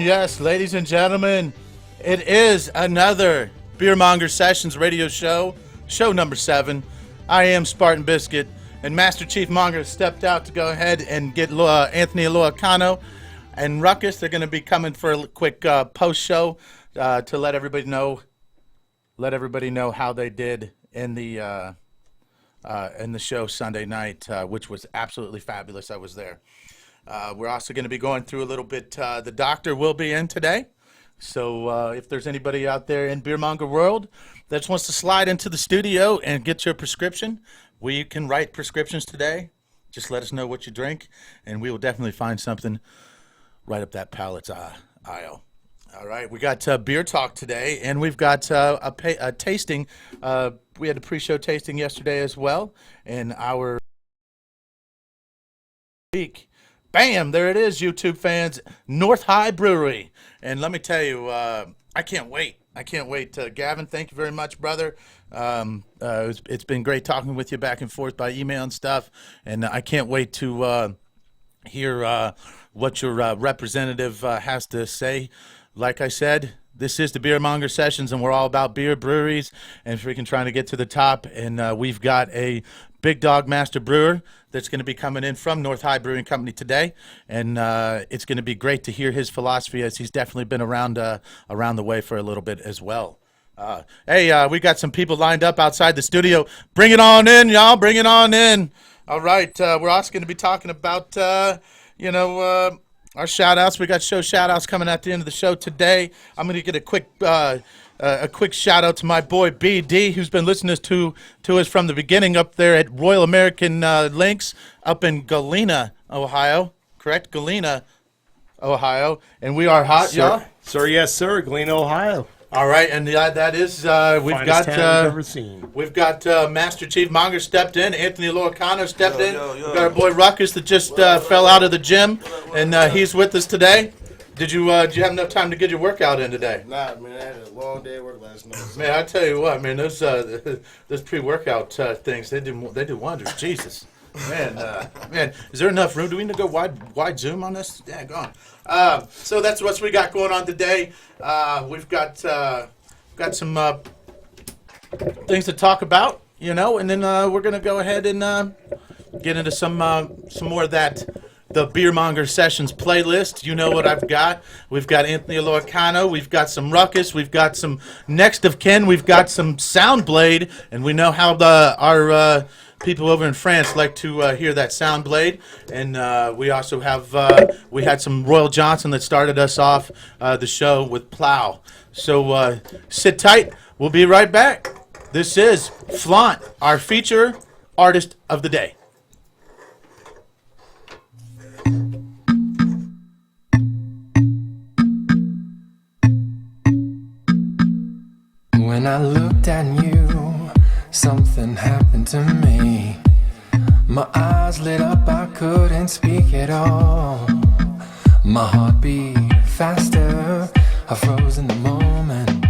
yes, ladies and gentlemen, it is another Beer Monger Sessions radio show, show number 7. I am Spartan Biscuit, and Master Chief Monger stepped out to go ahead and get Anthony Aloacano and Ruckus. They're going to be coming for a quick post-show to let everybody know how they did in the show Sunday night, which was absolutely fabulous. I was there. We're also going to be going through a little bit. The doctor will be in today. So if there's anybody out there in Beer Monger world that just wants to slide into the studio and get your prescription, we can write prescriptions today. Just let us know what you drink, and we will definitely find something right up that palate's aisle. All right, we got beer talk today, and we've got a tasting. We had a pre-show tasting yesterday as well, and our week. Bam! There it is, YouTube fans. North High Brewery. And let me tell you, I can't wait. Gavin, thank you very much, brother. It's been great talking with you back and forth by email and stuff. And I can't wait to hear what your representative has to say. Like I said, this is the Beer Monger Sessions, and we're all about beer, breweries, and freaking trying to get to the top. And we've got a big dog master brewer that's going to be coming in from North High Brewing Company today, and it's going to be great to hear his philosophy, as he's definitely been around the way for a little bit as well. Hey, we got some people lined up outside the studio. Bring it on in, y'all. Bring it on in. All right, we're also going to be talking about our shout-outs. We got show shout-outs coming at the end of the show today. I'm going to get a quick shout-out to my boy BD, who's been listening to us from the beginning up there at Royal American Links up in Galena, Ohio. Correct? Galena, Ohio. And we are hot, y'all? Sir, yes, sir. Galena, Ohio. All right, and that is we've got Master Chief Monger stepped in, Anthony Aloacano stepped in. We've got our boy Ruckus that just fell out of the gym, and he's with us today. Did you have enough time to get your workout in today? Nah, man, I had a long day at work last night. So. Man, I tell you what, man, those pre-workout things, they do wonders. Jesus. Man, is there enough room? Do we need to go wide zoom on this? Yeah, go on. So that's what we got going on today. We've got some things to talk about, and then we're gonna go ahead and get into some more of that. The Beer Monger Sessions playlist. You know what I've got. We've got Anthony Aloacano. We've got some Ruckus. We've got some Next of Kin. We've got some Soundblade. And we know how our people over in France like to hear that Soundblade. And we also have, we had some Royal Johnson that started us off the show with Plow. So sit tight. We'll be right back. This is Flaunt, our feature artist of the day. When I looked at you, something happened to me. My eyes lit up, I couldn't speak at all. My heart beat faster, I froze in the moment.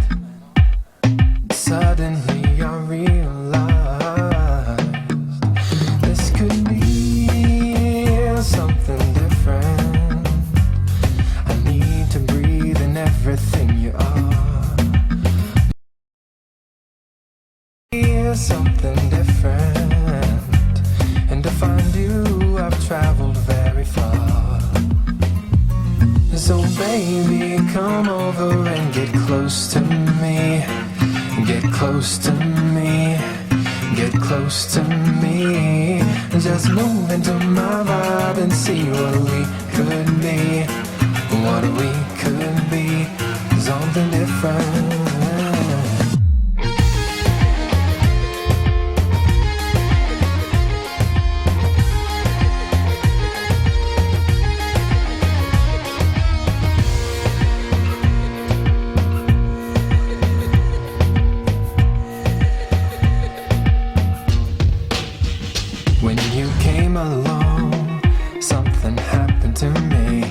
Suddenly I realized this could be something different. I need to breathe in everything you are. Something different, and to find you I've traveled very far. So baby, come over and get close to me. Get close to me. Get close to me. Just move into my vibe and see what we could be. What we could be. Something different. When you came along, something happened to me.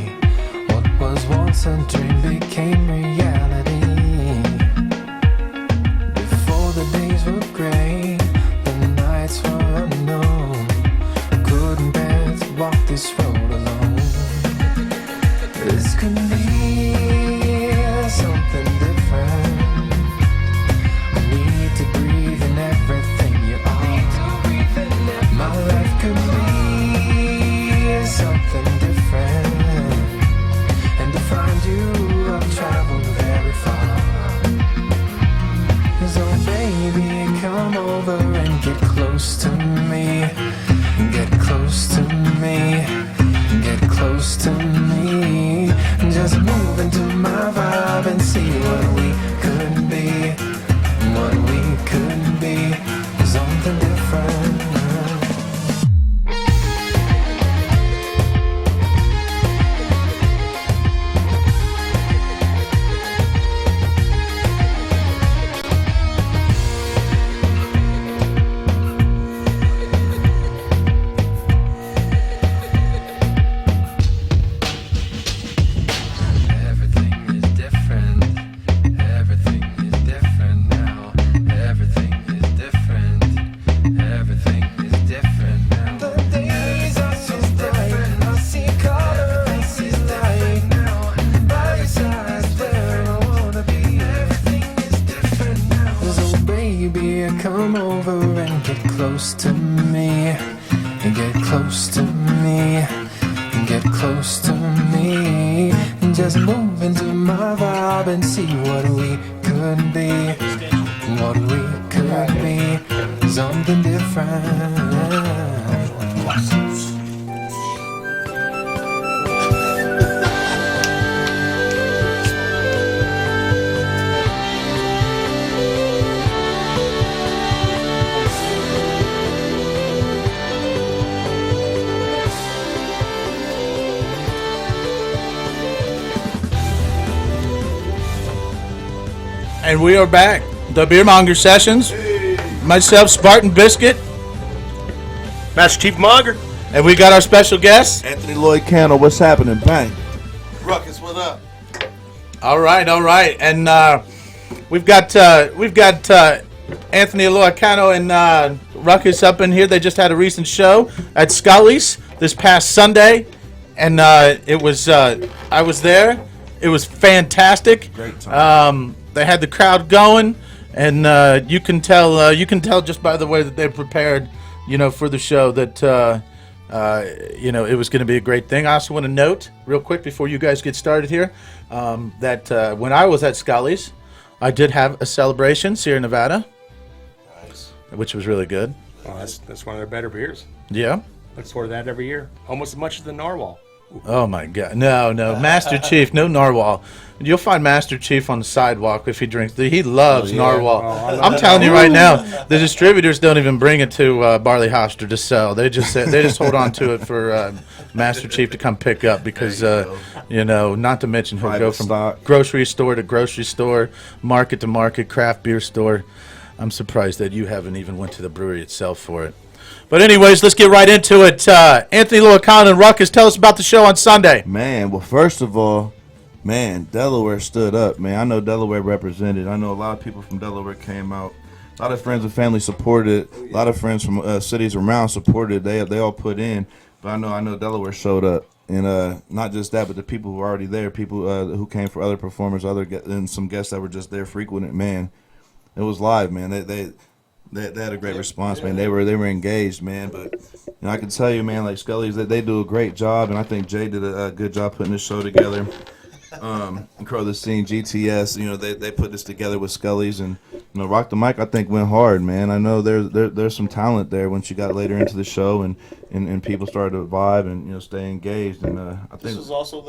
What was once a dream became reality. close to me. Get close to me. Get close to me. Just move into my vibe and see what we could be. What we could be. Something different. Come over and get close to me, and get close to me, and get close to me, and just move into my vibe and see what we could be, what we could be, something different. And we are back. The Beer Monger Sessions. Myself, Spartan Biscuit. Master Chief Monger. And we got our special guest. Anthony Lloyd Candle, what's happening? Bang. Ruckus, what up? All right. And we've got Anthony Loicano and Ruckus up in here. They just had a recent show at Scully's this past Sunday, and it was I was there. It was fantastic. Great time. They had the crowd going, and you can tell just by the way that they prepared, for the show that it was going to be a great thing. I also want to note real quick before you guys get started here that when I was at Scully's, I did have a celebration, Sierra Nevada, Nice. which was really good. Oh, that's one of their better beers. Yeah. Look for that every year. Almost as much as the Narwhal. Oh my God! No, Master Chief, no Narwhal. You'll find Master Chief on the sidewalk if he drinks. He loves yeah. Narwhal. Oh, I'm telling you right now, the distributors don't even bring it to Barley Hofstra to sell. They just hold on to it for Master Chief to come pick up because not to mention he'll go Private from stock. grocery store to grocery store, market to market, craft beer store. I'm surprised that you haven't even went to the brewery itself for it. But anyways, let's get right into it. Anthony Loicano and Ruckus, tell us about the show on Sunday. Man, well, first of all, Delaware stood up, man. I know Delaware represented. I know a lot of people from Delaware came out. A lot of friends and family supported. A lot of friends from cities around supported. They all put in. But I know Delaware showed up. And not just that, but the people who were already there, people who came for other performers, and some guests that were just there frequenting, man. It was live, man. They had a great response, man. They were engaged, man. But I can tell you, man, like Scully's, that they do a great job, and I think Jay did a good job putting this show together. Crow the Scene, GTS, they put this together with Scully's, and Rock the Mic, I think went hard, man. I know there's some talent there once you got later into the show, and people started to vibe and stay engaged, and I think This was also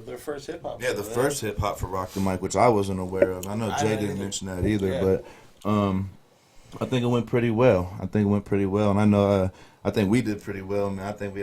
their first hip hop. the first hip hop for Rock the Mic, which I wasn't aware of. I know Jay didn't mention that either, but I think it went pretty well. And I know I think we did pretty well, man. I think we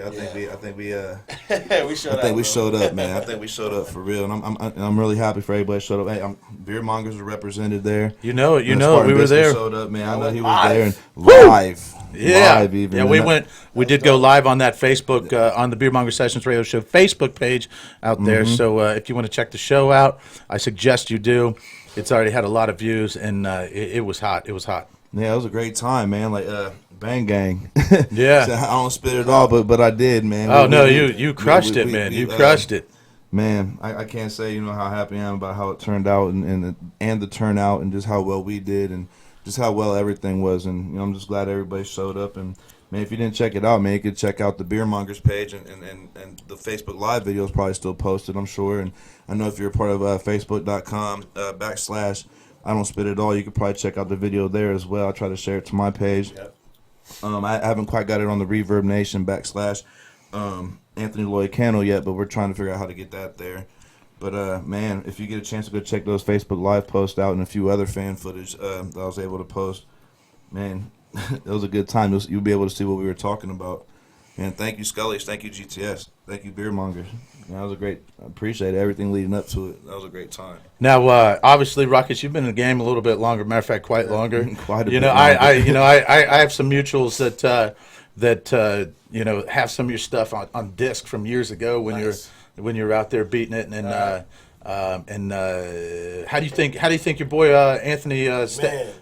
showed up, man. I think we showed up for real, and I'm really happy for everybody who showed up. Hey, Beer Mongers were represented there. You know it. Spartan We were Biscuit there. Showed up, man. I know he was there and live. Yeah, Live even. yeah. We did go live on that Facebook on the Beer Monger Sessions Radio Show Facebook page out there. So if you want to check the show out, I suggest you do. It's already had a lot of views, and it was hot. It was hot. Yeah, it was a great time, man. Like Bang Gang. Yeah. So I don't spit it all, but I did, man. Oh no, you crushed it, man. You crushed it. Man, I can't say how happy I am about how it turned out and the turnout and just how well we did and just how well everything was, and I'm just glad everybody showed up. And man, if you didn't check it out, man, you could check out the Beer Mongers page and the Facebook Live video is probably still posted, I'm sure. And I know if you're a part of Facebook.com / I Don't Spit It All, you could probably check out the video there as well. I try to share it to my page. Yep. I haven't quite got it on the Reverb Nation / Anthony Lloyd Cano yet, but we're trying to figure out how to get that there. But man, if you get a chance to go check those Facebook Live posts out and a few other fan footage that I was able to post, man, it was a good time. You'll be able to see what we were talking about. Man, thank you, Scully's. Thank you, GTS. Thank you, Beer Mongers. That was a great. I appreciate everything leading up to it. That was a great time. Now, obviously, Ruckus, you've been in the game a little bit longer. Matter of fact, quite longer. Quite a you bit know, longer. I have some mutuals that have some of your stuff on disc from years ago when you're out there beating it, and how do you think your boy Anthony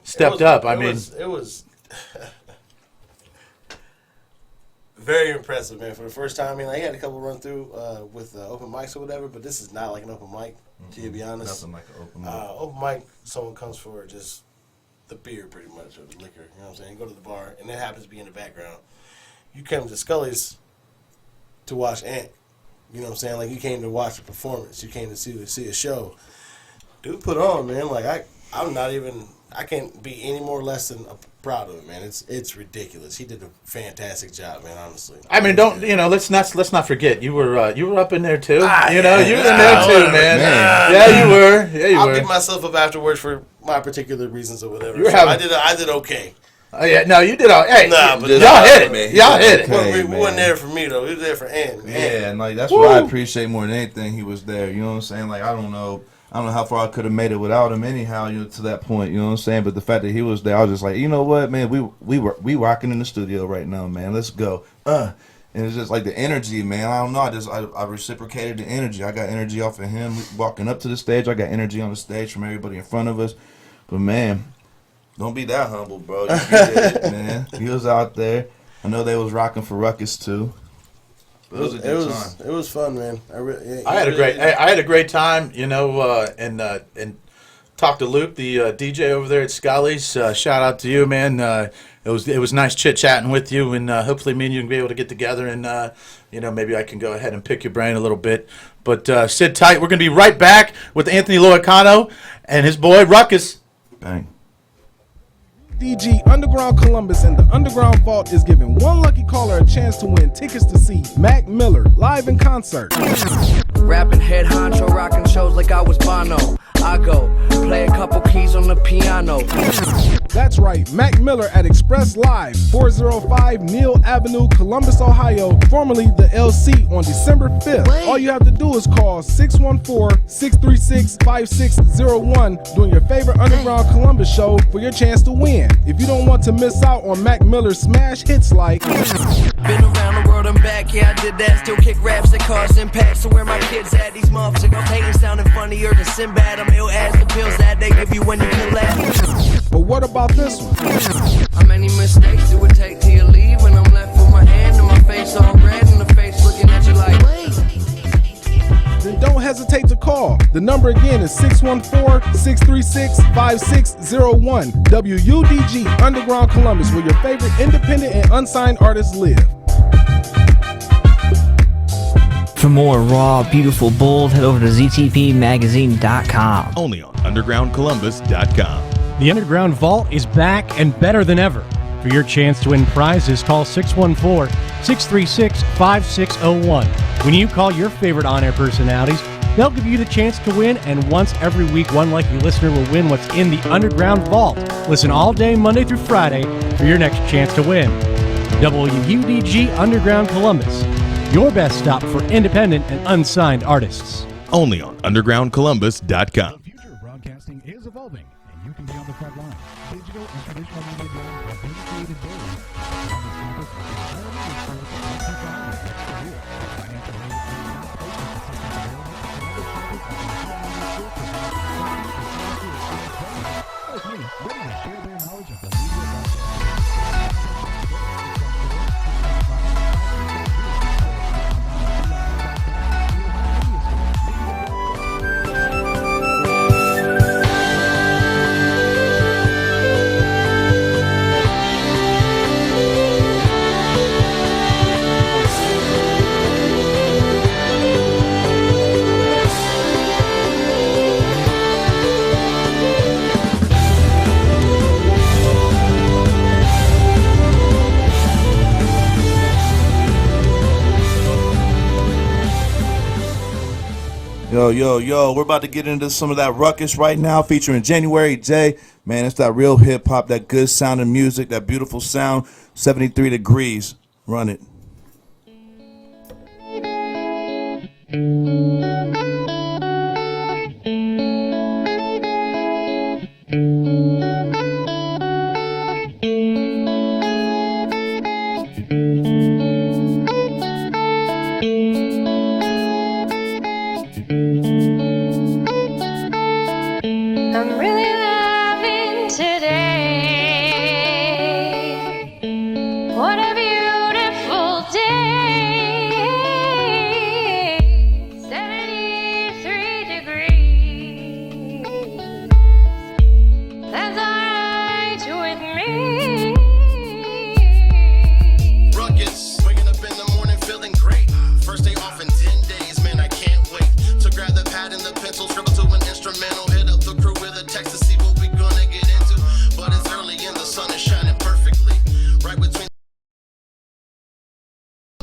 stepped up? It was very impressive, man. For the first time, I had a couple run through with open mics or whatever, but this is not like an open mic. To be honest, Nothing like an open mic. Open mic, someone comes for just the beer, pretty much, or the liquor. You know what I'm saying? You go to the bar, and it happens to be in the background. You come to Scully's to watch Ant. You know what I'm saying? Like, you came to watch a performance. You came to see a show. Dude put on, man. Like, I can't be any more less than proud of it, man. It's ridiculous. He did a fantastic job, man, honestly. I mean, let's not forget you were up in there too. You were in yeah. there too, man. Yeah, you were. Yeah, you I'll were. beat myself up afterwards for my particular reasons or whatever. You were So having- I did okay. Oh, yeah, no, you did all. Hey, Nah, but y'all hit it. man. Y'all hit it. Okay. We wasn't there for me, though. We was there for Ant. Yeah, and like that's what I appreciate more than anything. He was there. You know what I'm saying? Like, I don't know how far I could have made it without him anyhow, to that point, you know what I'm saying? But the fact that he was there, I was just like, you know what, man, we rocking in the studio right now, man. Let's go. And it's just like the energy, man. I don't know. I reciprocated the energy. I got energy off of him walking up to the stage. I got energy on the stage from everybody in front of us. But man, don't be that humble, bro. You get it, man. He was out there. I know they was rocking for Ruckus too. It was a good time. It was fun, man. I had a great time, and talked to Luke, the DJ over there at Scully's. Shout out to you, man. It was nice chit chatting with you, and hopefully me and you can be able to get together, and maybe I can go ahead and pick your brain a little bit. But sit tight. We're gonna be right back with Anthony Loicano and his boy Ruckus. Bang. DG Underground Columbus and the Underground Vault is giving one lucky caller a chance to win tickets to see Mac Miller live in concert. Rapping head honcho, rocking shows like I was Bono. I go play a couple keys on the piano. That's right, Mac Miller at Express Live, 405 Neal Avenue, Columbus, Ohio, formerly the LC, on December 5th. All you have to do is call 614-636-5601 during your favorite Underground Columbus show for your chance to win. If you don't want to miss out on Mac Miller's smash hits like Been around the world and back, yeah I did that. Still kick raps that cause impact. So where my kids at? These motherfuckers hating sounding funnier than Sinbad. I'm ill as the pills that they give you when you kill that. but what about this one? How many mistakes do it take till you leave? When I'm left with my hand and my face all red and the face looking at you like, wait. Then don't hesitate to call. The number again is 614-636-5601. WUDG Underground Columbus, where your favorite independent and unsigned artists live. For more raw, beautiful, bold, head over to ztpmagazine.com. Only on undergroundcolumbus.com. The Underground Vault is back and better than ever. For your chance to win prizes, call 614-636-5601. When you call your favorite on-air personalities, they'll give you the chance to win, and once every week, one lucky listener will win what's in the Underground Vault. Listen all day, Monday through Friday, for your next chance to win. WUDG Underground Columbus, your best stop for independent and unsigned artists. Only on undergroundcolumbus.com. The future of broadcasting is evolving, and you can be on the front line. Digital and traditional media brands are being created daily. Columbus campus is entirely restored to amplify your career. Financial aid and non-placement assistance available at Columbus campus and like me, ready to share their knowledge of the media broadcasting. Yo. We're about to get into some of that ruckus right now, featuring January J. Man, it's that real hip hop, that good sounding music, that beautiful sound. 73 degrees. Run it. I'm really loving today. What a beautiful day. 73 degrees. That's alright with me. Ruckus, waking up in the morning feeling great. First day off in 10 days, man, I can't wait to grab the pad and the pencil, scribble to an instrumental, hit up the crew with a text to see what we gonna get into. But it's early and the sun is shining perfectly, right between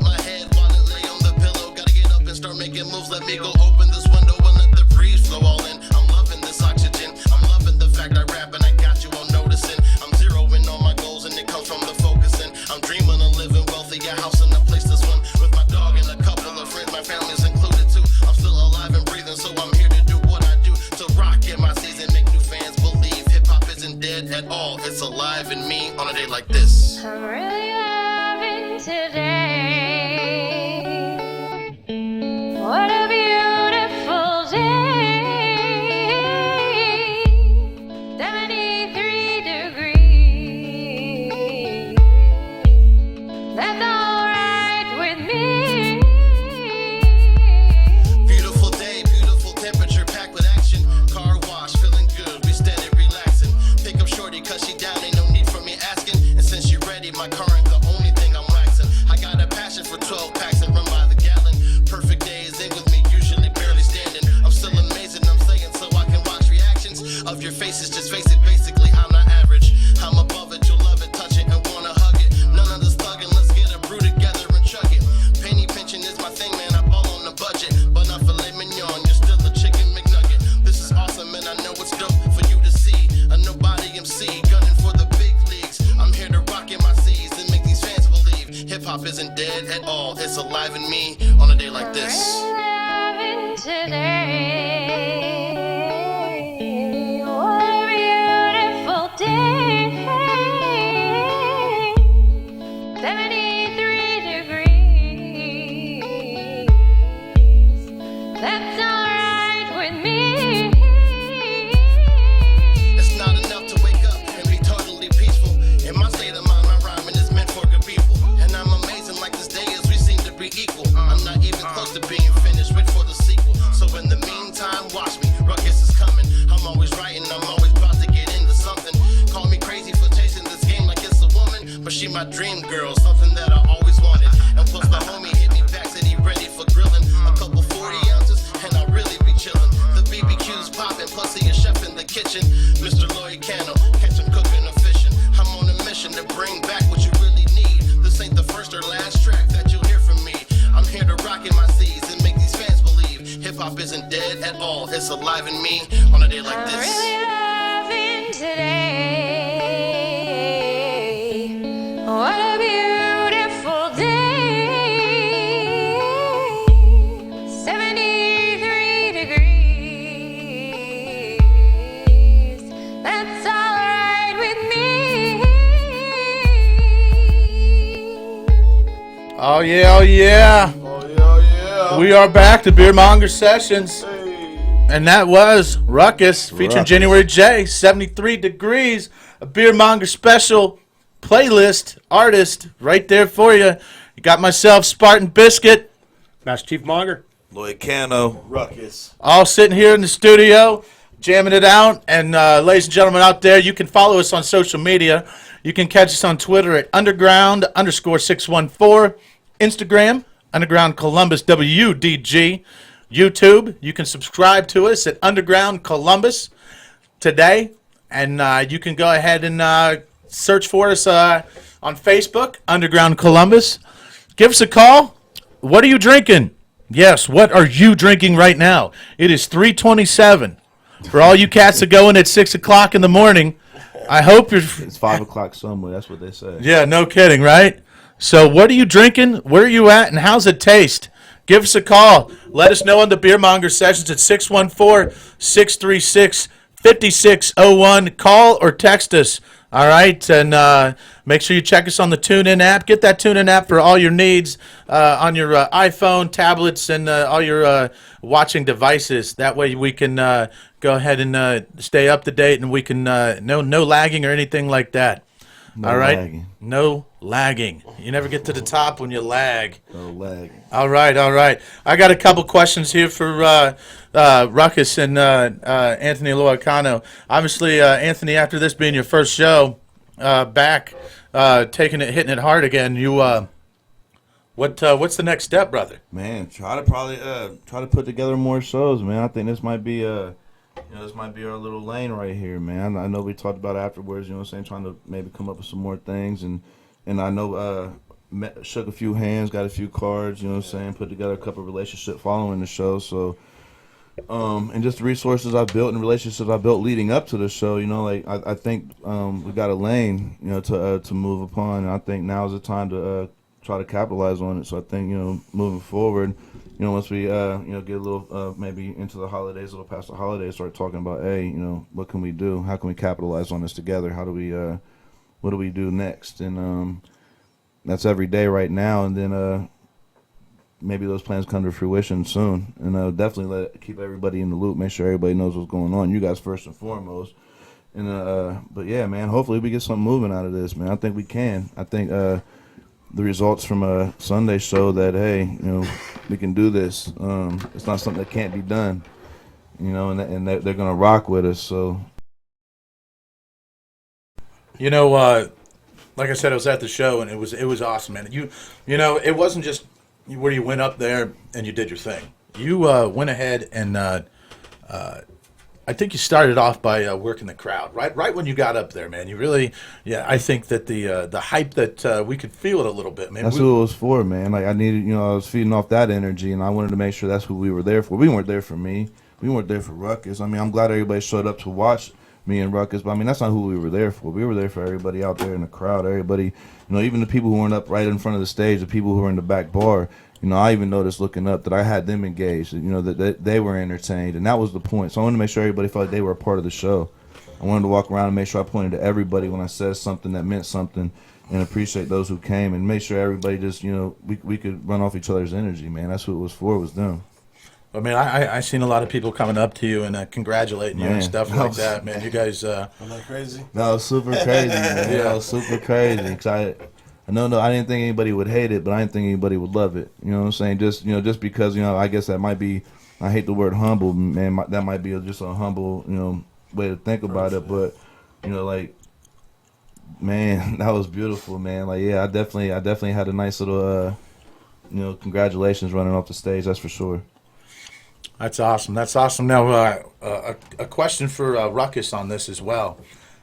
my head while it lay on the pillow. Gotta get up and start making moves. Let me go open this window and let the breeze flow all in. I'm loving this oxygen. I'm loving the fact I rap and I got you all noticing. I'm zeroing on my goals and it comes from the focusing. I'm dreaming of living wealthy, a house and a place to swim with my dog and a couple of friends. My family's included too. I'm still alive and breathing, so I'm here to do what I do to rock in my season, make new fans believe hip hop isn't dead at all. It's alive in me on a day like this. I'm really loving today. What a beautiful day. 73 degrees. That's alright with me. Beautiful day, beautiful temperature, packed with action. Car wash, feeling good, we steady relaxing. Pick up shorty, cause she down, ain't no need for me asking. And since she ready, my car ain't the only thing I'm waxing. I got a passion for 12 packs and run by the gallon. Perfect days in with me, usually barely standing. I'm still amazing, I'm saying, so I can watch reactions of your faces. Just face it, basically, I'm not average. I'm above it, you'll love it, touch it, and wanna hug it. None of this thugging, let's get a brew together and chug it. Penny pinching is my thing, man, I ball on the budget. But not filet mignon, you're still a chicken McNugget. This is awesome, and I know it's dope for you to see. A nobody MC, gunning for the big leagues. I'm here to rock in my C's and make these fans believe hip hop isn't dead at all. It's alive in me on a day like this. Loving today. What a beautiful day. 73 degrees. That's alright with me. It's not enough to wake up and be totally peaceful. In my state of mind, my rhyming is meant for good people. And I'm amazing like this day as we seem to be equal. I'm not even close to being finished, wait for the sequel. So in the meantime, watch me, ruckus is coming. I'm always writing, I'm always about to get into something. Call me crazy for chasing this game like it's a woman, but she my dream girl, something that I always wanted. And plus the homie hit me back, said he ready for grilling. A couple 40 ounces, and I'll really be chilling. The BBQ's popping, plus he a chef in the kitchen. Mr. Lloyd Cano, catch him cooking or fishing. I'm on a mission to bring back what you really need. This ain't the first or last track that you'll hear from me. I'm here to rock in my C's and make these fans believe hip hop isn't dead at all. It's alive in me on a day like I'm this. really loving today. What a beautiful day. 73 degrees. That's alright with me. Oh yeah, oh yeah. We are back to Beer Monger Sessions. And that was Ruckus featuring Ruckus. January J. 73 degrees. A Beer Monger special playlist artist right there for you. You got myself, Spartan Biscuit, Master Chief Monger. Lloyd Cano. Ruckus. all sitting here in the studio, jamming it out. And ladies and gentlemen out there, you can follow us on social media. You can catch us on Twitter at underground_614, Instagram, Underground Columbus WUDG, YouTube. You can subscribe to us at Underground Columbus today. And you can go ahead and search for us on Facebook, Underground Columbus. Give us a call. What are you drinking? Yes, what are you drinking right now? It is 3:27. For all you cats that go in at 6 o'clock in the morning, I hope you're... It's 5 o'clock somewhere. That's what they say. Yeah, no kidding, right? So what are you drinking? Where are you at? And how's it taste? Give us a call. Let us know on the Beer Monger sessions at 614-636-5601. Call or text us. All right, and make sure you check us on the TuneIn app. Get that TuneIn app for all your needs on your iPhone, tablets, and all your watching devices. That way we can go ahead and stay up to date, and we can no lagging or anything like that. No all right, lagging. no lagging. You never get to the top when you lag. No lagging. All right, all right. I got a couple questions here for Ruckus and Anthony Loicano. Obviously, Anthony, after this being your first show back, hitting it hard again, you what's the next step, brother? Man, try to put together more shows, man. I think this might be this might be our little lane right here, man. I know we talked about it afterwards, you know what I'm saying, trying to maybe come up with some more things, and I know shook a few hands, got a few cards, you know what I'm saying, put together a couple of relationships following the show, so and just the resources I've built and relationships I've built leading up to the show, you know, like I think we got a lane, you know, to move upon, and I think now is the time to try to capitalize on it. So I think, you know, moving forward, you know, once we get a little maybe into the holidays, a little past the holidays, start talking about, hey, you know, what can we do? How can we capitalize on this together? How do we what do we do next? And that's every day right now, and then maybe those plans come to fruition soon, and definitely keep everybody in the loop, make sure everybody knows what's going on. You guys first and foremost, and but yeah, man, hopefully we get something moving out of this, man. I think we can. I think the results from Sunday show that, hey, you know, we can do this. It's not something that can't be done, you know, and they're gonna rock with us. So, you know, like I said, I was at the show, and it was awesome, man. You know, it wasn't just where you went up there and you did your thing. You went ahead and I think you started off by working the crowd right when you got up there, man. You really, yeah. I think that the hype that we could feel it a little bit, man. That's who it was for, man. Like I needed, you know, I was feeding off that energy, and I wanted to make sure that's who we were there for. We weren't there for me. We weren't there for Ruckus. I mean, I'm glad everybody showed up to watch me and Ruckus, but I mean, that's not who we were there for. We were there for everybody out there in the crowd, everybody, you know, even the people who weren't up right in front of the stage, the people who were in the back bar. You know, I even noticed looking up that I had them engaged, you know, that they were entertained, and that was the point. So I wanted to make sure everybody felt like they were a part of the show. I wanted to walk around and make sure I pointed to everybody when I said something that meant something, and appreciate those who came, and make sure everybody just, you know, we could run off each other's energy, man. That's what it was for, was them. I mean, I seen a lot of people coming up to you and congratulating you and stuff like that, man. You guys... Am I crazy? No, it was super crazy, man. Yeah, it was super crazy. 'Cause No, I didn't think anybody would hate it, but I didn't think anybody would love it. You know what I'm saying? Just because, you know, I guess that might be, I hate the word humble, man. That might be just a humble, you know, way to think about it. But, you know, like, man, that was beautiful, man. Like, yeah, I definitely had a nice little, you know, congratulations running off the stage. That's for sure. That's awesome. That's awesome. Now, a question for Ruckus on this as well.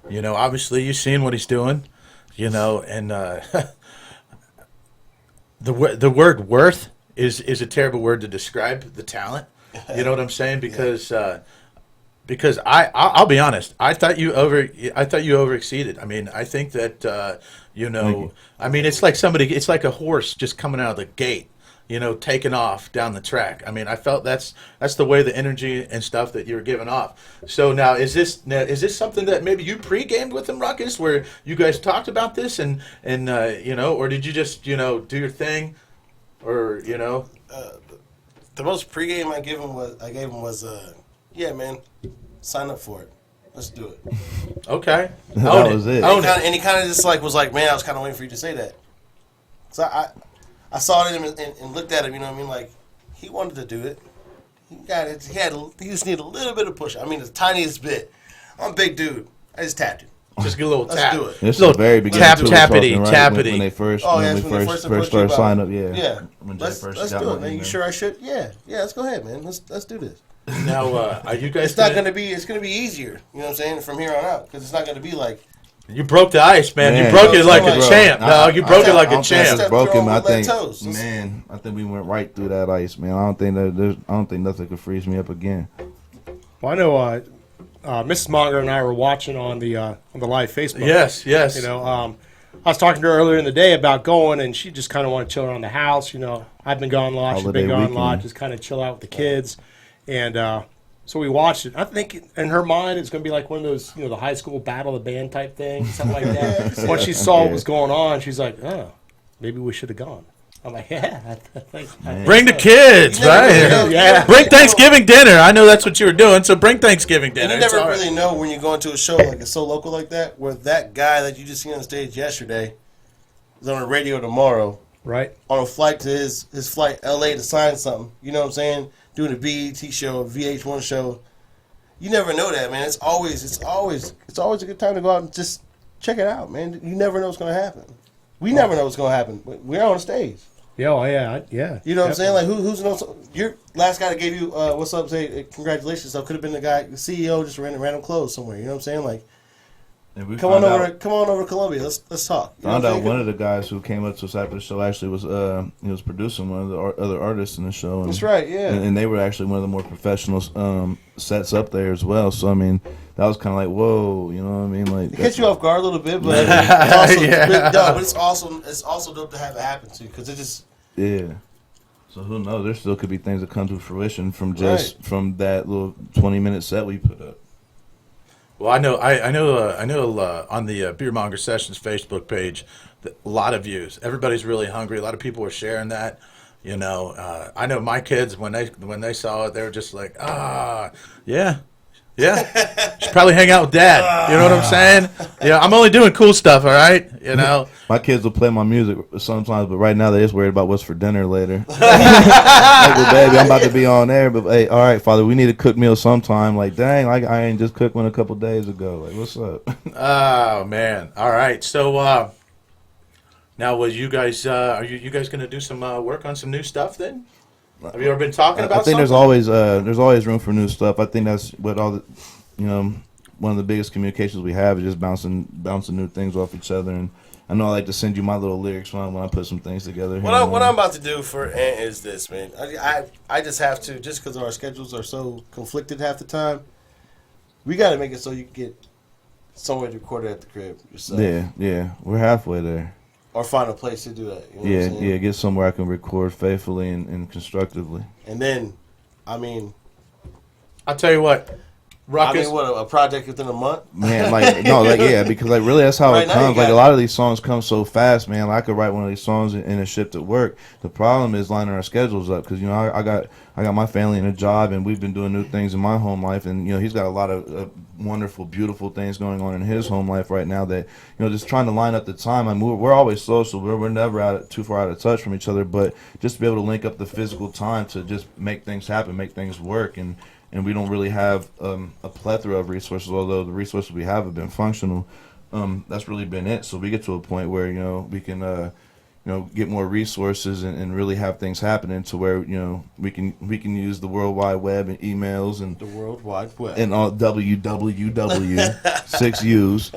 You know, obviously you've seen what he's doing, you know, and the word worth is a terrible word to describe the talent. You know what I'm saying? Because I'll be honest, I thought you overexceeded. I mean, I think that you know, I mean, it's like a horse just coming out of the gate, you know, taking off down the track. I mean, I felt that's the way the energy and stuff that you were giving off. So now, is this something that maybe you pre-gamed with him, Ruckus, where you guys talked about this and you know, or did you just, you know, do your thing, or you know? The most pre-game I gave him was yeah, man, sign up for it. Let's do it. Okay, that was it. And he kind of just was like, man, I was kind of waiting for you to say that. So I saw it in him and looked at him, you know what I mean? Like, he wanted to do it. He got it. He just needed a little bit of push. I mean, the tiniest bit. I'm a big dude. I just tapped him. Just get a little tap. Let's do it. This is the very beginning. Tappity. When they first started signing up, yeah. Yeah. When Let's do it, man. You sure I should? Yeah. Yeah, let's go ahead, man. Let's do this. Now, are you guys? It's gonna be easier. You know what I'm saying? From here on out, because it's not gonna be like You broke the ice, man. Man, you broke it like a bro, champ. No, you broke it like a I don't think champ. it's broken. I think, toes. man, I think we went right through that ice, man. I don't think nothing could freeze me up again. Well, I know Mrs. Monger and I were watching on the live Facebook. Yes. You know, I was talking to her earlier in the day about going, and she just kind of wanted to chill around the house. You know, I've been gone a lot. She's Holiday been gone a weekend. lot. Just kind of chill out with the kids. And so we watched it. I think in her mind it's going to be like one of those, you know, the high school battle of the band type thing, something like that. Once she saw what was going on, she's like, oh, maybe we should have gone. I'm like, yeah. I think Bring the kids, right? Yeah. Bring Thanksgiving dinner. I know that's what you were doing, so bring Thanksgiving dinner. And you It's never all right. really know when you're going to a show like it's so local like that, where that guy that you just seen on stage yesterday is on the radio tomorrow, right? On a flight to his flight LA to sign something. You know what I'm saying? Doing a BET show, a VH1 show. You never know that, man. It's always a good time to go out and just check it out, man. You never know what's gonna happen. We never know what's gonna happen. We're on stage. Yeah, oh, yeah. You know what I'm saying? Like who's your last guy that gave you what's up? Say congratulations. So could have been the guy, the CEO, just ran random clothes somewhere. You know what I'm saying? Like, come on over to Columbia. Let's talk. You know Found what I'm out saying? one of the guys who came up to us after the show actually was he was producing one of the other artists in the show. And, That's right, yeah. And they were actually one of the more professional sets up there as well. So I mean, that was kind of like whoa, you know what I mean? Like It catch you off guard a little bit, but it's also, Yeah. but it's also dope to have it happen too, because it just yeah. So who knows? There still could be things that come to fruition from from that little 20-minute set we put up. Well, I know on the Beer Monger Sessions Facebook page, a lot of views. Everybody's really hungry. A lot of people are sharing that. You know, I know my kids when they saw it, they were just like, yeah. Should probably hang out with Dad. You know what I'm saying? Yeah, I'm only doing cool stuff. All right, you know. My kids will play my music sometimes, but right now they're just worried about what's for dinner later. Like, well, baby, I'm about to be on there, but hey, all right, Father, we need a cooked meal sometime. Like, dang, like I ain't just cooked one a couple days ago. Like, what's up? Oh man! All right, so now, was you guys are you guys going to do some work on some new stuff then? Have you ever been talking about? I think something? there's always room for new stuff. I think that's what all the, one of the biggest communications we have is just bouncing new things off each other. And I know I like to send you my little lyrics when I put some things together. What I'm about to do for Ant is this, man. I just have to, just because our schedules are so conflicted half the time, we got to make it so you can get somewhere to record it at the crib yourself. Yeah, we're halfway there. Or find a place to do that. You know what I'm saying? Get somewhere I can record faithfully and constructively. And then, I mean, I'll tell you what. Ruckus. I mean, a project within a month? Man, because really that's how Right it now comes. you Like got a lot of these songs come so fast, man. Like, I could write one of these songs and it shipped at work. The problem is lining our schedules up because I got my family and a job, and we've been doing new things in my home life, and he's got a lot of wonderful, beautiful things going on in his home life right now. That just trying to line up the time. I mean, we're always social. We're never too far out of touch from each other, but just to be able to link up the physical time to just make things happen, make things work, and we don't really have a plethora of resources, although the resources we have been functional. That's really been it. So we get to a point where we can get more resources and really have things happening to where we can use the World Wide Web and emails and the World Wide Web and all www 6 U's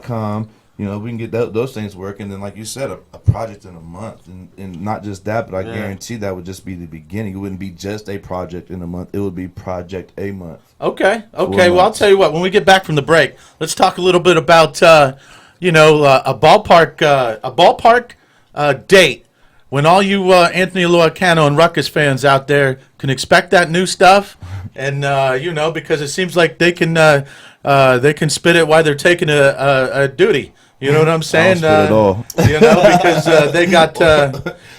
.com. We can get those things working. Then, like you said, a project in a month. And not just that, but I guarantee that would just be the beginning. It wouldn't be just a project in a month. It would be project a month. Okay. Well, I'll tell you what. When we get back from the break, let's talk a little bit about, a ballpark date. When all you Anthony Loicano and Ruckus fans out there can expect that new stuff. And, because it seems like they can spit it while they're taking a duty. You know what I'm saying? I don't spit at all.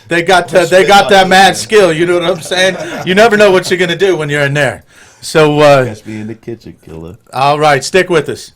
Because they got that mad skill. You know what I'm saying? You never know what you're gonna do when you're in there. So catch me in the kitchen, killer. All right, stick with us.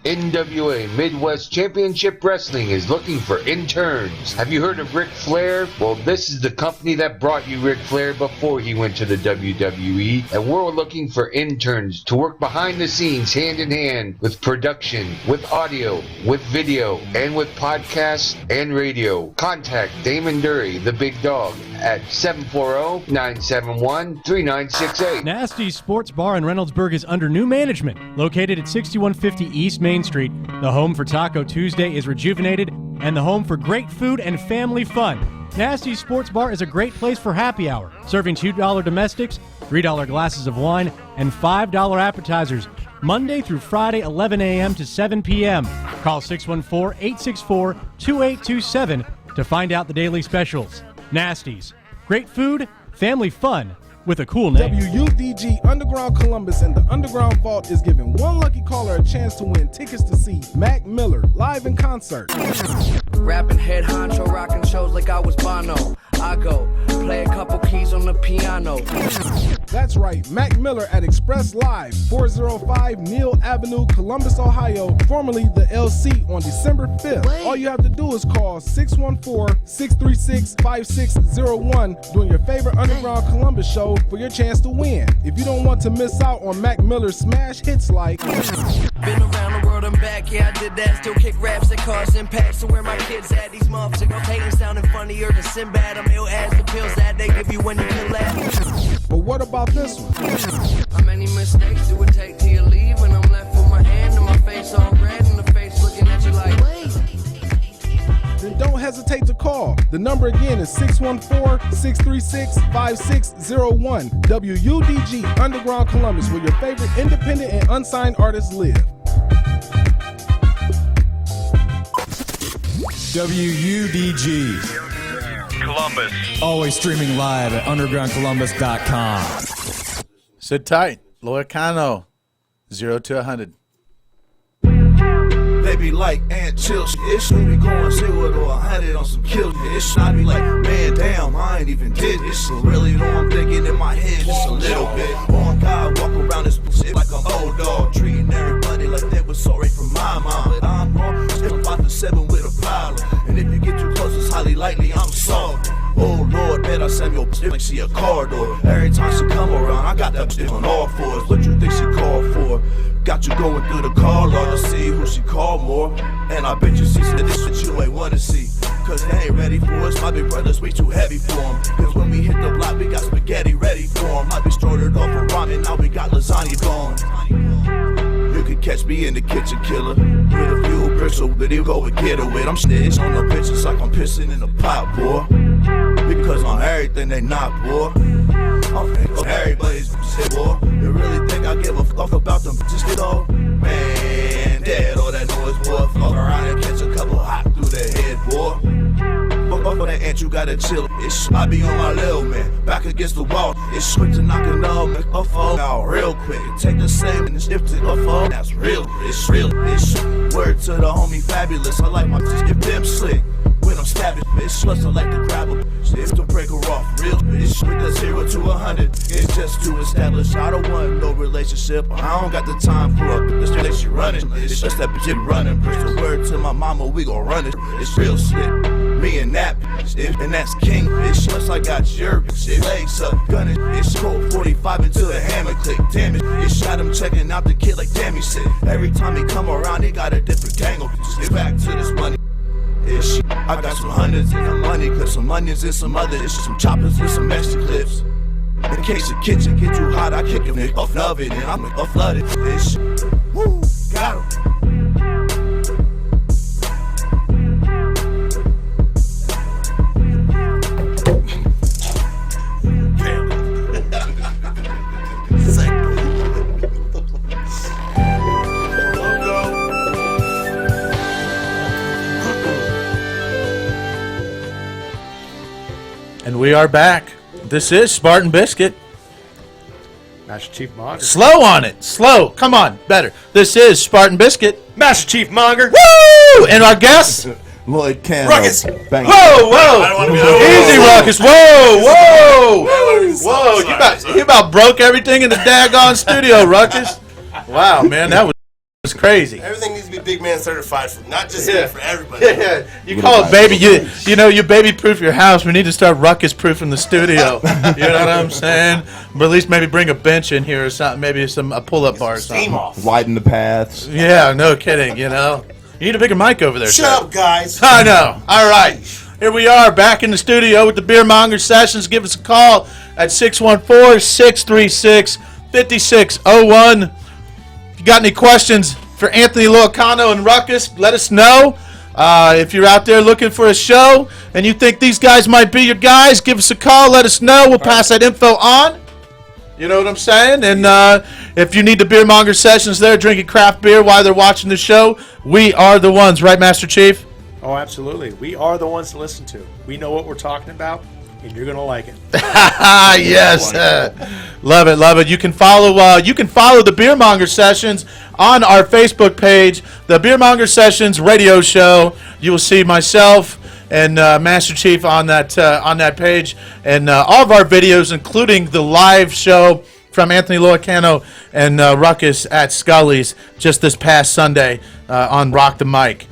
NWA Midwest Championship Wrestling is looking for interns. Have you heard of Ric Flair? Well, this is the company that brought you Ric Flair before he went to the WWE, and we're looking for interns to work behind the scenes hand in hand with production, with audio, with video, and with podcasts and radio. Contact Damon Dury, the big dog, at 740-971-3968. Nasty's Sports Bar in Reynoldsburg is under new management. Located at 6150 East Main Street, the home for Taco Tuesday is rejuvenated and the home for great food and family fun. Nasty's Sports Bar is a great place for happy hour, serving $2 domestics, $3 glasses of wine, and $5 appetizers, Monday through Friday, 11 a.m. to 7 p.m. Call 614-864-2827 to find out the daily specials. Nasty's. Great food, family fun, with a cool name. WUDG Underground Columbus and the Underground Vault is giving one lucky caller a chance to win tickets to see Mac Miller live in concert. Rapping head honcho, rocking shows like I was Bono. I go play a couple keys on the piano. That's right, Mac Miller at Express Live, 405 Neal Avenue, Columbus, Ohio, formerly the LC, on December 5th. All you have to do is call 614-636-5601 during your favorite Underground Columbus show for your chance to win. If you don't want to miss out on Mac Miller's smash hits like Been around the world and back, yeah I did that. Still kick raps that cause impact. So where my kids at? These motherfuckers hating sounding funnier than Sinbad. I'm ill as the pills that they give you when you kill that. But what about this one? How many mistakes it would take till you leave? When I'm left with my hand and my face all red and the face looking at you like Then don't hesitate to call. The number again is 614-636-5601. WUDG Underground Columbus, where your favorite independent and unsigned artists live. WUDG Columbus. Always streaming live at undergroundcolumbus.com. Sit tight. Loicano, 0 to 100. They be like, and chill shit. It should be going 0 to 100 on some kill shit. It should be like, man, damn, I ain't even did this shit. Really, though, I'm thinking in my head just a little bit. On God, walk around this shit like I'm old dog. Treating everybody like they was sorry for my mom. But I'm wrong, still about to 7 with a problem. And if you get too close, it's highly likely I'm sorry. Oh Lord, bet I send your bitch like she a car door. Every time she come around, I got that bitch on all fours. What you think she called for? Got you going through the call log to see who she called more. And I bet you she said this shit you ain't wanna see. Cause they ain't ready for us, my big brother's way too heavy for him. Cause when we hit the block, we got spaghetti ready for him. I be started off with ramen, now we got lasagna going. You could catch me in the kitchen, killer. With a few bricks so that he'll go and get her with. I'm snitch on the bitches like I'm pissing in a pot, boy. Because on everything they not, boy. I'm everybody's shit, boy. You really think I give a fuck about them bitches, you know? Man, dead all that noise, boy. Fuck around and catch a couple hot through their head, boy. Fuck for that ant, you gotta chill. It's I be on my little man, back against the wall. It's quick to knock it off, make a phone out real quick. Take the same and shift to a phone. That's real, it's real. It's word to the homie Fabulous. I like my bitch, get them slick. When I'm stabbing, bitch, plus I like to grab her. It's to break her off, real bitch. With the 0 to 100, it's just to establish. I don't want no relationship. I don't got the time for a bitch that she running. It's just that bitch running. Push the word to my mama, we gon' run it. It's real slick. Me and that bitch, and that's king bitch. Plus I got your bitch, legs up, gunning. It's cold 45 until the hammer click. Damn it, it shot him checking out the kid like damn he said. Every time he come around, he got a different angle. Just get back to this money. Ish. I got some hundreds in the money clips, some onions and some other ish, some choppers and some extra clips. In case the kitchen get too hot, I kick him off of it and I'm a flooded ish. Woo, got him. And we are back. This is Spartan Biscuit. Master Chief Monger. Slow on it. Slow. Come on. Better. This is Spartan Biscuit. Master Chief Monger. Woo! And our guest? Lloyd Cano. Ruckus. Bang. Whoa, whoa. Easy, Ruckus. Whoa, whoa. Whoa. You about broke everything in the daggone studio, Ruckus. Wow, man. That was crazy. Everything needs to be big man certified, for not just me, for everybody. Yeah, you call it baby. You know, you baby proof your house. We need to start ruckus proofing the studio. You know what I'm saying? But at least maybe bring a bench in here or something. Maybe a pull-up bar or something. Widen the paths. Yeah, no kidding. You know, you need a bigger mic over there. Shut up, guys. I know. All right. Here we are back in the studio with the Beer Monger Sessions. Give us a call at 614-636-5601. If you got any questions for Anthony Loicano and Ruckus, let us know. If you're out there looking for a show and you think these guys might be your guys, give us a call. Let us know. We'll pass that info on. You know what I'm saying? And if you need the Beer Monger Sessions there, drinking craft beer while they're watching the show, we are the ones. Right, Master Chief? Oh, absolutely. We are the ones to listen to. We know what we're talking about, and you're going to like it. Yes. Love it, love it. You can follow the Beer Monger Sessions on our Facebook page, the Beer Monger Sessions radio show. You will see myself and Master Chief on that page, and all of our videos, including the live show from Anthony Loicano and Ruckus at Scully's just this past Sunday on Rock the Mic.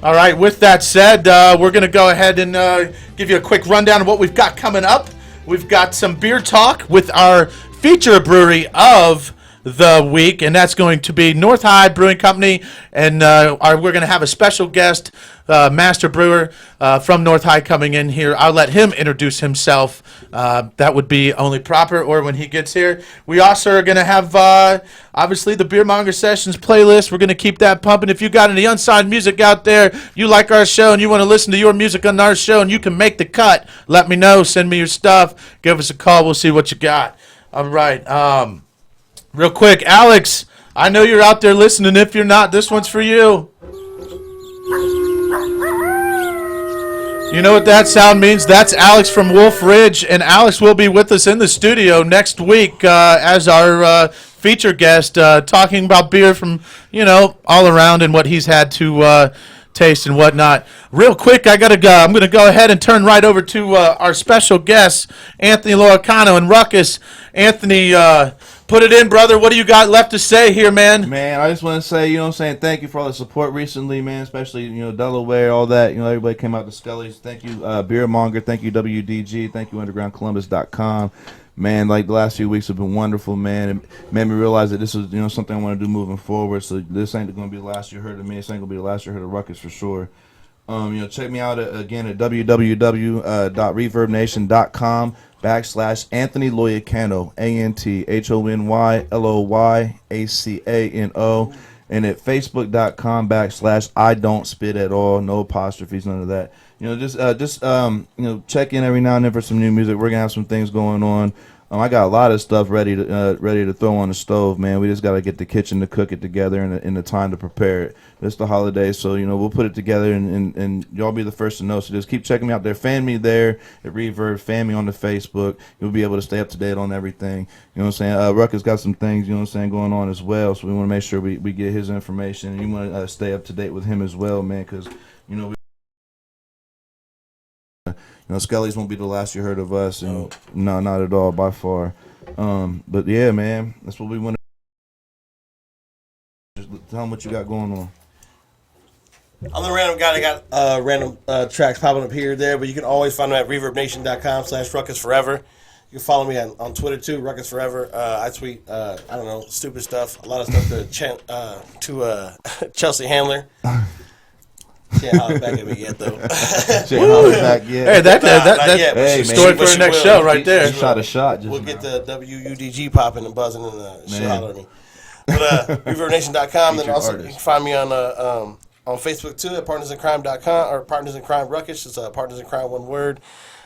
All right, with that said, we're going to go ahead and give you a quick rundown of what we've got coming up. We've got some beer talk with our feature brewery of the week, and that's going to be North High Brewing Company, and we're going to have a special guest, master brewer from North High coming in here. I'll let him introduce himself. That would be only proper, or when he gets here. We also are going to have, obviously, the Beer Monger Sessions playlist. We're going to keep that pumping. If you got any unsigned music out there, you like our show, and you want to listen to your music on our show, and you can make the cut, let me know. Send me your stuff. Give us a call. We'll see what you got. All right. Real quick, Alex, I know you're out there listening. If you're not, this one's for you. You know what that sound means? That's Alex from Wolf Ridge, and Alex will be with us in the studio next week as our feature guest, talking about beer from, all around and what he's had to taste and whatnot. Real quick, I'm going to go ahead and turn right over to our special guests, Anthony Loicano and Ruckus. Anthony, put it in, brother. What do you got left to say here, man? Man, I just want to say, thank you for all the support recently, man, especially, Delaware, all that. Everybody came out to Scully's. Thank you, Beer Monger. Thank you, WUDG. Thank you, UndergroundColumbus.com. Man, like the last few weeks have been wonderful, man. It made me realize that this is, something I want to do moving forward. So this ain't going to be the last you heard of me. This ain't going to be the last you heard of Ruckus for sure. Check me out again at www.reverbnation.com/Anthony Loicano, ANTHONYLOYACANO, and at facebook.com/I don't spit at all, no apostrophes, none of that. Just check in every now and then for some new music. We're gonna have some things going on. I got a lot of stuff ready to throw on the stove, man. We just got to get the kitchen to cook it together and the time to prepare it. It's the holidays, so, we'll put it together, and y'all be the first to know. So just keep checking me out there. Fan me there at Reverb. Fan me on the Facebook. You'll be able to stay up to date on everything. You know what I'm saying? Ruckus got some things, going on as well, so we want to make sure we get his information. And you want to stay up to date with him as well, man, because, Skelly's won't be the last you heard of us, and no, not at all, by far. But yeah, man, that's what we want to. Just tell them what you got going on. I'm the random guy that got random tracks popping up here or there, but you can always find them at reverbnation.com/RuckusForever. You can follow me on Twitter too, Ruckus Forever. I tweet, stupid stuff, a lot of stuff to Chelsea Handler. Can't holler back at me yet, though. Can't holler back yet. Hey, that's hey, story for the next show right there. Shot a shot. We'll get the WUDG popping and buzzing and she'll holler at me. But ReverbNation.com, then also you can find me on Facebook too at PartnersInCrime.com or Partners in Crime Ruckus. It's Partners in Crime, one word.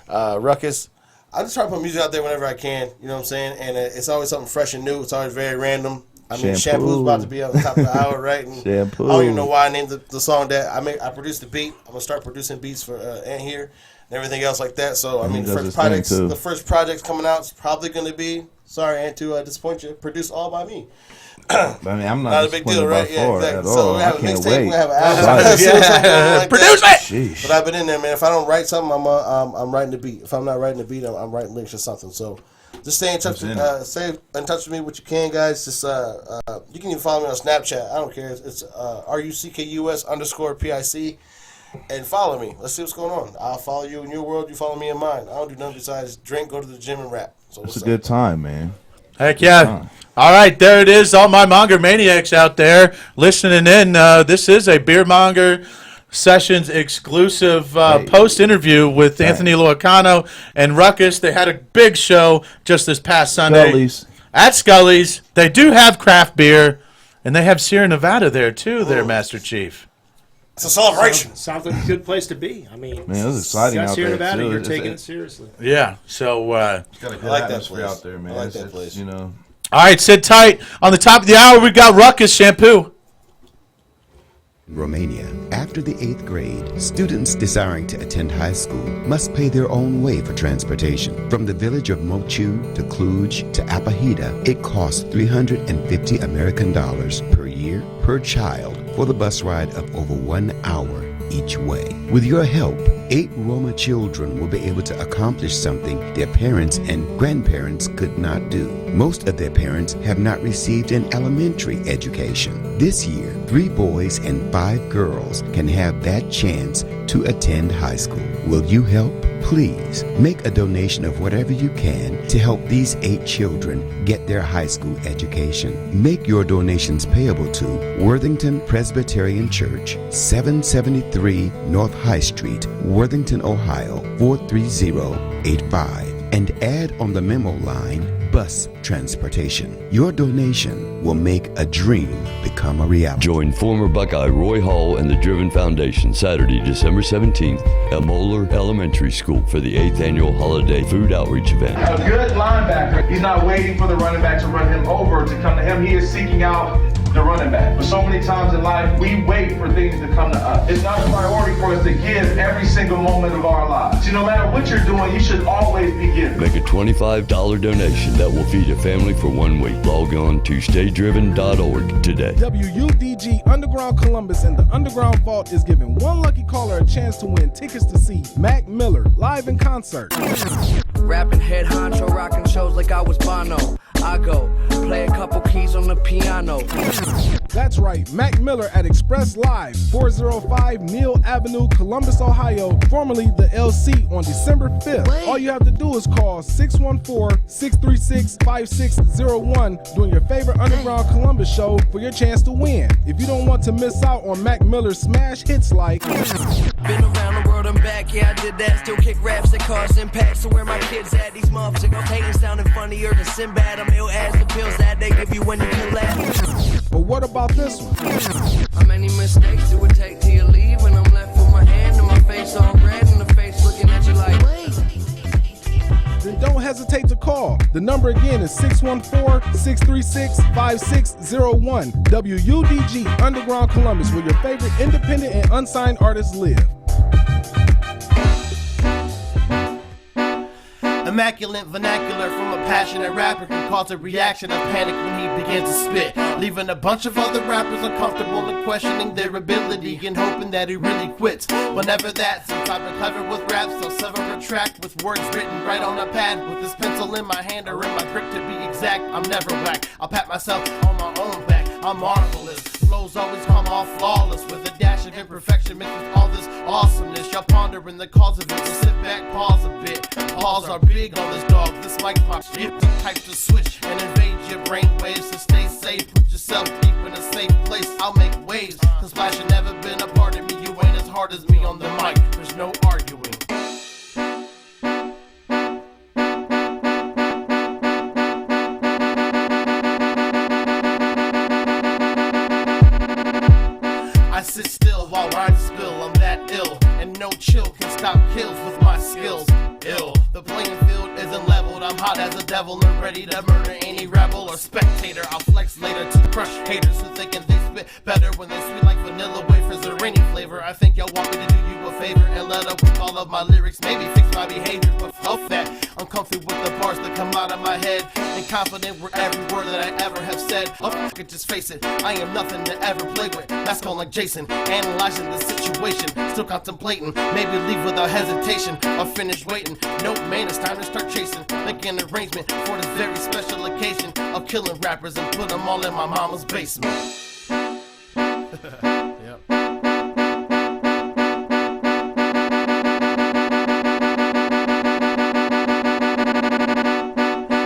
Ruckus. I just try to put music out there whenever I can. You know what I'm saying? And it's always something fresh and new. It's always very random. I mean, Shampoo's about to be on the top of the hour, right? And Shampoo. I don't even know why I named the song that. I produced the beat. I'm gonna start producing beats for Ant here and everything else like that. So I mean, the first project's coming out is probably gonna be. Sorry, Ant, to disappoint you. Produced all by me. I mean, I'm not a big deal, right? Yeah, exactly. So we have a mixtape. We have an album. Produce it. But I've been in there, man. If I don't write something, I'm writing the beat. If I'm not writing the beat, I'm writing lyrics or something. So. Just stay in touch with me what you can, guys. Just you can even follow me on Snapchat. I don't care. It's RUCKUS_PIC and follow me. Let's see what's going on. I'll follow you in your world. You follow me in mine. I don't do nothing besides drink, go to the gym, and rap. So it's a good time, man. Heck yeah. All right, there it is. All my Monger maniacs out there listening in. This is a Beer Monger Sessions exclusive post interview with Anthony Loicano and Ruckus. They had a big show just this past Sunday Scully's. at Scully's. They do have craft beer, and they have Sierra Nevada there too. There, Master Chief. It's a celebration. Sounds like a good place to be. I mean, Man, it was exciting out Sierra there, Nevada, too. you're It's- taking it seriously. Yeah. So. It's got a good I like that atmosphere place. out there, man. I like It's- that place. You know. All right, sit tight. On the top of the hour, we got Ruckus Shampoo. Romania. After the 8th grade, students desiring to attend high school must pay their own way for transportation. From the village of Mochu to Cluj to Apahita, it costs 350 American dollars per year per child for the bus ride of over 1 hour each way. With your help, 8 Roma children will be able to accomplish something their parents and grandparents could not do. Most of their parents have not received an elementary education. This year, 3 boys and 5 girls can have that chance to attend high school. Will you help? Please make a donation of whatever you can to help these 8 children get their high school education. Make your donations payable to Worthington Presbyterian Church, 773 North High Street, Worthington, Ohio, 43085, and add on the memo line bus transportation. Your donation will make a dream become a reality. Join former Buckeye Roy Hall and the Driven Foundation Saturday, December 17th at Moeller Elementary School for the 8th Annual Holiday Food Outreach Event. A good linebacker, he's not waiting for the running back to run him over to come to him. He is seeking out the running back. But so many times in life, we wait for things to come to us. It's not a priority for us to give every single moment of our lives. So no matter what you're doing, you should always be giving. Make a $25 donation that will feed a family for 1 week. Log on to staydriven.org today. WUDG Underground Columbus and the Underground Vault is giving one lucky caller a chance to win tickets to see Mac Miller live in concert. Rapping head honcho, rocking shows like I was Bono. I go play a couple keys on the piano. That's right, Mac Miller at Express Live, 405 Neal Avenue, Columbus, Ohio, formerly the LC, on December 5th. All you have to do is call 614-636-5601 during your favorite Underground Columbus show for your chance to win. If you don't want to miss out on Mac Miller's smash hits like Been around the world and back, yeah I did that. Still kick raps that cause impact. So where my kids at? These motherfuckers hating sounding funnier than Sinbad. I'm ill as the pills that they give you when you can laugh. But what about this one? How many mistakes it would take till you leave when I'm left with my hand and my face all red and the face looking at you like Then don't hesitate to call. The number again is 614-636-5601. WUDG Underground Columbus, where your favorite independent and unsigned artists live. Immaculate vernacular from a passionate rapper can cause a reaction of panic when he begins to spit, leaving a bunch of other rappers uncomfortable and questioning their ability and hoping that he really quits. But never that, since I've been clever with raps, I'll sever a track with words written right on a pad with this pencil in my hand or in my grip to be exact. I'm never whack, I'll pat myself on my own back. I'm marvelous, flows always come off flawless with a dash of imperfection mixed with all this awesomeness. Y'all pondering the cause of it, so sit back, pause a bit. Pause are big on this dog, this mic pop shit. The type to switch and invade your brain waves, so stay safe. Put yourself deep in a safe place. I'll make waves, cause Flash has never been a part of me. You ain't as hard as me on the mic, there's no arguing. I sit still while rhymes spill, I'm that ill, and no chill can stop kills with my skills. Ill, the playing field isn't leveled, I'm hot as a devil and ready to murder any rebel or spectator. I'll flex later to crush haters who thinking they spit better when they sweet like vanilla wafers or any flavor. I think y'all want me to do you a favor and let up with all of my lyrics, maybe fix my behavior, but fuck that. I'm comfy with the bars that come out of my head and confident with every word that I ever have said. Oh, fuck it, just face it, I am nothing to ever play with. Mask on like Jason, analyzing the situation, still contemplating, maybe leave without hesitation or finish waiting. No man, it's time to start chasing, make an arrangement for this very special occasion of killing rappers and put them all in my mama's basement. Yep.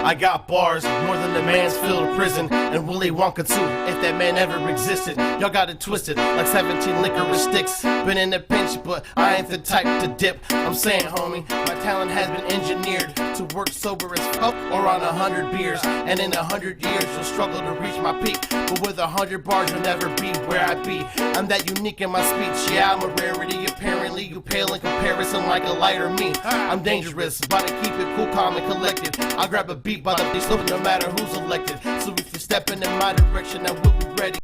I got bars more than the man's filled prison, and Willy Wonka too, if that man ever existed. Y'all got it twisted like 17 licorice sticks. Been in a pinch, but I ain't the type to dip. I'm saying, homie, my talent has been engineered to work sober as fuck or on 100 beers. And in 100 years, you'll struggle to reach my peak. But with 100 bars, you'll never be where I be. I'm that unique in my speech, yeah, I'm a rarity. Apparently, you pale in comparison like a lighter me. I'm dangerous, but I keep it cool, calm, and collected. I'll grab a beat by the beat, no matter who's elected. So if you're stepping in my direction, I will be ready.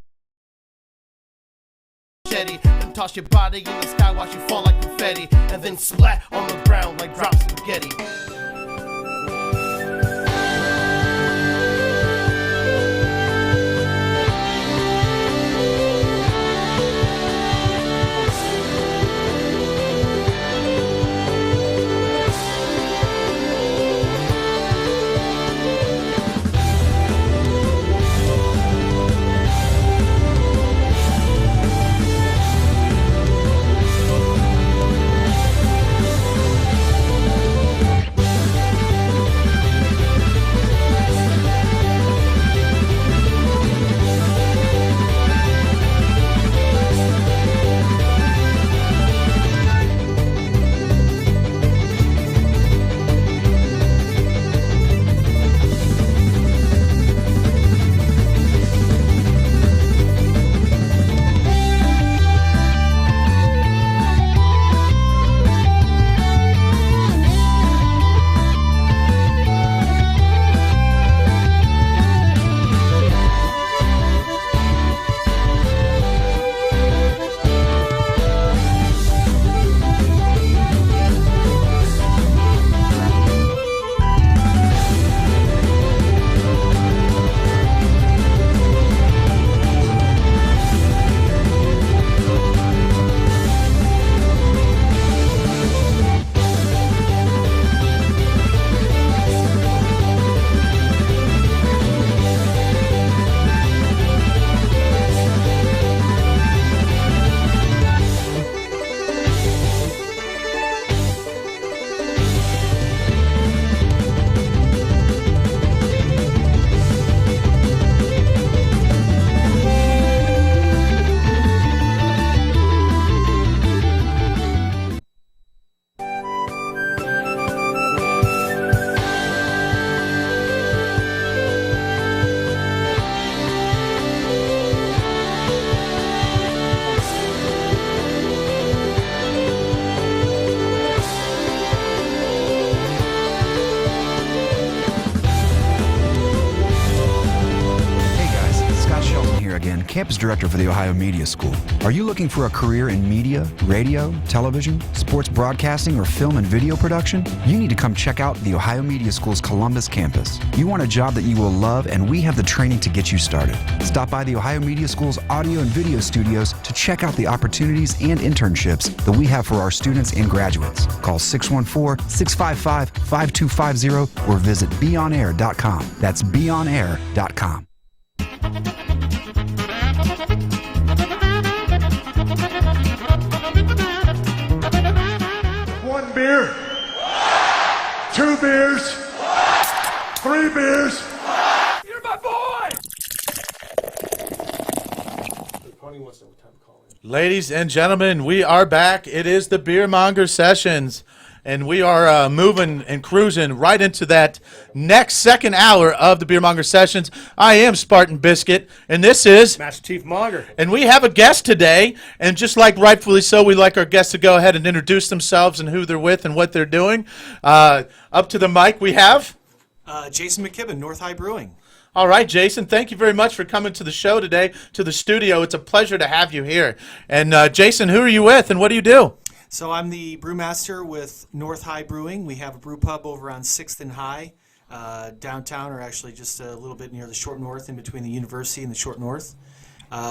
Then toss your body in the sky, watch you fall like confetti, and then splat on the ground like drop spaghetti. Campus Director for the Ohio Media School. Are you looking for a career in media, radio, television, sports broadcasting, or film and video production? You need to come check out the Ohio Media School's Columbus campus. You want a job that you will love, and we have the training to get you started. Stop by the Ohio Media School's audio and video studios to check out the opportunities and internships that we have for our students and graduates. Call 614-655-5250 or visit beonair.com. That's beonair.com. One beer, 2 beers, 3 beers. You're my boy! Ladies and gentlemen, we are back. It is the Beer Monger Sessions, and we are moving and cruising right into that next second hour of the Beer Monger Sessions. I am Spartan Biscuit, and this is Master Chief Monger. And we have a guest today, and just like rightfully so, we like our guests to go ahead and introduce themselves and who they're with and what they're doing. Up to the mic we have Jason McKibben, North High Brewing. All right, Jason, thank you very much for coming to the show today, to the studio. It's a pleasure to have you here. And Jason, who are you with and what do you do? So I'm the brewmaster with North High Brewing. We have a brew pub over on 6th and High, downtown, or actually just a little bit near the Short North, in between the University and the Short North.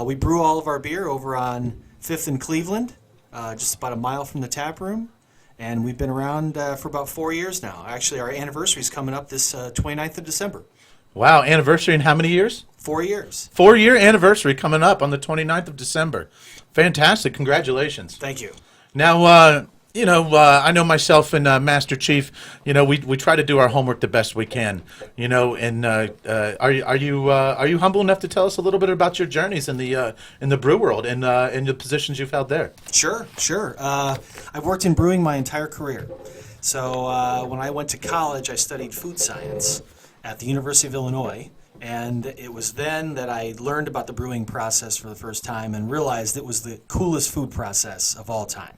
We brew all of our beer over on 5th and Cleveland, just about a mile from the tap room. And we've been around for about 4 years now. Actually, our anniversary is coming up this 29th of December. Wow, anniversary in how many years? 4 years. 4-year anniversary coming up on the 29th of December. Fantastic. Congratulations. Thank you. Now, I know myself and Master Chief. We try to do our homework the best we can. And are you humble enough to tell us a little bit about your journeys in the brew world and the positions you've held there? Sure. I've worked in brewing my entire career. So when I went to college, I studied food science at the University of Illinois. And it was then that I learned about the brewing process for the first time and realized it was the coolest food process of all time.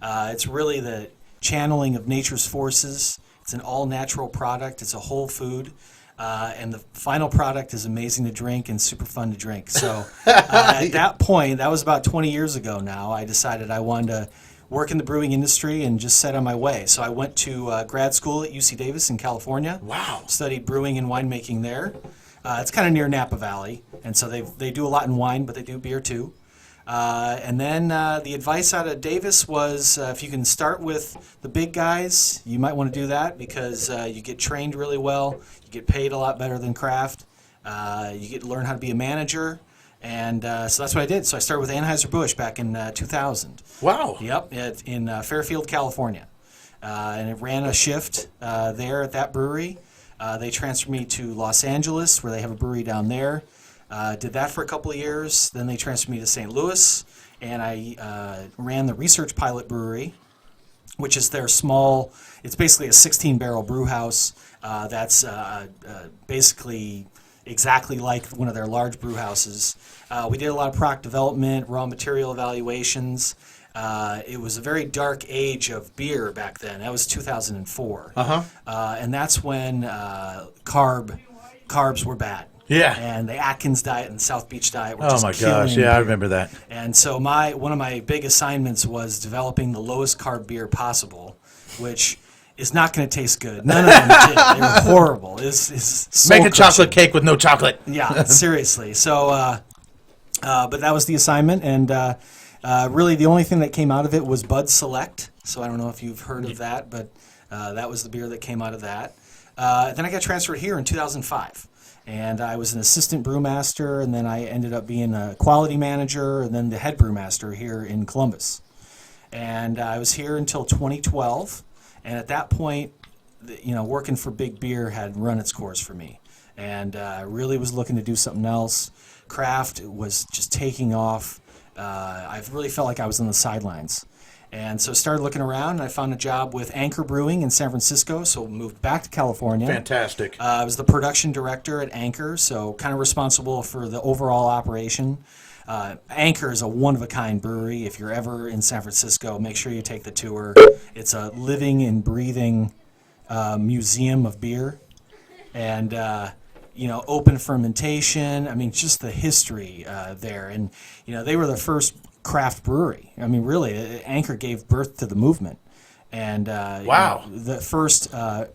It's really the channeling of nature's forces. It's an all-natural product. It's a whole food. And the final product is amazing to drink and super fun to drink. So at that point, that was about 20 years ago now, I decided I wanted to work in the brewing industry and just set on my way. So I went to grad school at UC Davis in California. Wow. Studied brewing and winemaking there. It's kind of near Napa Valley, and so they do a lot in wine, but they do beer too. And then the advice out of Davis was if you can start with the big guys, you might want to do that because you get trained really well, you get paid a lot better than craft, you get to learn how to be a manager, and so that's what I did. So I started with Anheuser-Busch back in 2000. Wow. Yep, in Fairfield, California. And it ran a shift there at that brewery. They transferred me to Los Angeles, where they have a brewery down there. Did that for a couple of years. Then they transferred me to St. Louis, and I ran the Research Pilot Brewery, which is their small, it's basically a 16-barrel brew house that's basically exactly like one of their large brew houses. We did a lot of product development, raw material evaluations. It was a very dark age of beer back then. That was 2004. And that's when carbs were bad. Yeah. And the Atkins diet and South Beach diet were Oh just my killing gosh, yeah, I beer. remember that. And so one of my big assignments was developing the lowest carb beer possible, which is not going to taste good. None of them did. They were horrible. It's Make a chocolate cake with no chocolate. Yeah, seriously. So, but that was the assignment, and really the only thing that came out of it was Bud Select. So I don't know if you've heard of that, but that was the beer that came out of that. Then I got transferred here in 2005. And I was an assistant brewmaster, and then I ended up being a quality manager, and then the head brewmaster here in Columbus. And I was here until 2012, and at that point, working for big beer had run its course for me. And I really was looking to do something else. Craft was just taking off. I really felt like I was on the sidelines. And so started looking around, and I found a job with Anchor Brewing in San Francisco, so moved back to California. Fantastic. I was the production director at Anchor, so kind of responsible for the overall operation. Anchor is a one-of-a-kind brewery. If you're ever in San Francisco, make sure you take the tour. It's a living and breathing museum of beer. And open fermentation. I mean, just the history there. And, they were the first craft brewery. I mean, really, Anchor gave birth to the movement. And wow, the first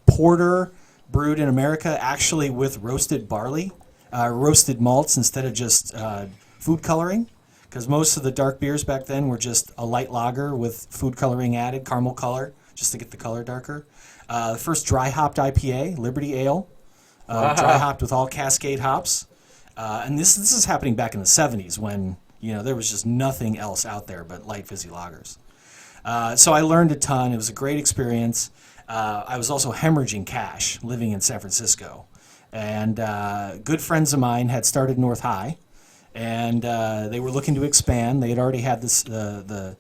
porter brewed in America actually with roasted barley, roasted malts instead of just food coloring, because most of the dark beers back then were just a light lager with food coloring added, caramel color, just to get the color darker. The first dry hopped IPA, Liberty Ale, dry hopped with all Cascade hops. And this is happening back in the 70s when there was just nothing else out there but light fizzy lagers. So I learned a ton. It was a great experience. I was also hemorrhaging cash living in San Francisco. And good friends of mine had started North High, and they were looking to expand. They had already had the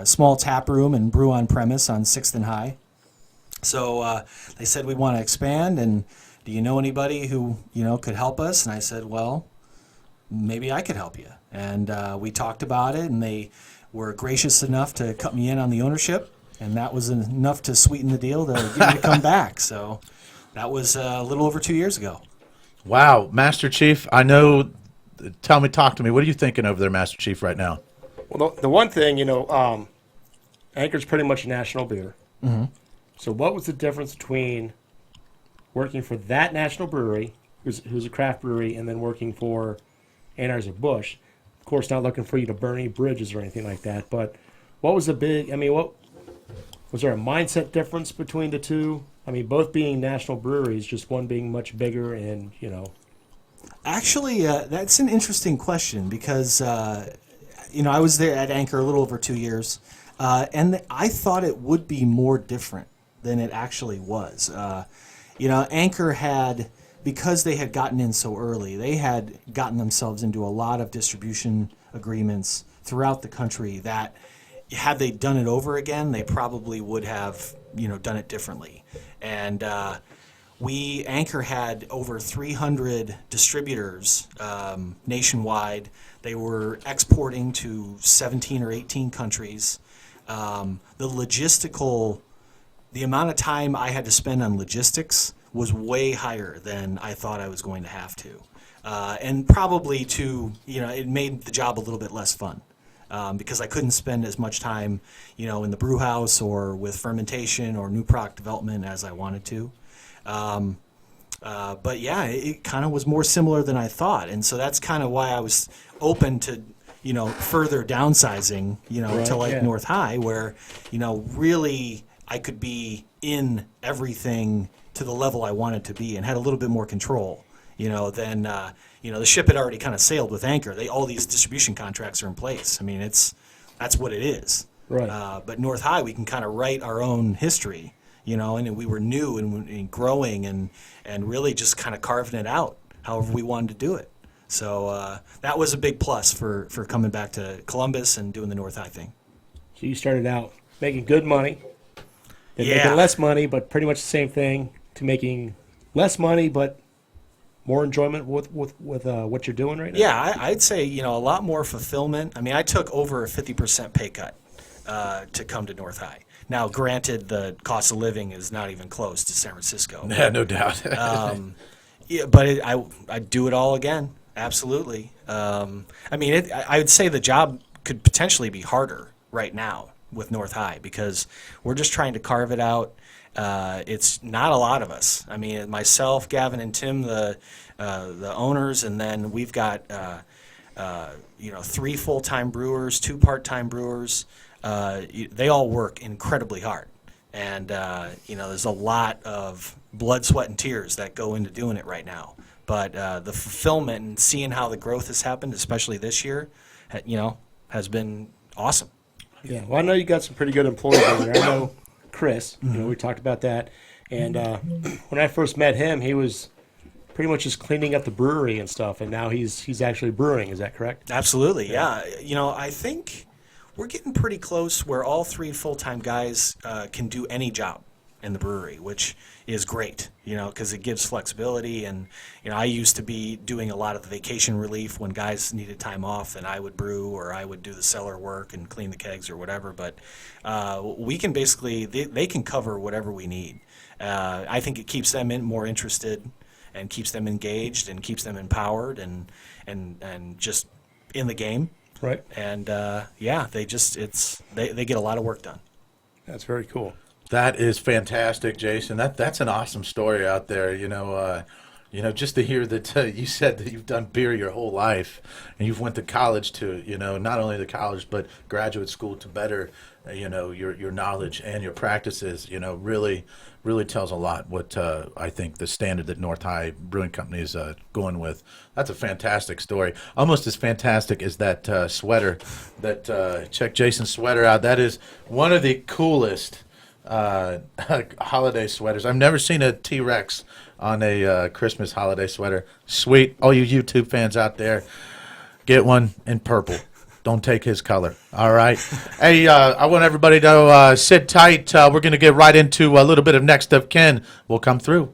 small tap room and brew on premise on 6th and High. So they said, we want to expand, and do you know anybody who could help us? And I said, well, maybe I could help you. And we talked about it, and they were gracious enough to cut me in on the ownership, and that was enough to sweeten the deal to get me to come back. So that was a little over 2 years ago. Wow, Master Chief, I know. Talk to me. What are you thinking over there, Master Chief, right now? Well, the one thing, Anchor's pretty much a national beer. Mm-hmm. So what was the difference between working for that national brewery, who's a craft brewery, and then working for Anheuser-Busch? Of course, not looking for you to burn any bridges or anything like that, but what was the big, was there a mindset difference between the two? I mean, both being national breweries, just one being much bigger and, Actually, that's an interesting question because, I was there at Anchor a little over 2 years. And I thought it would be more different than it actually was. Anchor had, because they had gotten in so early, they had gotten themselves into a lot of distribution agreements throughout the country that, had they done it over again, they probably would have, done it differently. And Anchor had over 300 distributors nationwide. They were exporting to 17 or 18 countries. The amount of time I had to spend on logistics was way higher than I thought I was going to have to. And probably it made the job a little bit less fun. Because I couldn't spend as much time, in the brew house or with fermentation or new product development as I wanted to. But yeah, it kind of was more similar than I thought. And so that's kind of why I was open to, further downsizing, to North High, where, really I could be in everything to the level I wanted to be and had a little bit more control, than, the ship had already kind of sailed with Anchor. All these distribution contracts are in place. I mean, that's what it is. Right. But North High, we can kind of write our own history, and we were new and growing and really just kind of carving it out however we wanted to do it. So that was a big plus for coming back to Columbus and doing the North High thing. So you started out making good money, then making less money, but pretty much the same thing, to making less money, but more enjoyment with what you're doing right now? Yeah, I'd say, a lot more fulfillment. I mean, I took over a 50% pay cut to come to North High. Now, granted, the cost of living is not even close to San Francisco. Yeah, no doubt. But I'd do it all again. Absolutely. I would say the job could potentially be harder right now with North High because we're just trying to carve it out. It's not a lot of us. I mean, myself, Gavin, and Tim, the owners, and then we've got 3 full-time brewers, 2 part-time brewers. They all work incredibly hard, and there's a lot of blood, sweat, and tears that go into doing it right now. But the fulfillment and seeing how the growth has happened, especially this year, has been awesome. Yeah. Well, I know you got some pretty good employees over there. I know Chris, we talked about that. And when I first met him, he was pretty much just cleaning up the brewery and stuff, and now he's actually brewing. Is that correct? Absolutely, yeah. I think we're getting pretty close where all 3 full-time guys can do any job in the brewery, which is great, because it gives flexibility. And, I used to be doing a lot of the vacation relief when guys needed time off, and I would brew or I would do the cellar work and clean the kegs or whatever. But we can basically, they can cover whatever we need. I think it keeps them more interested and keeps them engaged and keeps them empowered and just in the game. Right. And they get a lot of work done. That's very cool. That is fantastic, Jason. That's an awesome story out there. Just to hear that you said that you've done beer your whole life, and you've went to college to, not only the college but graduate school to better, your knowledge and your practices. Really tells a lot. What I think the standard that North High Brewing Company is going with. That's a fantastic story. Almost as fantastic as that sweater. Check Jason's sweater out. That is one of the coolest holiday sweaters. I've never seen a T-Rex on a Christmas holiday sweater. Sweet. All you YouTube fans out there, get one in purple. Don't take his color. All right. Hey, I want everybody to sit tight. We're going to get right into a little bit of Next of Kin. We'll come through.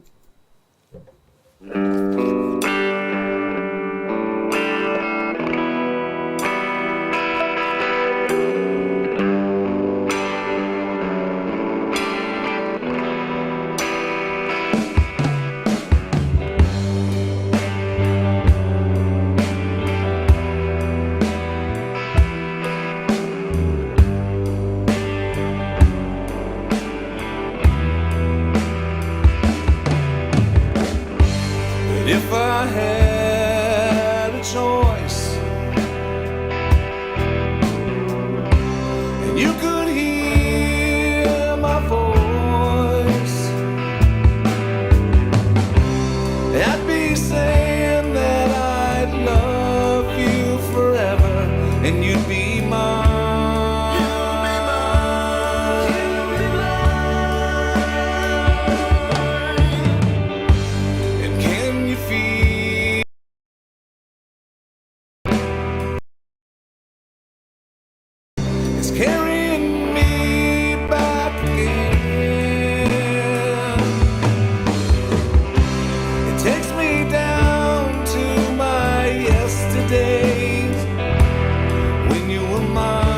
If I had a choice and you could hear my voice, I'd be saying that I'd love you forever and you'd be mine. carrying me back again. It takes me down to my yesterdays when you were mine.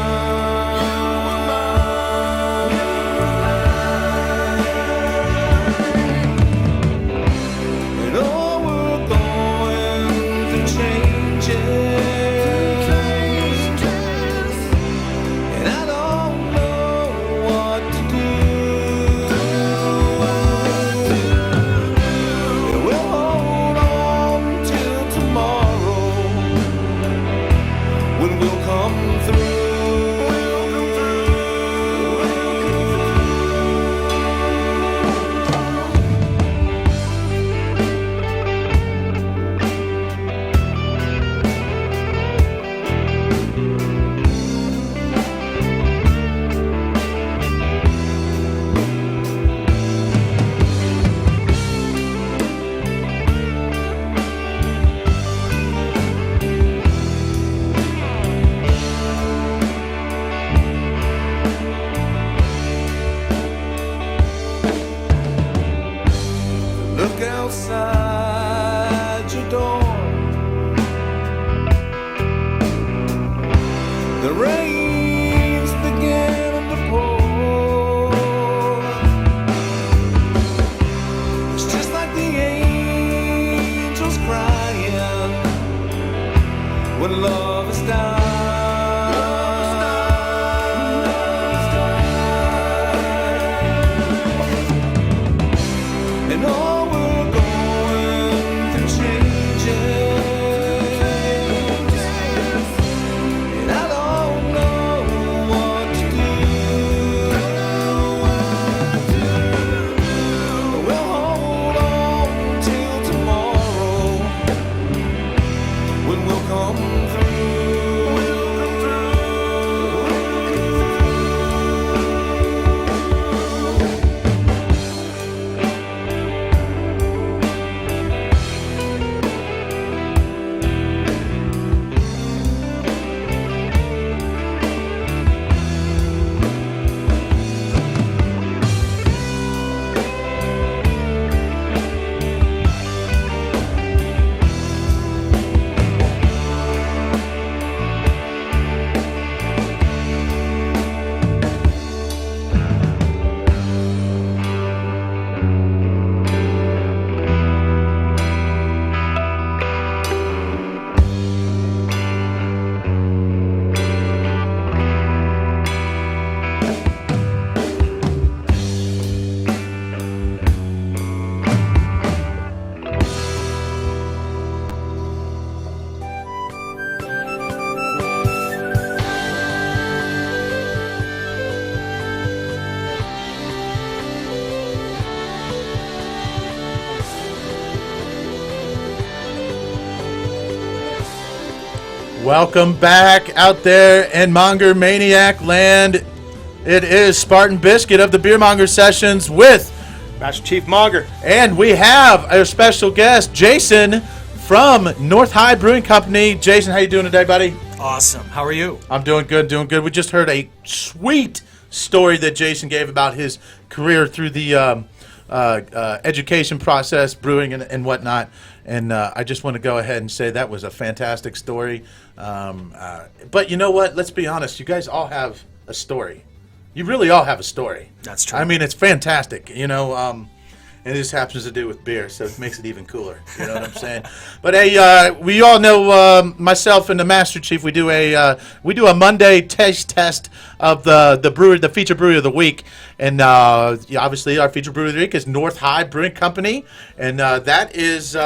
And oh, we're going through changes, and I don't know what to do. And we'll hold on till tomorrow when we'll come through. Look outside your door. The rain's beginning to pour. It's just like the angels crying when love is down. And all we're going through changes, and I don't know what to do. We'll hold on till tomorrow when we'll come through. Welcome back out there in Monger Maniac land. It is Spartan Biscuit of the Beer Monger Sessions with Master Chief Monger. And we have our special guest, Jason from North High Brewing Company. Jason, how you doing today, buddy? Awesome. How are you? I'm doing good, doing good. We just heard a sweet story that Jason gave about his career through the education process, brewing and whatnot. And I just want to go ahead and say that was a fantastic story. But you know what? Let's be honest. You guys all have a story. You really all have a story. That's true. I mean, it's fantastic. You know, and it just happens to do with beer, so it makes it even cooler. You know what I'm saying? But hey, we all know myself and the Master Chief. We do a Monday taste test of the brewery, the feature brewery of the week, and obviously our feature brewery of the week is North High Brewing Company, and that is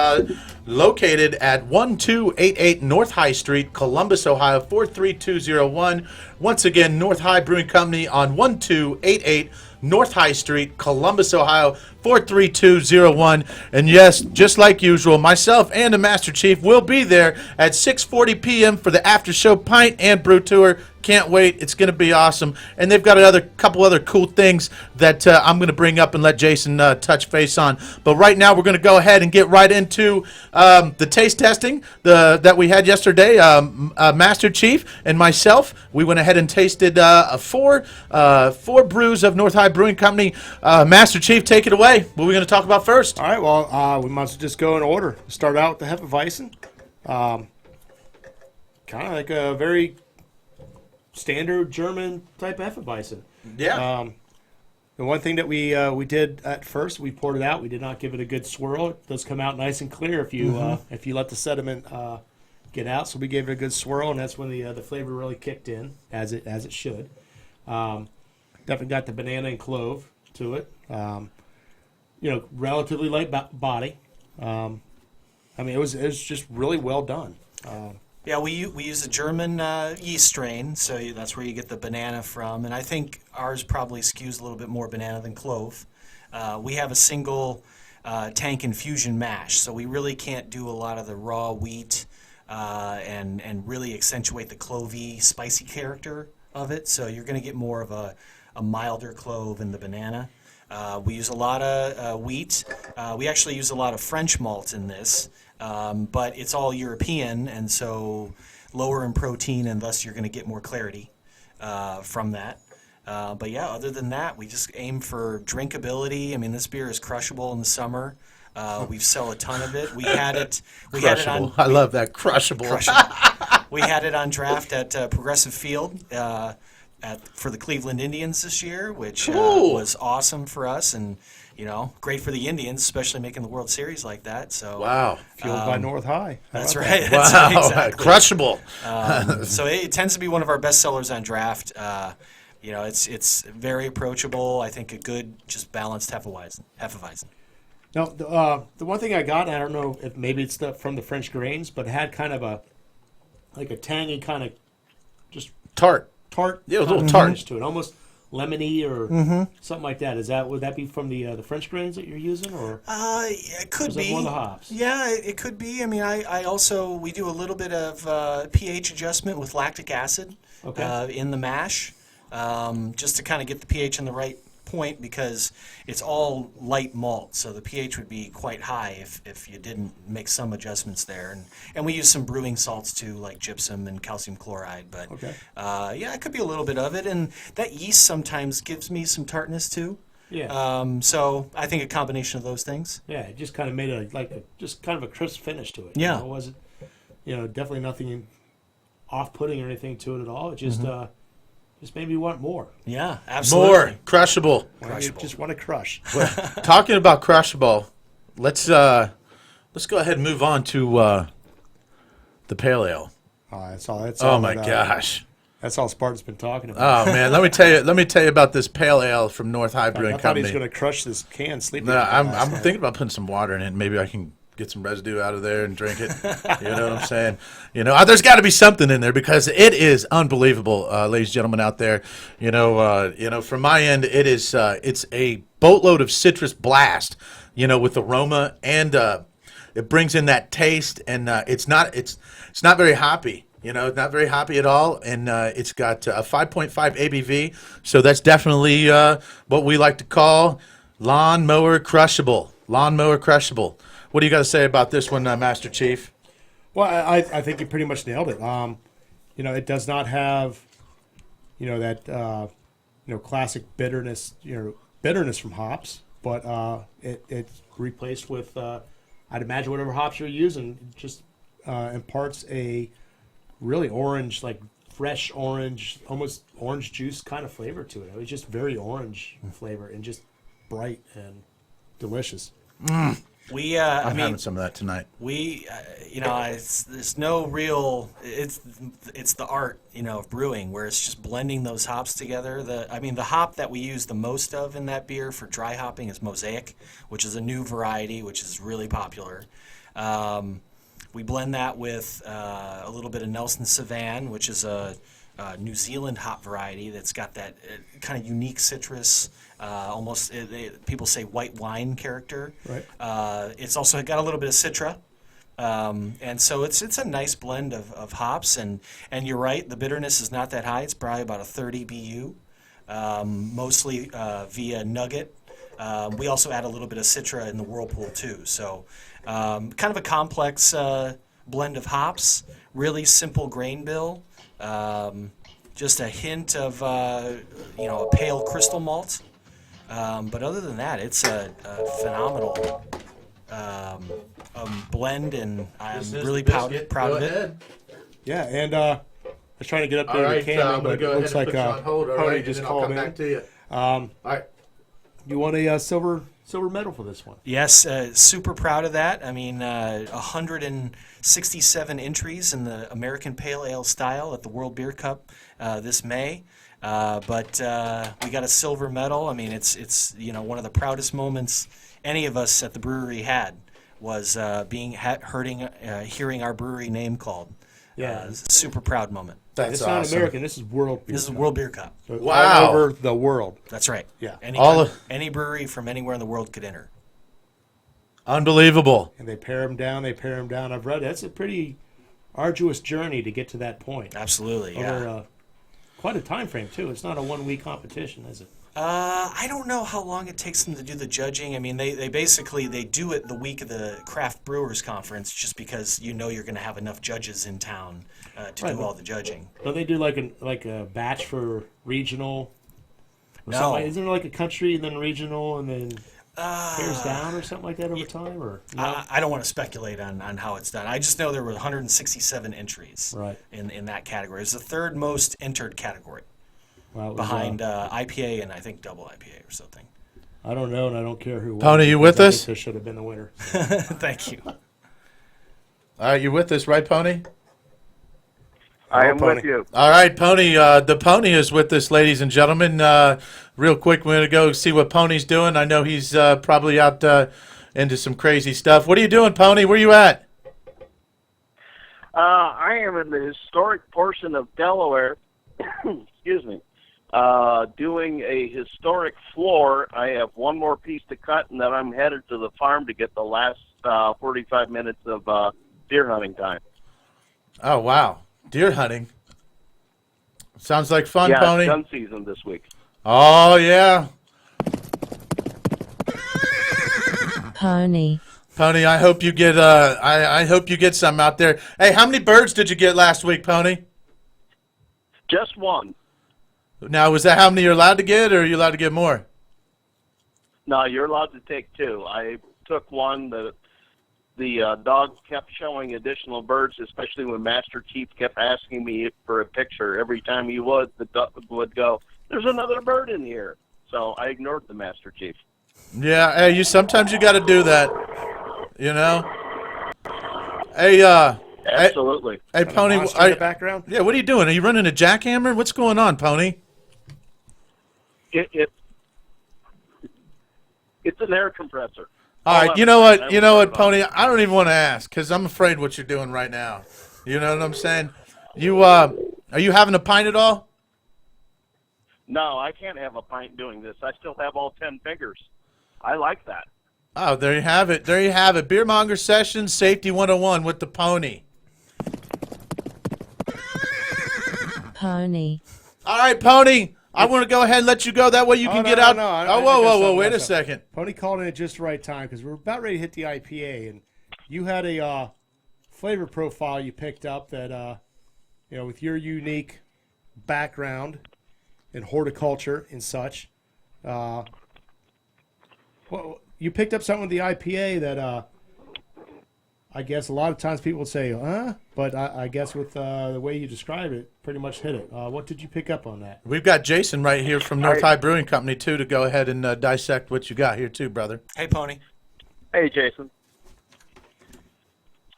located at 1288 North High Street, Columbus, Ohio 43201. Once again, North High Brewing Company on 1288 North High Street, Columbus, Ohio 43201. And yes, just like usual, myself and the Master Chief will be there at 6:40 p.m. for the after show pint and brew tour. Can't wait. It's going to be awesome. And they've got a couple other cool things that I'm going to bring up and let Jason touch base on. But right now, we're going to go ahead and get right into the taste testing that we had yesterday. Master Chief and myself, we went ahead and tasted four brews of North High Brewing Company. Master Chief, take it away. What are we going to talk about first? All right, well, we might as well just go in order. Start out with the Hefeweizen. Kind of like a very standard German type Hefeweizen. Yeah. The one thing that we did at first, we poured it out. We did not give it a good swirl. It does come out nice and clear if you let the sediment get out. So we gave it a good swirl, and that's when the flavor really kicked in, as it should. Definitely got the banana and clove to it. Relatively light body. I mean, it was just really well done. Yeah, we use a German yeast strain, so that's where you get the banana from. And I think ours probably skews a little bit more banana than clove. We have a single tank infusion mash, so we really can't do a lot of the raw wheat and really accentuate the clovey, spicy character of it. So you're going to get more of a milder clove in the banana. We use a lot of wheat. We actually use a lot of French malt in this. But it's all European, and so lower in protein, and thus you're going to get more clarity from that. But yeah, other than that, we just aim for drinkability. I mean, this beer is crushable in the summer. We sell a ton of it. We had it on. I love that, crushable. We had it on draft at Progressive Field for the Cleveland Indians this year, which was awesome for us, and great for the Indians, especially making the World Series like that. So wow, fueled by North High. That's right. Wow, That's exactly. crushable. So it tends to be one of our best sellers on draft. It's very approachable. I think a good, just balanced Hefeweizen. Now, the one thing I got, and I don't know if maybe it's from the French grains, but it had kind of a tangy kind of just tart. Yeah, a little tart to it, almost lemony or something like that. Would that be from the French grains that you're using, or it could be more the hops? Yeah, it could be. I mean, I also we do a little bit of pH adjustment with lactic acid in the mash, just to kind of get the pH in the right point, because it's all light malt, so the pH would be quite high if you didn't make some adjustments there. And we use some brewing salts too, like gypsum and calcium chloride. But yeah, it could be a little bit of it, and that yeast sometimes gives me some tartness too. Yeah. So I think a combination of those things. Yeah, it just kind of made just kind of a crisp finish to it. Yeah. It wasn't, definitely nothing off-putting or anything to it at all. It just just made me want more. Yeah, absolutely. More crushable. You just want to crush. Talking about crushable, let's go ahead and move on to the pale ale. That's all. Oh my gosh, that's all Spartan's been talking about. Oh man, let me tell you about this pale ale from North High Brewing I thought Company. he was going to crush this can. Sleeping. No, I'm thinking about putting some water in it. Maybe I can get some residue out of there and drink it. You know what I'm saying? There's got to be something in there, because it is unbelievable, ladies and gentlemen out there. From my end, it's a boatload of citrus blast. With aroma, and it brings in that taste, and it's not very hoppy. Not very hoppy at all, and it's got a 5.5 ABV. So that's definitely what we like to call lawnmower crushable. Lawnmower crushable. What do you got to say about this one, Master Chief? Well, I think you pretty much nailed it. It does not have, that, classic bitterness, from hops, but it's replaced with, I'd imagine whatever hops you're using, just imparts a really orange, like fresh orange, almost orange juice kind of flavor to it. It was just very orange flavor and just bright and delicious. I'm I'm having some of that tonight. There's no real. It's the art, of brewing, where it's just blending those hops together. The hop that we use the most of in that beer for dry hopping is Mosaic, which is a new variety, which is really popular. We blend that with a little bit of Nelson Sauvin, which is a New Zealand hop variety that's got that kind of unique citrus, people say white wine character. Right. It's also got a little bit of Citra, And so it's a nice blend of hops, and you're right, the bitterness is not that high. It's probably about a 30 BU, mostly via nugget. We also add a little bit of Citra in the Whirlpool too. So kind of a complex blend of hops, really simple grain bill, just a hint of a pale crystal malt. But other than that, it's a phenomenal blend, and I'm really proud of it. Yeah, and I was trying to get up there to the camera, but it looks like Pony just called in. Back to you. All right. You won a silver medal for this one. Yes, super proud of that. I mean, 167 entries in the American Pale Ale style at the World Beer Cup this May. But we got a silver medal. I mean, it's one of the proudest moments any of us at the brewery had was hearing our brewery name called. Yeah, super proud moment. It's not American. This is World Beer. This is World Beer Cup. So all over the world. That's right. Yeah, any brewery from anywhere in the world could enter. Unbelievable. And they pare them down. I've read that's a pretty arduous journey to get to that point. Absolutely. Over quite a time frame too. It's not a 1 week competition, is it? I don't know how long it takes them to do the judging. I mean, they basically do it the week of the Craft Brewers Conference, just because you're going to have enough judges in town to do all the judging. Don't they do like a batch for regional? No. Isn't there like a country and then regional and then tears down or something like that over time? Or no? I don't want to speculate on how it's done. I just know there were 167 entries in that category. It's the third most entered category. Well, behind IPA and I think double IPA or something. I don't know, and I don't care who won. Pony, you with us? This should have been the winner. Thank you. All right, you with us, right, Pony? I am with you. All right, Pony. The Pony is with us, ladies and gentlemen. Real quick, we're going to go see what Pony's doing. I know he's probably out into some crazy stuff. What are you doing, Pony? Where you at? I am in the historic portion of Delaware. Excuse me. Doing a historic floor. I have one more piece to cut, and then I'm headed to the farm to get the last 45 minutes of deer hunting time. Oh, wow. Deer hunting. Sounds like fun, Pony. Yeah, gun season this week. Oh, yeah. Pony. Pony, I hope you get I hope you get some out there. Hey, how many birds did you get last week, Pony? Just one. Now, was that how many you're allowed to get, or are you allowed to get more? No, you're allowed to take two. I took one. The dog kept showing additional birds, especially when Master Chief kept asking me for a picture. Every time he would, the dog would go, "There's another bird in here." So I ignored the Master Chief. Yeah, hey, sometimes you got to do that, you know. Hey, absolutely. Hey, Pony. In the background. Yeah, what are you doing? Are you running a jackhammer? What's going on, Pony? It's an air compressor. All right, you know what, Pony? I don't even want to ask because I'm afraid what you're doing right now. You know what I'm saying? You are you having a pint at all? No, I can't have a pint doing this. I still have all 10 fingers. I like that. Oh, there you have it. There you have it. Beer Monger Sessions, Safety 101 with the Pony. Pony. All right, Pony. I want to go ahead and let you go. That way you can get out. Whoa. Wait a second. Pony called in at just the right time because we're about ready to hit the IPA, and you had a flavor profile you picked up that, with your unique background in horticulture and such. Well, you picked up something with the IPA that I guess a lot of times people would say, huh? But I guess with the way you describe it, pretty much hit it. What did you pick up on that? We've got Jason right here from North High Brewing Company, too, to go ahead and dissect what you got here, too, brother. Hey, Pony. Hey, Jason.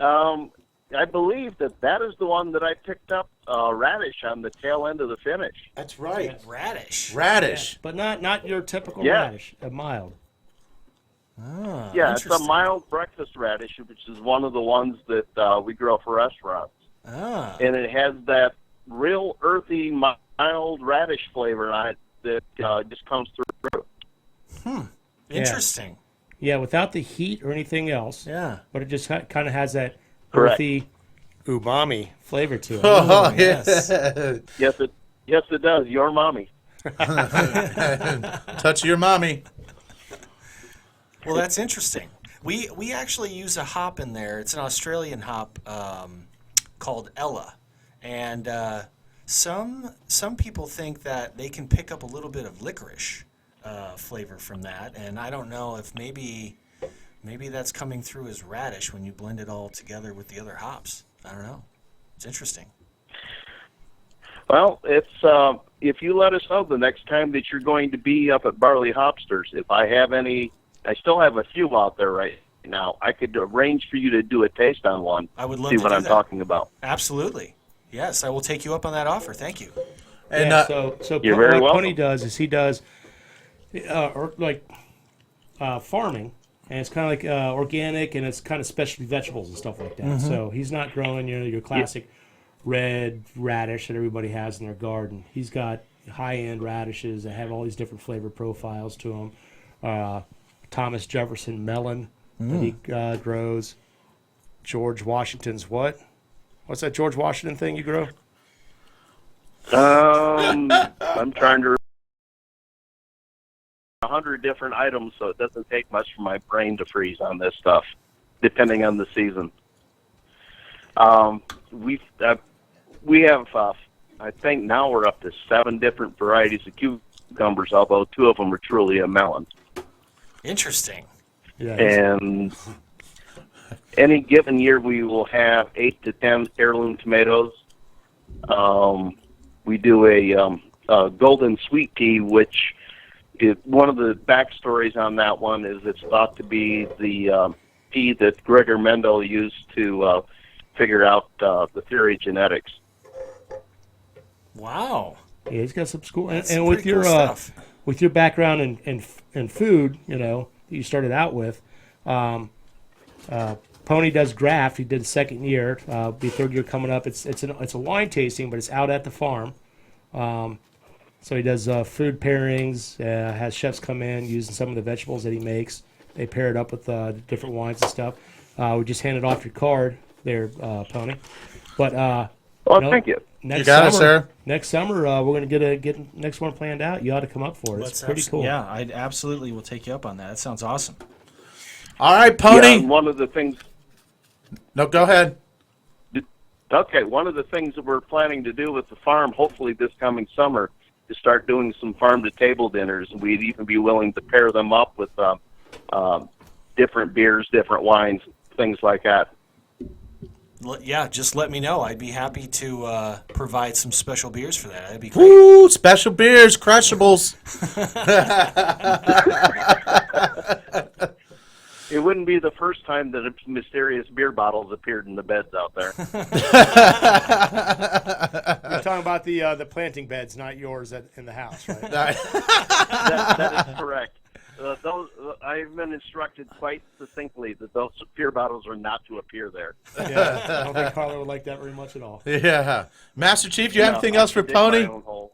I believe that is the one that I picked up radish on the tail end of the finish. That's right. Radish. Radish. Yeah, but not your typical radish, a mild. Ah, yeah, it's a mild breakfast radish, which is one of the ones that we grow for restaurants. Ah. And it has that real earthy, mild radish flavor on it that just comes through. Interesting. Yeah, without the heat or anything else. Yeah. But it just kind of has that Correct. earthy, umami flavor to it. Oh, yes. Yes, it does. Your mommy. Touch your mommy. Well, that's interesting. We actually use a hop in there. It's an Australian hop called Ella, and some people think that they can pick up a little bit of licorice flavor from that, and I don't know if maybe that's coming through as radish when you blend it all together with the other hops. I don't know. It's interesting. Well, it's if you let us know the next time that you're going to be up at Barley Hopsters, if I have any, I still have a few out there right now. I could arrange for you to do a taste on one. I would love see to what do I'm that. talking about. Absolutely. Yes, I will take you up on that offer. Thank you. And Yeah, so You're very what welcome. Pony does is he does farming, and it's kind of like organic, and it's kind of specialty vegetables and stuff like that. Mhm. So he's not growing your classic red radish that everybody has in their garden. He's got high-end radishes that have all these different flavor profiles to them. Thomas Jefferson melon that he grows. George Washington's what? What's that George Washington thing you grow? I'm trying to 100 different items, so it doesn't take much for my brain to freeze on this stuff, depending on the season. We have, I think now we're up to 7 different varieties of cucumbers, although 2 of them are truly a melon. Interesting. Yeah. And any given year, we will have 8 to 10 heirloom tomatoes. We do a golden sweet pea, which one of the backstories on that one is it's thought to be the pea that Gregor Mendel used to figure out the theory of genetics. Wow. Yeah, he's got some school, That's and some with pretty your cool stuff. with your background in food, that you started out with. Pony does graft. He did second year. Be third year coming up. It's a wine tasting, but it's out at the farm. So he does food pairings. Has chefs come in using some of the vegetables that he makes. They pair it up with different wines and stuff. We just handed off your card there, Pony. But thank you. Next You got it, sir. Next summer, we're going to get next one planned out. You ought to come up for it. It's pretty cool. Yeah, I absolutely will take you up on that. That sounds awesome. All right, Pony. Yeah, and one of the things. No, go ahead. Okay, one of the things that we're planning to do with the farm, hopefully this coming summer, is start doing some farm-to-table dinners. We'd even be willing to pair them up with different beers, different wines, things like that. Yeah, just let me know. I'd be happy to provide some special beers for that. That'd be great. Ooh, special beers, crushables. It wouldn't be the first time that mysterious beer bottles appeared in the beds out there. You're talking about the planting beds, not yours in the house, right? That is correct. I've been instructed quite succinctly that those beer bottles are not to appear there. Yeah, I don't think Carla would like that very much at all. Yeah. Master Chief, you have anything else for Pony? No,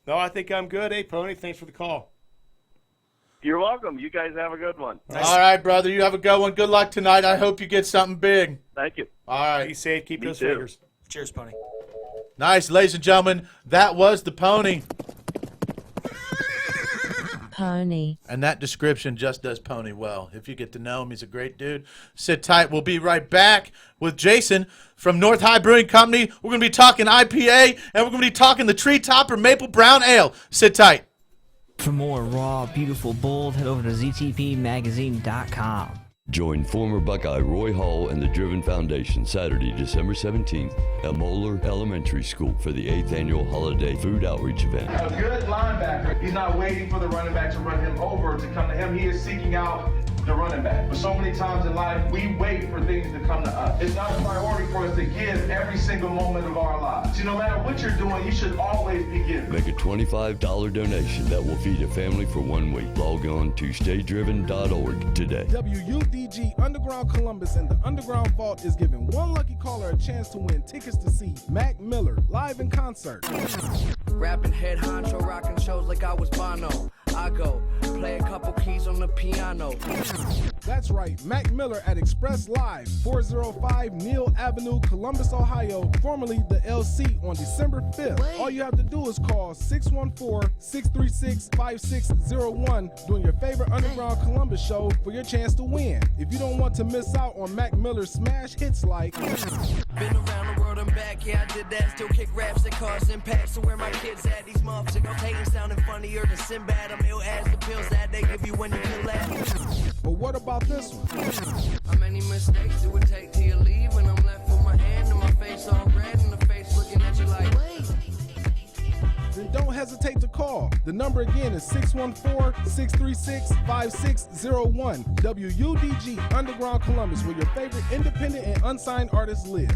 I think I'm good. Hey, Pony, thanks for the call. You're welcome. You guys have a good one. All right, brother. You have a good one. Good luck tonight. I hope you get something big. Thank you. All right. Be safe. Keep Me those too. fingers. Cheers, Pony. Nice, ladies and gentlemen. That was the Pony. Pony. And that description just does Pony well. If you get to know him, he's a great dude. Sit tight. We'll be right back with Jason from North High Brewing Company. We're going to be talking IPA, and we're going to be talking the Tree Topper Maple Brown Ale. Sit tight. For more raw, beautiful, bold, head over to ztpmagazine.com. Join former Buckeye Roy Hall and the Driven Foundation Saturday, December 17th at Monger Elementary School for the 8th Annual Holiday Food Outreach Event. A good linebacker, he's not waiting for the running back to run him over to come to him. He is seeking out the running back. But so many times in life, we wait for things to come to us. It's not a priority for us to give every single moment of our lives. No matter what you're doing, you should always be giving. Make a $25 donation that will feed a family for 1 week. Log on to staydriven.org today. WUDG Underground Columbus and the Underground Vault is giving one lucky caller a chance to win tickets to see Mac Miller live in concert. Rapping head honcho, rocking shows like I was Bono. I go play a couple keys on the piano. That's right, Mac Miller at Express Live, 405 Neal Avenue, Columbus, Ohio, formerly the LC, on December 5th. All you have to do is call 614-636-5601 during your favorite Underground Columbus show for your chance to win. If you don't want to miss out on Mac Miller's smash hits like Been around the world and back, yeah, I did that. Still kick raps that cause impact. So where my kids at? These motherfuckers hating sounding funnier than Sinbad. I'm ill as the pills that they give you when you kill that. But what about this one? How many mistakes it would take till you leave when I'm left with my hand and my face all red and the face looking at you like, wait. Then don't hesitate to call. The number again is 614-636-5601. WUDG Underground Columbus, where your favorite independent and unsigned artists live.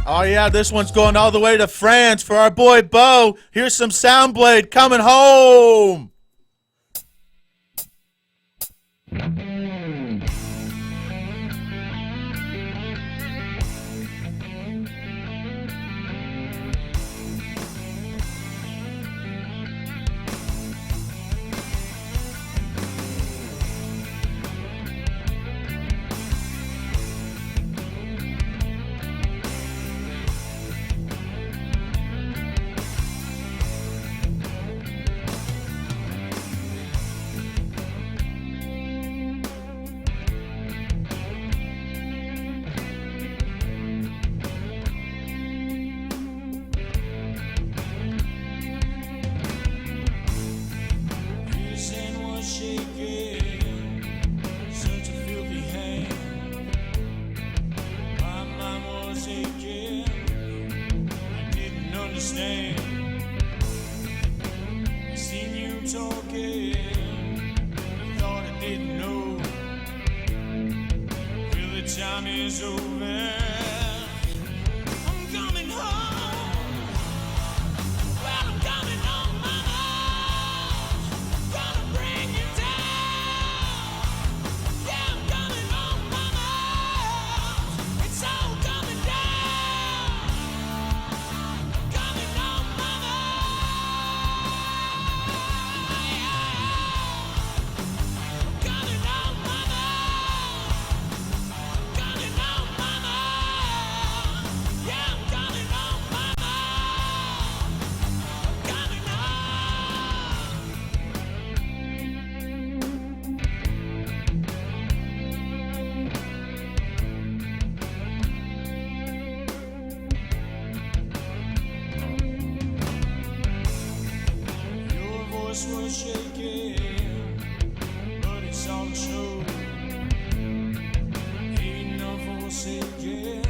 Oh, yeah, this one's going all the way to France for our boy Bo. Here's some Soundblade coming home. Time is over. I'm coming home. Well, I'm coming home, mama. Gonna bring you down. Yeah, I'm coming home, mama. It's all coming down. Coming home, mama. Coming home, mama. Coming home, mama. Yeah, I'm coming home, mama. Coming home. Your voice was shaking, but it's all true. Ain't no forsaken.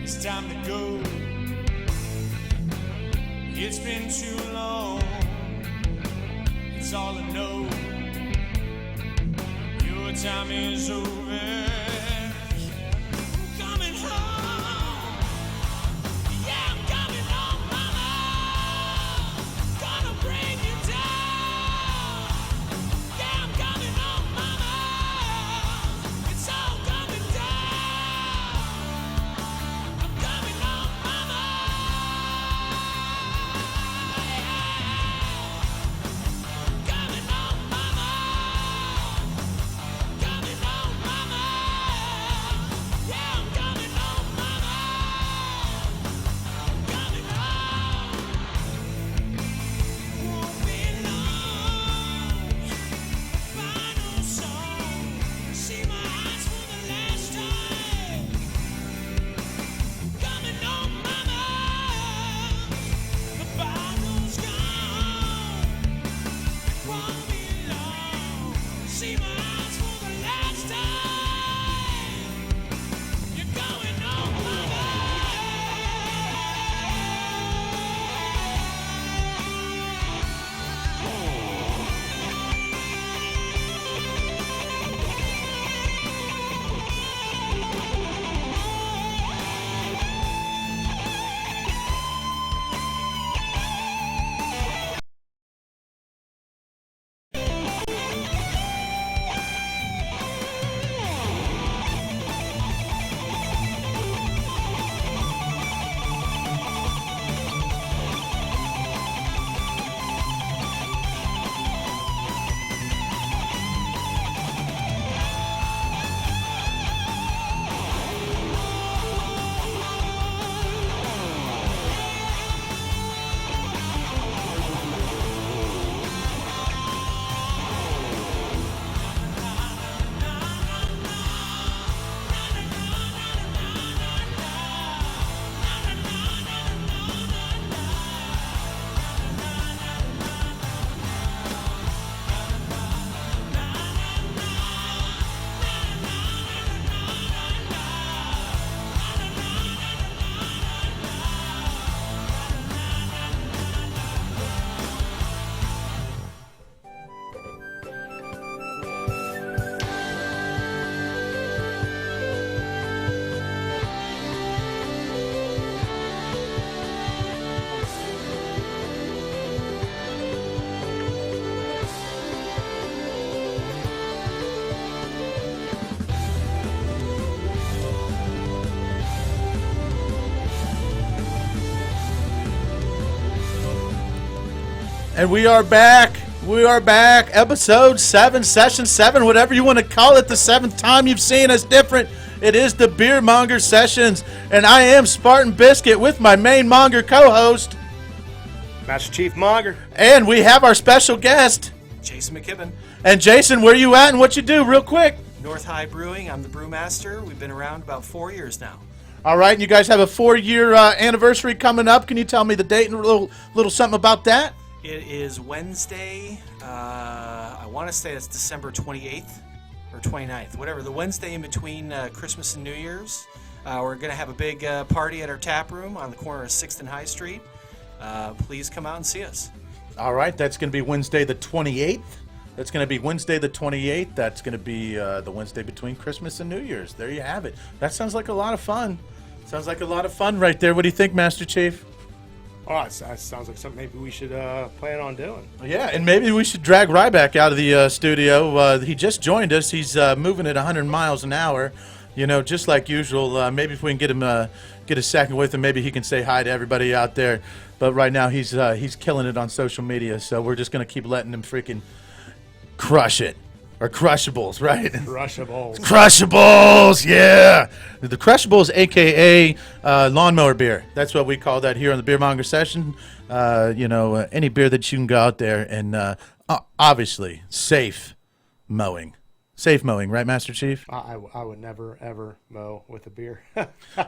It's time to go. It's been too long. It's all I know. Your time is over. I'm coming home. Yeah, I'm coming home, mama. Gonna bring you down. Yeah, I'm coming home, mama. It's all coming down. I'm coming home, mama. Coming home, mama. Coming home, mama. And we are back. We are back. Episode 7, Session 7, whatever you want to call it. The 7th time you've seen us different. It is the Beer Monger Sessions. And I am Spartan Biscuit with my main Monger co-host, Master Chief Monger. And we have our special guest, Jason McKibben. And Jason, where you at and what you do real quick? North High Brewing. I'm the brewmaster. We've been around about 4 years now. All right, and you guys have a 4-year anniversary coming up. Can you tell me the date and a little something about that? It is Wednesday. I want to say it's December 28th or 29th, whatever. The Wednesday in between Christmas and New Year's. We're going to have a big party at our tap room on the corner of 6th and High Street. Please come out and see us. All right, that's going to be Wednesday the 28th. That's going to be Wednesday the 28th. That's going to be the Wednesday between Christmas and New Year's. There you have it. That sounds like a lot of fun. Sounds like a lot of fun right there. What do you think, Master Chief? Oh, that sounds like something maybe we should plan on doing. Yeah, and maybe we should drag Ryback out of the studio. He just joined us. He's moving at 100 miles an hour, just like usual. Maybe if we can get a second with him, maybe he can say hi to everybody out there. But right now he's killing it on social media, so we're just going to keep letting him freaking crush it. Or Crushables, right? Crushables. Crushables, yeah. The Crushables, a.k.a. lawnmower beer. That's what we call that here on the Beer Monger Session. Any beer that you can go out there and obviously safe mowing. Safe mowing, right, Master Chief? I would never, ever mow with a beer.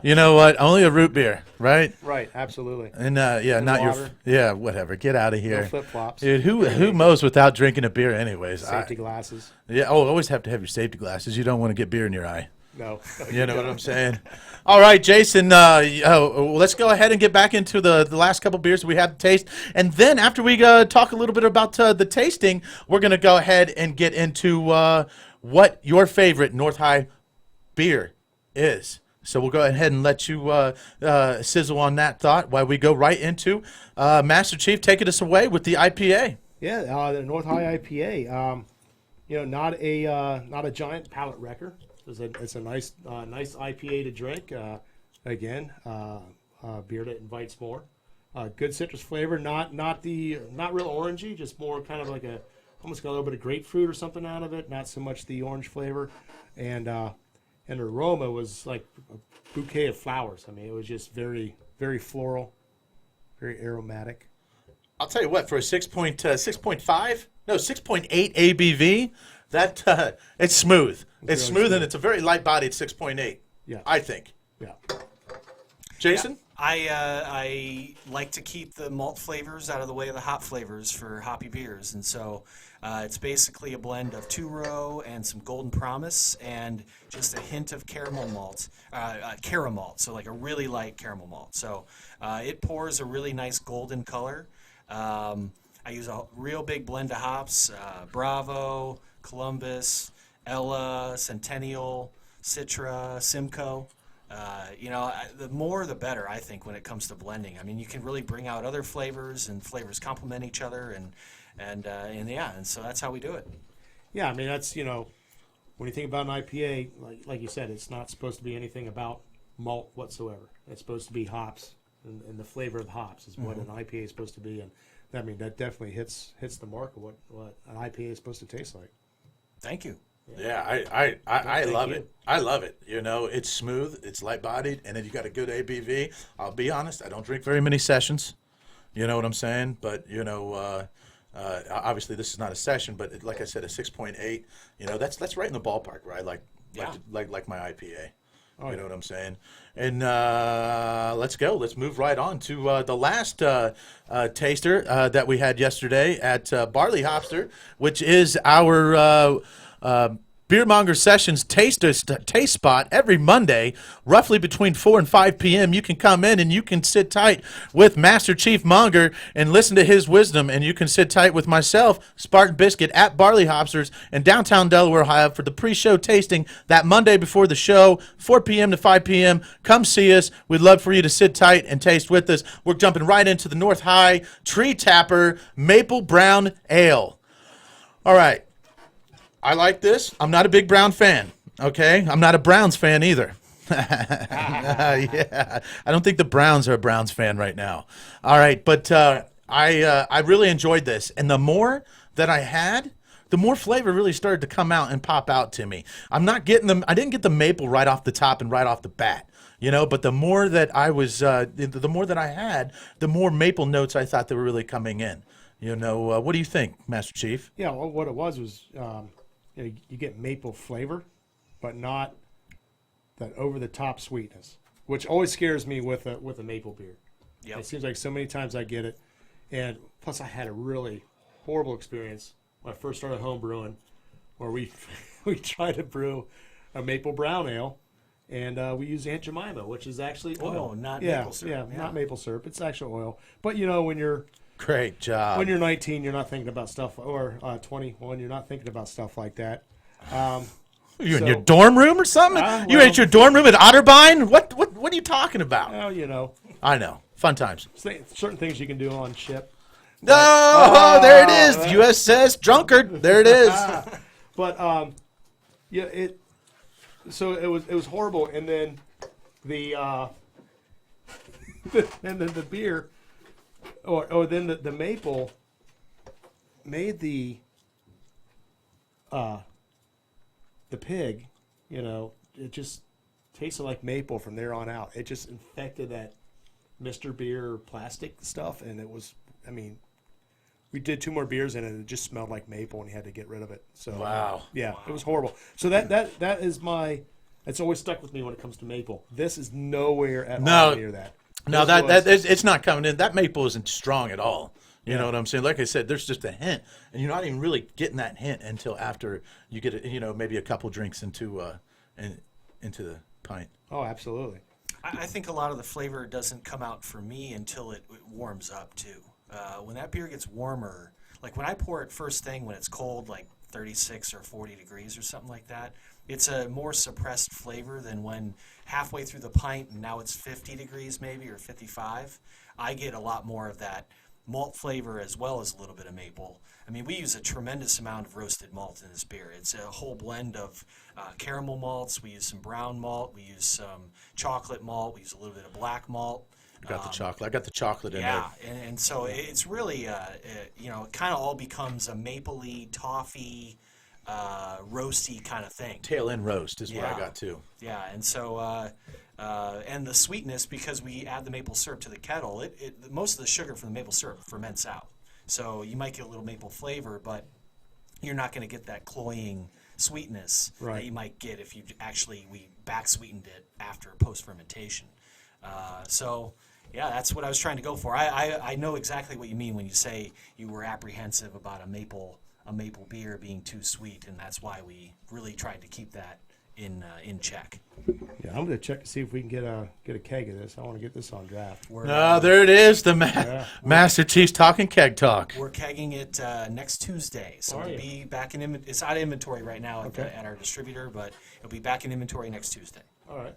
You know what? Only a root beer, right? Right, absolutely. And not water. whatever. Get out of here. No flip-flops. Dude, who mows without drinking a beer anyways? Safety glasses. Yeah, always have to have your safety glasses. You don't want to get beer in your eye. No. You know what I'm saying? All right, Jason, let's go ahead and get back into the last couple beers we have to taste. And then after we talk a little bit about the tasting, we're going to go ahead and get into what your favorite North High beer is. So we'll go ahead and let you sizzle on that thought while we go right into Master Chief taking us away with the IPA. Yeah, the North High IPA. Not a giant palate wrecker. It's a nice IPA to drink. Again, beer that invites more. Good citrus flavor, not real orangey, just more kind of like almost got a little bit of grapefruit or something out of it. Not so much the orange flavor, and the aroma was like a bouquet of flowers. I mean, it was just very, very floral, very aromatic. I'll tell you what, for a 6.5, no 6.8 ABV, that it's smooth. It's really smooth, and it's a very light-bodied 6.8. Yeah, I think. Yeah. Jason? Yeah. I like to keep the malt flavors out of the way of the hop flavors for hoppy beers, and so it's basically a blend of two-row and some Golden Promise and just a hint of caramel malt, so like a really light caramel malt. So it pours a really nice golden color. I use a real big blend of hops, Bravo, Columbus, Ella, Centennial, Citra, Simcoe. The more the better, I think, when it comes to blending. I mean, you can really bring out other flavors, and flavors complement each other, and so that's how we do it. Yeah, I mean, that's, when you think about an IPA, like you said, it's not supposed to be anything about malt whatsoever. It's supposed to be hops, and the flavor of the hops is what an IPA is supposed to be, and I mean, that definitely hits the mark of what an IPA is supposed to taste like. Thank you. Yeah, I love it. I love it. It's smooth, it's light-bodied, and then you got a good ABV. I'll be honest, I don't drink very many sessions. You know what I'm saying? But, obviously this is not a session, but like I said, a 6.8, that's right in the ballpark, right? Like my IPA. You know what I'm saying? And let's go. Let's move right on to the last taster that we had yesterday at Barley Hopster, which is our Beer Monger Sessions taste spot every Monday, roughly between 4 and 5 p.m. You can come in and you can sit tight with Master Chief Monger and listen to his wisdom, and you can sit tight with myself, Spartan Biscuit, at Barley Hopsters in downtown Delaware, Ohio, for the pre-show tasting that Monday before the show, 4 p.m. to 5 p.m. Come see us. We'd love for you to sit tight and taste with us. We're jumping right into the North High Tree Tapper Maple Brown Ale. All right. I like this. I'm not a big Brown fan, okay? I'm not a Browns fan either. Yeah, I don't think the Browns are a Browns fan right now. All right, but I really enjoyed this, and the more that I had, the more flavor really started to come out and pop out to me. I'm not getting them. I didn't get the maple right off the top and right off the bat, but the more that I was, the more that I had, the more maple notes I thought that were really coming in. What do you think, Master Chief? Yeah, well, what it was you get maple flavor, but not that over the top sweetness, which always scares me with a maple beer. Yep. It seems like so many times I get it, and plus I had a really horrible experience when I first started home brewing, where we tried to brew a maple brown ale, and we used Aunt Jemima, which is actually oil, not maple syrup. Yeah, not maple syrup. It's actual oil. But when you're great job. When you're 19, you're not thinking about stuff, or 21, you're not thinking about stuff like that. You in your dorm room or something? You at your dorm room at Otterbein? What are you talking about? Well, I know. Fun times. Certain things you can do on ship. Oh, there it is. The USS Drunkard. There it is. But So it was horrible, and then the the beer, or then the maple made the pig, it just tasted like maple from there on out. It just infected that Mr. Beer plastic stuff, and it was, we did 2 more beers in it, and it just smelled like maple, and he had to get rid of it. So wow, yeah, it was horrible. So that is it's always stuck with me when it comes to maple. This is nowhere at all near that. No, it's not coming in. That maple isn't strong at all. You know what I'm saying? Like I said, there's just a hint, and you're not even really getting that hint until after you get maybe a couple drinks into the pint. Oh, absolutely. I think a lot of the flavor doesn't come out for me until it warms up too. When that beer gets warmer, like when I pour it first thing when it's cold, like 36 or 40 degrees or something like that, it's a more suppressed flavor than when halfway through the pint and now it's 50 degrees maybe or 55. I get a lot more of that malt flavor as well as a little bit of maple. We use a tremendous amount of roasted malt in this beer. It's a whole blend of caramel malts. We use some brown malt. We use some chocolate malt. We use a little bit of black malt. I got the chocolate. I got the chocolate in there. Yeah, and so it's really, it kind of all becomes a mapley, toffee, roasty kind of thing. Tail end roast is what I got too. Yeah, and so and the sweetness, because we add the maple syrup to the kettle, most of the sugar from the maple syrup ferments out. So you might get a little maple flavor, but you're not going to get that cloying sweetness that you might get if we back sweetened it after post fermentation. So yeah, that's what I was trying to go for. I know exactly what you mean when you say you were apprehensive about a maple beer being too sweet, and that's why we really tried to keep that in check. Yeah, I'm going to check to see if we can get a keg of this. I want to get this on draft. There it is, the Master Chief's talking keg talk. We're kegging it next Tuesday, so it'll be back in it's out of inventory right now at our distributor, but it'll be back in inventory next Tuesday. All right.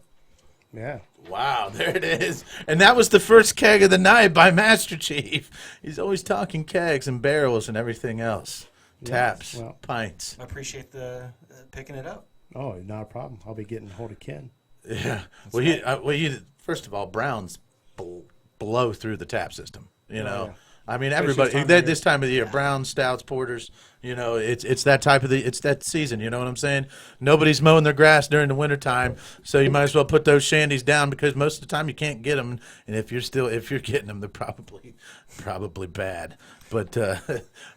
Yeah. Wow, there it is. And that was the first keg of the night by Master Chief. He's always talking kegs and barrels and everything else. Taps, pints. I appreciate the picking it up. Oh, not a problem. I'll be getting hold of Ken. Yeah. Well, first of all, Browns blow through the tap system. Everybody this time of the year, Browns, stouts, porters. It's that it's that season. You know what I'm saying? Nobody's mowing their grass during the wintertime, so you might as well put those shandies down because most of the time you can't get them. And if you're getting them, they're probably bad. But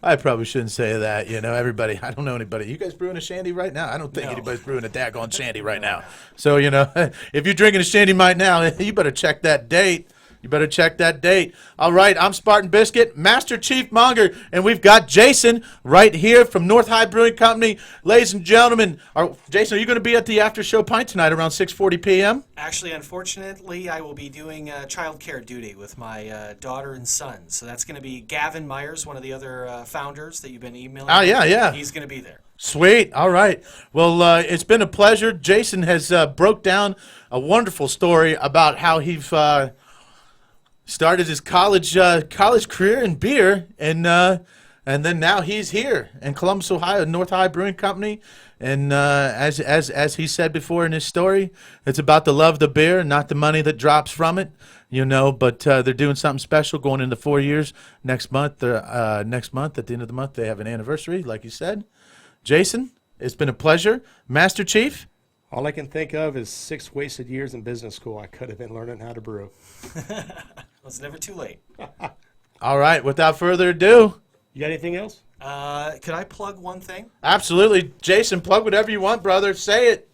I probably shouldn't say that. Everybody. I don't know anybody. You guys brewing a shandy right now? I don't think anybody's brewing a daggone shandy right now. So if you're drinking a shandy right now, you better check that date. All right, I'm Spartan Biscuit, Master Chief Monger, and we've got Jason right here from North High Brewing Company. Ladies and gentlemen, Jason, are you going to be at the after show pint tonight around 6:40 p.m.? Actually, unfortunately, I will be doing child care duty with my daughter and son. So that's going to be Gavin Myers, one of the other founders that you've been emailing. Oh, yeah. He's going to be there. Sweet. All right. Well, it's been a pleasure. Jason has broke down a wonderful story about how he started his college career in beer, and then now he's here in Columbus, Ohio, North High Brewing Company. And as he said before in his story, it's about the love of the beer, not the money that drops from it. but they're doing something special going into 4 years. Next month, next month, at the end of the month, they have an anniversary, like you said. Jason, it's been a pleasure. Master Chief? All I can think of is 6 wasted years in business school I could have been learning how to brew. Well, it's never too late. All right, without further ado. You got anything else? Could I plug one thing? Absolutely. Jason, plug whatever you want, brother. Say it.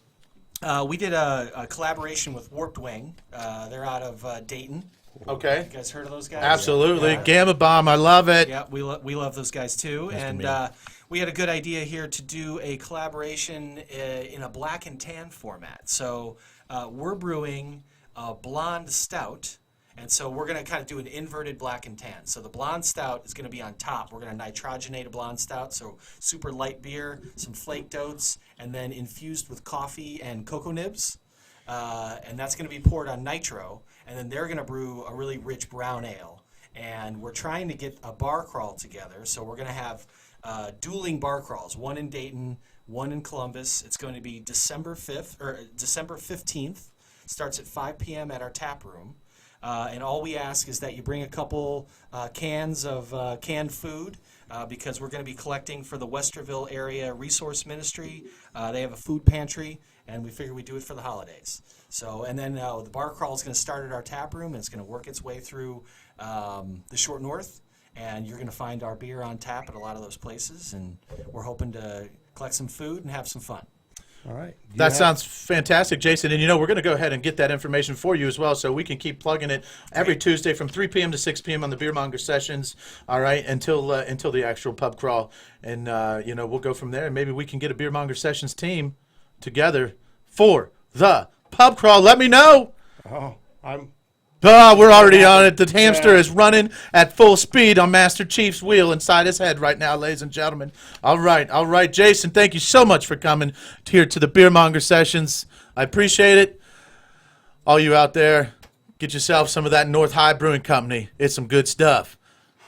We did a collaboration with Warped Wing. They're out of Dayton. Okay. You guys heard of those guys? Absolutely. Gamma Bomb, I love it. Yeah, we love those guys too. Nice to and meet you. we had a good idea here to do a collaboration in a black and tan format. So we're brewing a blonde stout. And so we're going to kind of do an inverted black and tan. So the blonde stout is going to be on top. We're going to nitrogenate a blonde stout, so super light beer, some flaked oats, and then infused with coffee and cocoa nibs. And that's going to be poured on nitro. And then they're going to brew a really rich brown ale. And we're trying to get a bar crawl together. So we're going to have dueling bar crawls, one in Dayton, one in Columbus. It's going to be December 15th. Starts at 5 p.m. at our tap room. And all we ask is that you bring a couple cans of canned food because we're going to be collecting for the Westerville Area Resource Ministry. They have a food pantry, and we figure we do it for the holidays. So, and then the bar crawl is going to start at our tap room, and it's going to work its way through the Short North, and you're going to find our beer on tap at a lot of those places, and we're hoping to collect some food and have some fun. All right. That sounds fantastic, Jason. And, we're going to go ahead and get that information for you as well so we can keep plugging it every Tuesday from 3 p.m. to 6 p.m. on the Beer Monger sessions, all right, until the actual pub crawl. And, we'll go from there. And maybe we can get a Beer Monger sessions team together for the pub crawl. Let me know. Oh, we're already on it. The hamster is running at full speed on Master Chief's wheel inside his head right now, ladies and gentlemen. All right. Jason, thank you so much for coming here to the Beer Monger sessions. I appreciate it. All you out there, get yourself some of that North High Brewing Company. It's some good stuff.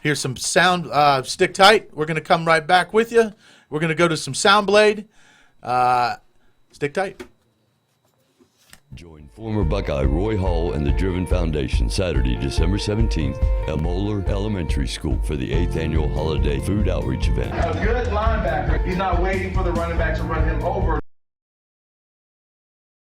Here's some sound. Stick tight. We're going to come right back with you. We're going to go to some Sound Blade. Stick tight. Join former Buckeye Roy Hall and the Driven Foundation Saturday, December 17th at Monger Elementary School for the 8th Annual Holiday Food Outreach Event. A good linebacker, he's not waiting for the running back to run him over.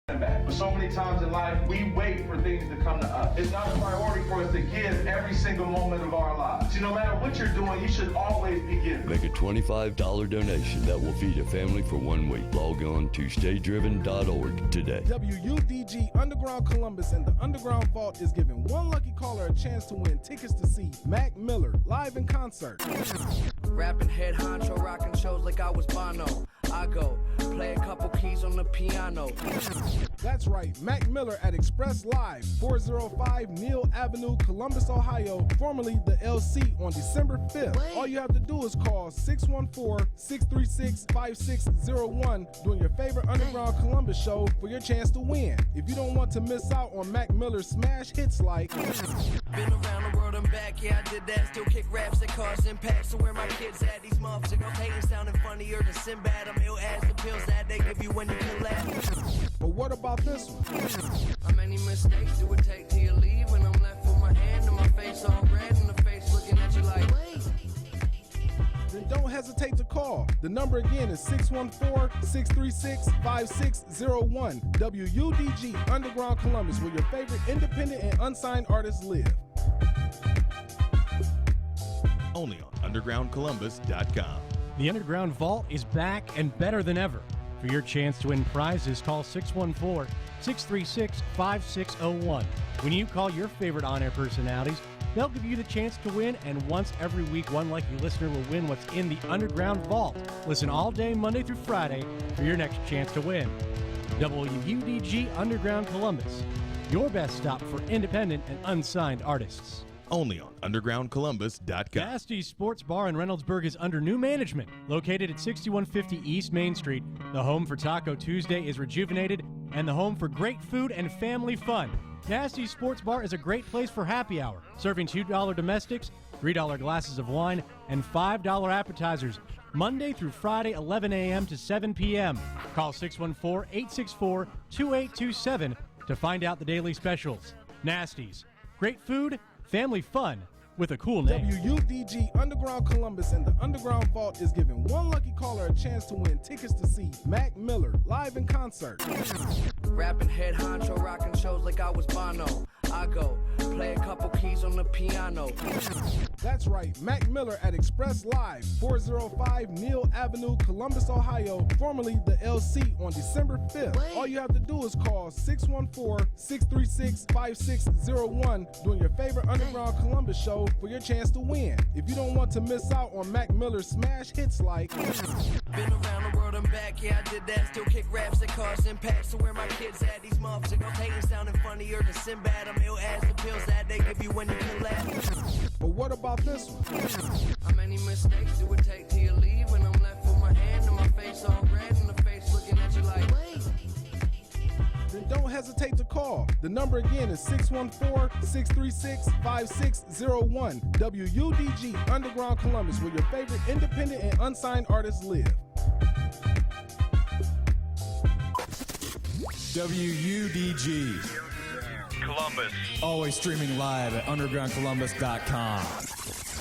But so many times in life, we wait for things to come to us. It's not a priority for us to give every single moment of our lives. No matter what you're doing, you should always be giving. Make a $25 donation that will feed a family for 1 week. Log on to staydriven.org today. WUDG Underground Columbus and the Underground Vault is giving one lucky caller a chance to win tickets to see Mac Miller live in concert. Rapping head honcho, rocking shows like I was Bono. I go play a couple keys on the piano. That's right, Mac Miller at Express Live, 405 Neal Avenue, Columbus, Ohio, formerly the LC, on December 5th. All you have to do is call 614-636-5601 during your favorite Underground Columbus show for your chance to win. If you don't want to miss out on Mac Miller's smash hits like Been around the world and back, yeah, I did that. Still kick raps that cause impact. So where my kids at? These motherfuckers hating, sounding funnier than Sinbad. I'm ill as the pills that they give you when you kill that. But what about this one? How many mistakes do it take till you leave? When I'm left with my hand and my face all red and the face looking at you like, wait. Then don't hesitate to call. The number again is 614-636-5601. WUDG Underground Columbus, where your favorite independent and unsigned artists live. Only on UndergroundColumbus.com. The Underground Vault is back and better than ever. For your chance to win prizes, call 614-636-5601. When you call your favorite on-air personalities, they'll give you the chance to win, and once every week, one lucky listener will win what's in the Underground Vault. Listen all day, Monday through Friday, for your next chance to win. WUDG Underground Columbus, your best stop for independent and unsigned artists. Only on UndergroundColumbus.com. Nasty's Sports Bar in Reynoldsburg is under new management. Located at 6150 East Main Street, the home for Taco Tuesday is rejuvenated and the home for great food and family fun. Nasty's Sports Bar is a great place for happy hour, serving $2 domestics, $3 glasses of wine, and $5 appetizers, Monday through Friday, 11 a.m. to 7 p.m. Call 614-864-2827 to find out the daily specials. Nasty's, Great food, family fun, with a cool name. WUDG Underground Columbus and the Underground Vault is giving one lucky caller a chance to win tickets to see Mac Miller live in concert. Rapping head honcho, rocking shows like I was Bono. I go play a couple keys on the piano. That's right, Mac Miller at Express Live, 405 Neal Avenue, Columbus, Ohio, formerly the LC, on December 5th. All you have to do is call 614-636-5601 during your favorite Underground Columbus show for your chance to win. If you don't want to miss out on Mac Miller's smash hits like Been around the world and back, yeah, I did that. Still kick raps that cause impact. So where my kids at, these motherfuckers hating sounding funnier than Sinbad. I'm ill as the pills that they give you when you can laugh. But what about this one? How many mistakes it would take till you leave when I'm left with my hand and my face all red and the face looking at you like, wait. Then don't hesitate to call. The number again is 614-636-5601. WUDG Underground Columbus, where your favorite independent and unsigned artists live. WUDG Columbus. Always streaming live at undergroundcolumbus.com.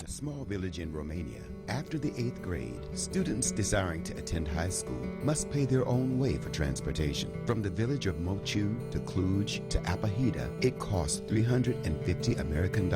A small village in Romania. After the 8th grade, students desiring to attend high school must pay their own way for transportation. From the village of Mochu to Cluj to Apahita, it costs $350 American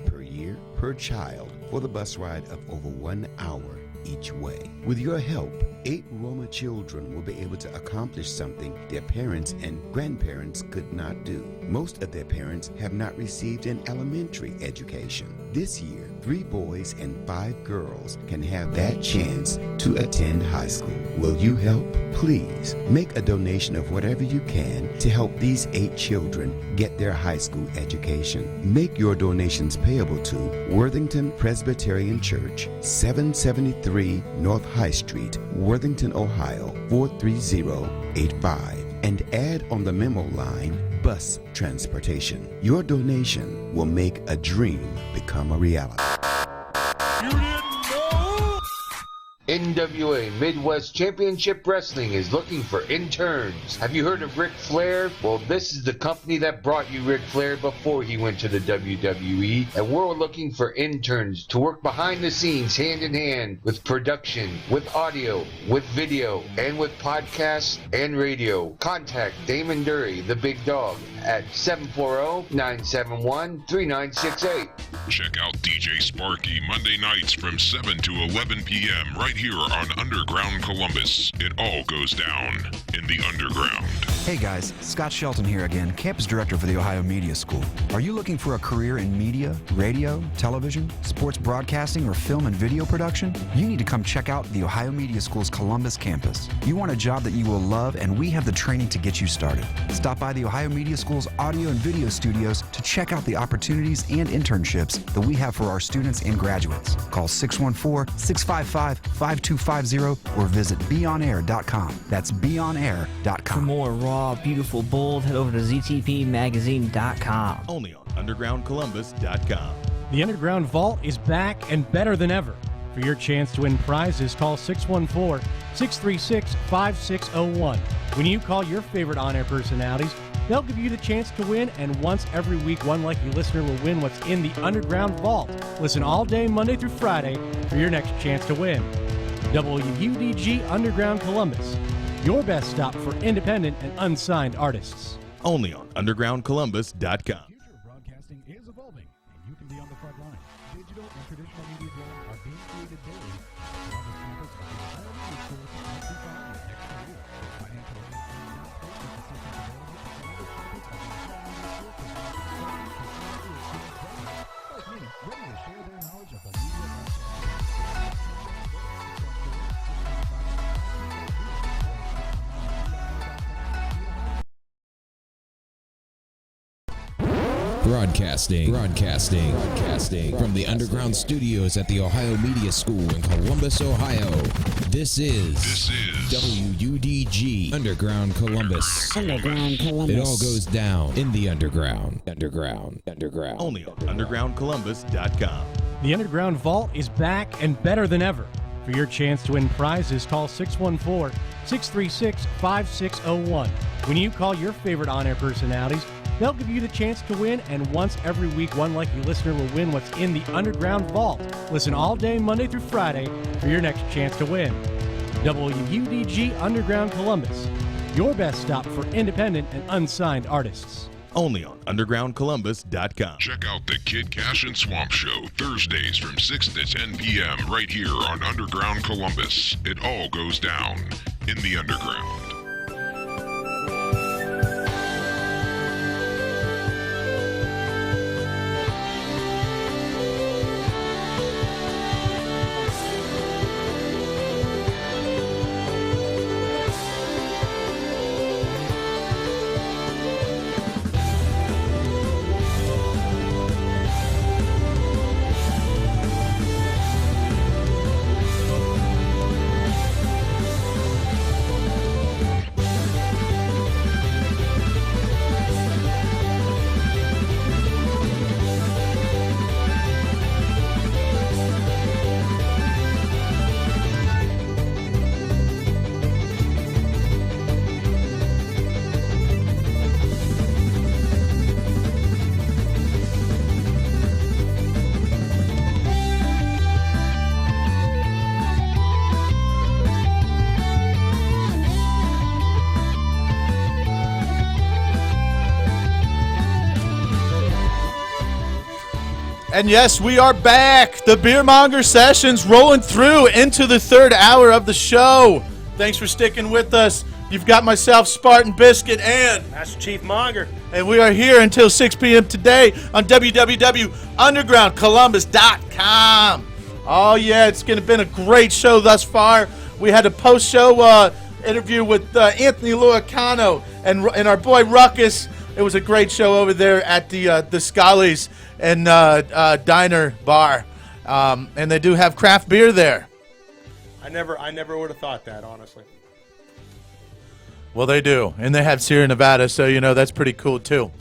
per year per child for the bus ride of over 1 hour each way. With your help, 8 Roma children will be able to accomplish something their parents and grandparents could not do. Most of their parents have not received an elementary education. This year, 3 boys and 5 girls can have that chance to attend high school. Will you help? Please make a donation of whatever you can to help these 8 children get their high school education. Make your donations payable to Worthington Presbyterian Church, 773 North High Street, Worthington, Ohio, 43085. And add on the memo line, bus transportation. Your donation will make a dream become a reality. NWA Midwest Championship Wrestling is looking for interns. Have you heard of Ric Flair? Well, this is the company that brought you Ric Flair before he went to the WWE, and we're looking for interns to work behind the scenes hand in hand with production, with audio, with video, and with podcasts and radio. Contact Damon Dury, the big dog, at 740-971-3968. Check out DJ Sparky Monday nights from 7 to 11 p.m. right here on Underground Columbus. It all goes down in the underground. Hey guys, Scott Shelton here again, campus director for the Ohio Media School. Are you looking for a career in media, radio, television, sports broadcasting, or film and video production? You need to come check out the Ohio Media School's Columbus campus. You want a job that you will love, and we have the training to get you started. Stop by the Ohio Media School's audio and video studios to check out the opportunities and internships that we have for our students and graduates. Call 614-655-5250 or visit beonair.com. That's beonair.com. For more raw, beautiful, bold, head over to ztpmagazine.com. Only on undergroundcolumbus.com. The Underground Vault is back and better than ever. For your chance to win prizes, call 614-636-5601. When you call your favorite on-air personalities, they'll give you the chance to win, and once every week, one lucky listener will win what's in the Underground Vault. Listen all day, Monday through Friday, for your next chance to win. WUDG Underground Columbus, your best stop for independent and unsigned artists. Only on undergroundcolumbus.com. Future of broadcasting is evolving, and you can be on the front line. Digital and traditional media jobs are being created daily. Columbus campus of the Ohio Media School must be found in the next career. Financial aid and assistance available at Columbus campus of the Ohio Media School for like me, ready to share their knowledge of the media Broadcasting from the underground studios at the Ohio Media School in Columbus, Ohio. This is WUDG Underground Columbus. Underground Columbus. It all goes down in the underground. Only on undergroundcolumbus.com. The Underground Vault is back and better than ever. For your chance to win prizes, call 614-636-5601. When you call your favorite on-air personalities, They'll give you the chance to win, and once every week, one lucky listener will win what's in the Underground Vault. Listen all day, Monday through Friday, for your next chance to win. WUDG Underground Columbus, your best stop for independent and unsigned artists. Only on undergroundcolumbus.com. Check out the Kid Cash and Swamp Show Thursdays from 6 to 10 p.m. right here on Underground Columbus. It all goes down in the underground. And yes, we are back. The Beer Monger sessions rolling through into the third hour of the show. Thanks for sticking with us. You've got myself, Spartan Biscuit, and Master Chief Monger. And we are here until 6 p.m. today on www.undergroundcolumbus.com. Oh, yeah, it's been a great show thus far. We had a post-show interview with Anthony Luacano and our boy Ruckus. It was a great show over there at the Scully's and Diner Bar. And they do have craft beer there. I never would have thought that, honestly. Well, they do. And they have Sierra Nevada, so, that's pretty cool, too.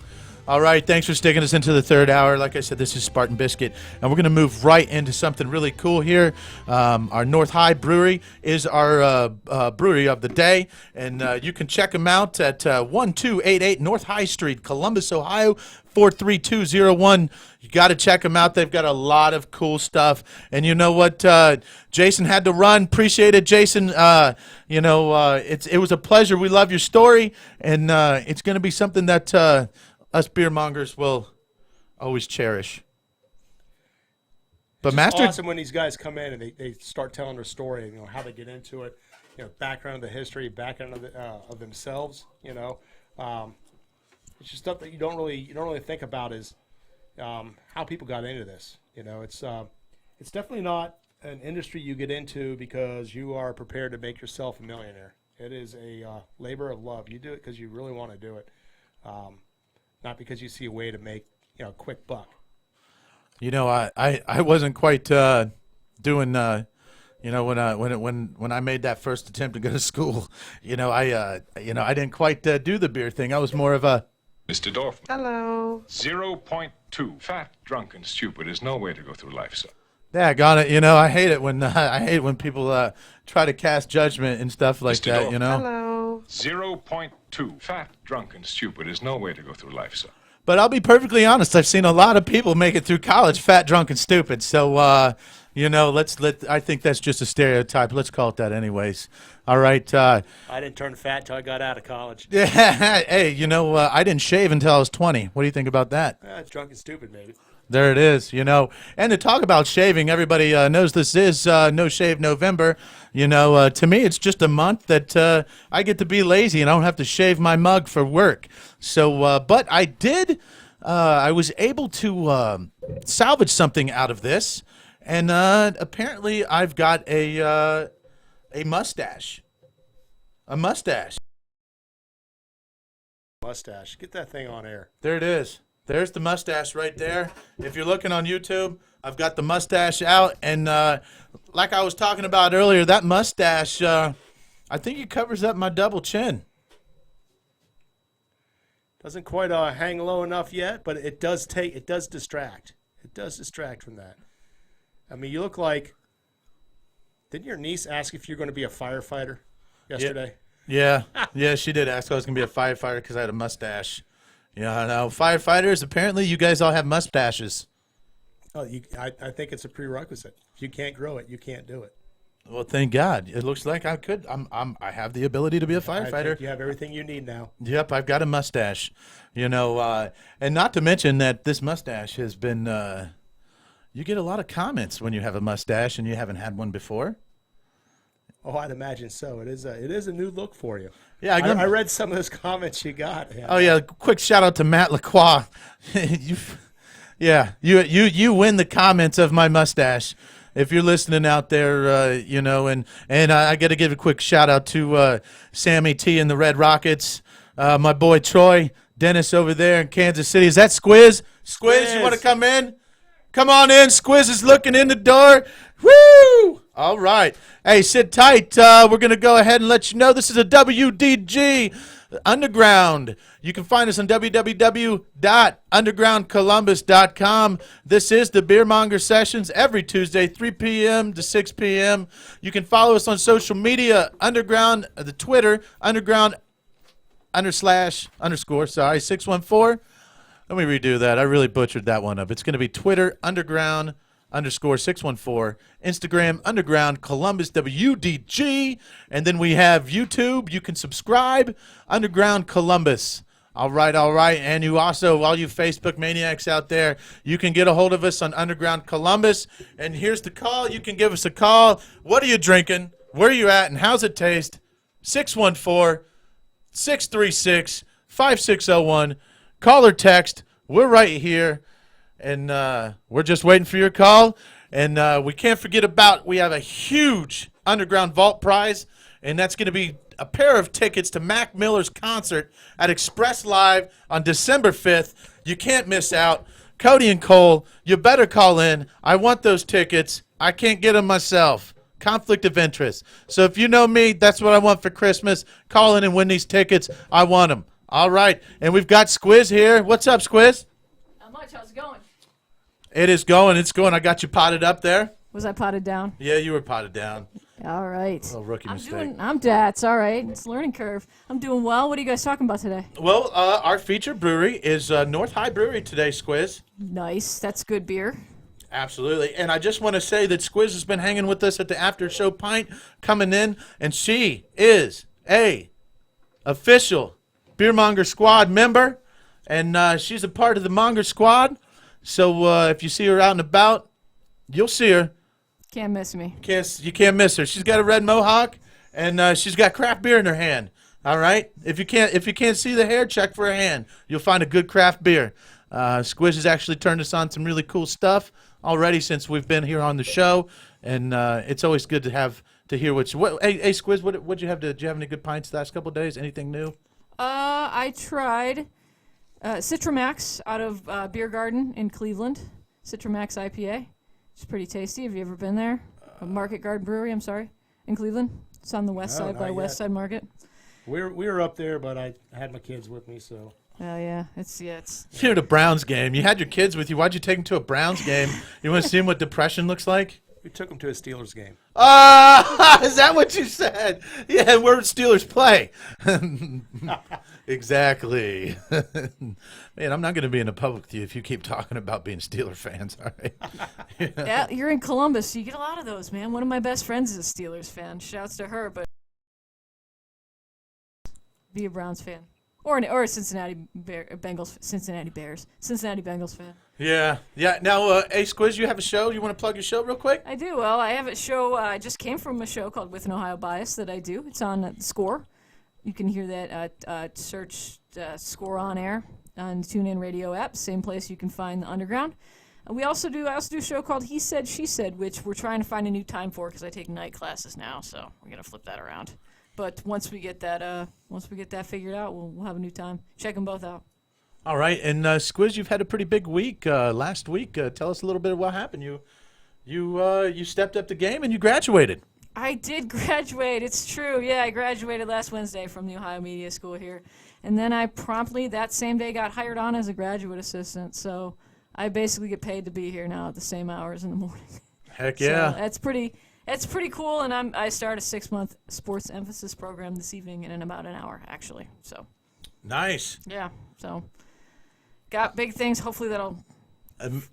All right, thanks for sticking us into the third hour. Like I said, this is Spartan Biscuit, and we're going to move right into something really cool here. Our North High Brewery is our brewery of the day, and you can check them out at 1288 North High Street, Columbus, Ohio, 43201. You got to check them out. They've got a lot of cool stuff. And you know what? Jason had to run. Appreciate it, Jason. It was a pleasure. We love your story, and it's going to be something that us beer mongers will always cherish. But it's Master, awesome when these guys come in and they start telling their story, how they get into it, background of the history, background of themselves, It's just stuff that you don't really think about is how people got into this. It's definitely not an industry you get into because you are prepared to make yourself a millionaire. It is a labor of love. You do it because you really want to do it. Not because you see a way to make a quick buck. I wasn't quite doing when I made that first attempt to go to school. I didn't quite do the beer thing. I was more of a Mr. Dorf. Hello. 0.2. Fat, drunk, and stupid is no way to go through life, sir. Yeah, got it. I hate it when people try to cast judgment and stuff like Mr. that. Dorf. Hello. 0.2. Fat, drunk, and stupid is no way to go through life, sir. But I'll be perfectly honest. I've seen a lot of people make it through college fat, drunk, and stupid. So, I think that's just a stereotype. Let's call it that anyways. All right. I didn't turn fat until I got out of college. Yeah. Hey, I didn't shave until I was 20. What do you think about that? It's drunk and stupid, baby. There it is, And to talk about shaving, everybody knows this is No Shave November. To me, it's just a month that I get to be lazy and I don't have to shave my mug for work. So, but I did, I was able to salvage something out of this. And apparently I've got a mustache. A mustache. Mustache. Get that thing on air. There it is. There's the mustache right there. If you're looking on YouTube, I've got the mustache out. And like I was talking about earlier, that mustache, I think it covers up my double chin. Doesn't quite hang low enough yet, but it does distract. It does distract from that. I mean, you look like, didn't your niece ask if you're going to be a firefighter yesterday? Yeah, she did ask if I was going to be a firefighter because I had a mustache. Yeah, now firefighters. Apparently, you guys all have mustaches. Oh, I think it's a prerequisite. If you can't grow it, you can't do it. Well, thank God. It looks like I could. I have the ability to be a I firefighter. think you have everything you need now. Yep, I've got a mustache. And not to mention that this mustache has been. You get a lot of comments when you have a mustache and you haven't had one before. Oh, I'd imagine so. It is a new look for you. Yeah, I read some of those comments you got. Oh yeah, quick shout out to Matt Lacroix. you win the comments of my mustache. If you're listening out there, and I got to give a quick shout out to Sammy T and the Red Rockets, my boy Troy Dennis over there in Kansas City. Is that Squiz? Squiz, you want to come in? Come on in. Squiz is looking in the door. Woo! All right. Hey, sit tight. We're going to go ahead and let you know this is a WDG Underground. You can find us on www.undergroundcolumbus.com. This is the Beer Monger Sessions every Tuesday, 3 p.m. to 6 p.m. You can follow us on social media, Underground, the Twitter, Underground _, 614. Let me redo that. I really butchered that one up. It's going to be Twitter, Underground _614, Instagram, Underground Columbus WDG, and then we have YouTube. You can subscribe, Underground Columbus. All right, and you also, all you Facebook maniacs out there, you can get a hold of us on Underground Columbus, and here's the call. You can give us a call. What are you drinking? Where are you at, and how's it taste? 614-636-5601. Call or text. We're right here. And we're just waiting for your call. And we can't forget we have a huge Underground Vault prize, and that's going to be a pair of tickets to Mac Miller's concert at Express Live on December 5th. You can't miss out. Cody and Cole, you better call in. I want those tickets. I can't get them myself. Conflict of interest. So if you know me, that's what I want for Christmas. Call in and win these tickets. I want them. All right. And we've got Squiz here. What's up, Squiz? Not much. How's it going? It is going. It's going. I got you potted up there. Was I potted down? Yeah, you were potted down. All right. A little rookie mistake. It's all right. It's a learning curve. I'm doing well. What are you guys talking about today? Well, our featured brewery is North High Brewery today, Squiz. Nice. That's good beer. Absolutely. And I just want to say that Squiz has been hanging with us at the after show pint coming in, and she is a official Beer Monger Squad member, and she's a part of the Monger Squad. So if you see her out and about, you'll see her. Can't miss me. You can't miss her. She's got a red mohawk, and she's got craft beer in her hand. All right. If you can't see the hair, check for her hand. You'll find a good craft beer. Squiz has actually turned us on some really cool stuff already since we've been here on the show, and it's always good to hear Hey, Squiz, what'd you have? Did you have any good pints the last couple of days? Anything new? I tried Citramax out of Beer Garden in Cleveland. Citramax IPA. It's pretty tasty. Have you ever been there? Market Garden Brewery, I'm sorry, in Cleveland. It's on the west side by West Side Market. We were up there, but I had my kids with me, so. Oh yeah, it's. You're at a Browns game. You had your kids with you. Why'd you take them to a Browns game? You want to see what depression looks like? We took them to a Steelers game. Is that what you said? Yeah, where would Steelers play? Exactly. Man, I'm not going to be in the public with you if you keep talking about being Steeler fans, all right? Yeah, you're in Columbus, so you get a lot of those, man. One of my best friends is a Steelers fan. Shouts to her, but be a Browns fan. Or a Cincinnati Bengals fan. Yeah. Now, Ace Quiz, you have a show? You want to plug your show real quick? I do. Well, I have a show. I just came from a show called With an Ohio Bias that I do. It's on Score. You can hear that at search Score on air on the TuneIn Radio app. Same place you can find the Underground. I also do a show called He Said, She Said, which we're trying to find a new time for because I take night classes now, so we're gonna flip that around. But once we get that figured out, we'll have a new time. Check them both out. All right, and Squiz, you've had a pretty big week last week. Tell us a little bit of what happened. You stepped up the game and you graduated. I did graduate. It's true. Yeah, I graduated last Wednesday from the Ohio Media School here, and then I promptly that same day got hired on as a graduate assistant. So I basically get paid to be here now at the same hours in the morning. Heck yeah! So that's pretty cool, and I start a 6-month sports emphasis program this evening in about an hour, actually. So nice. Yeah. So got big things. Hopefully that'll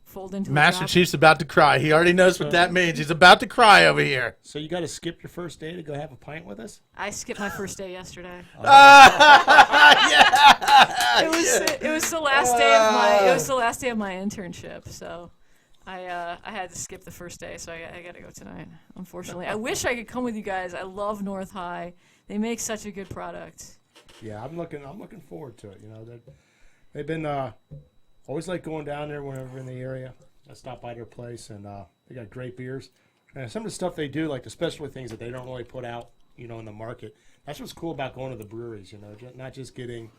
fold into Master a job. Chief's about to cry. He already knows what that means. He's about to cry over here. So you got to skip your first day to go have a pint with us? I skipped my first day yesterday. Yeah. It was the last day of my internship, so I had to skip the first day, so I got to go tonight. Unfortunately, I wish I could come with you guys. I love North High. They make such a good product. Yeah, I'm looking forward to it. You know, they've been always like going down there whenever we're in the area. I stop by their place, and they got great beers. And some of the stuff they do, like the specialty things that they don't really put out, you know, in the market. That's what's cool about going to the breweries. You know, not just getting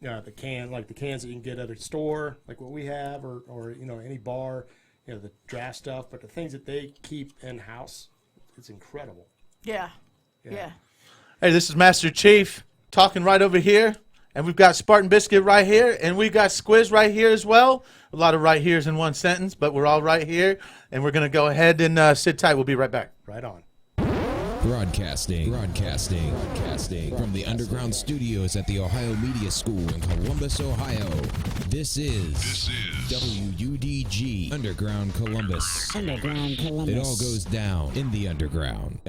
the cans that you can get at a store, like what we have, or you know, any bar. You know, the draft stuff, but the things that they keep in house, it's incredible. Yeah. Hey, this is Master Chief talking right over here, and we've got Spartan Biscuit right here, and we've got Squiz right here as well. A lot of right here's in one sentence, but we're all right here, and we're going to go ahead and sit tight. We'll be right back. Right on. Broadcasting from the underground studios at the Ohio Media School in Columbus, Ohio. This is WUDG Underground Columbus. Underground Columbus. It all goes down in the underground.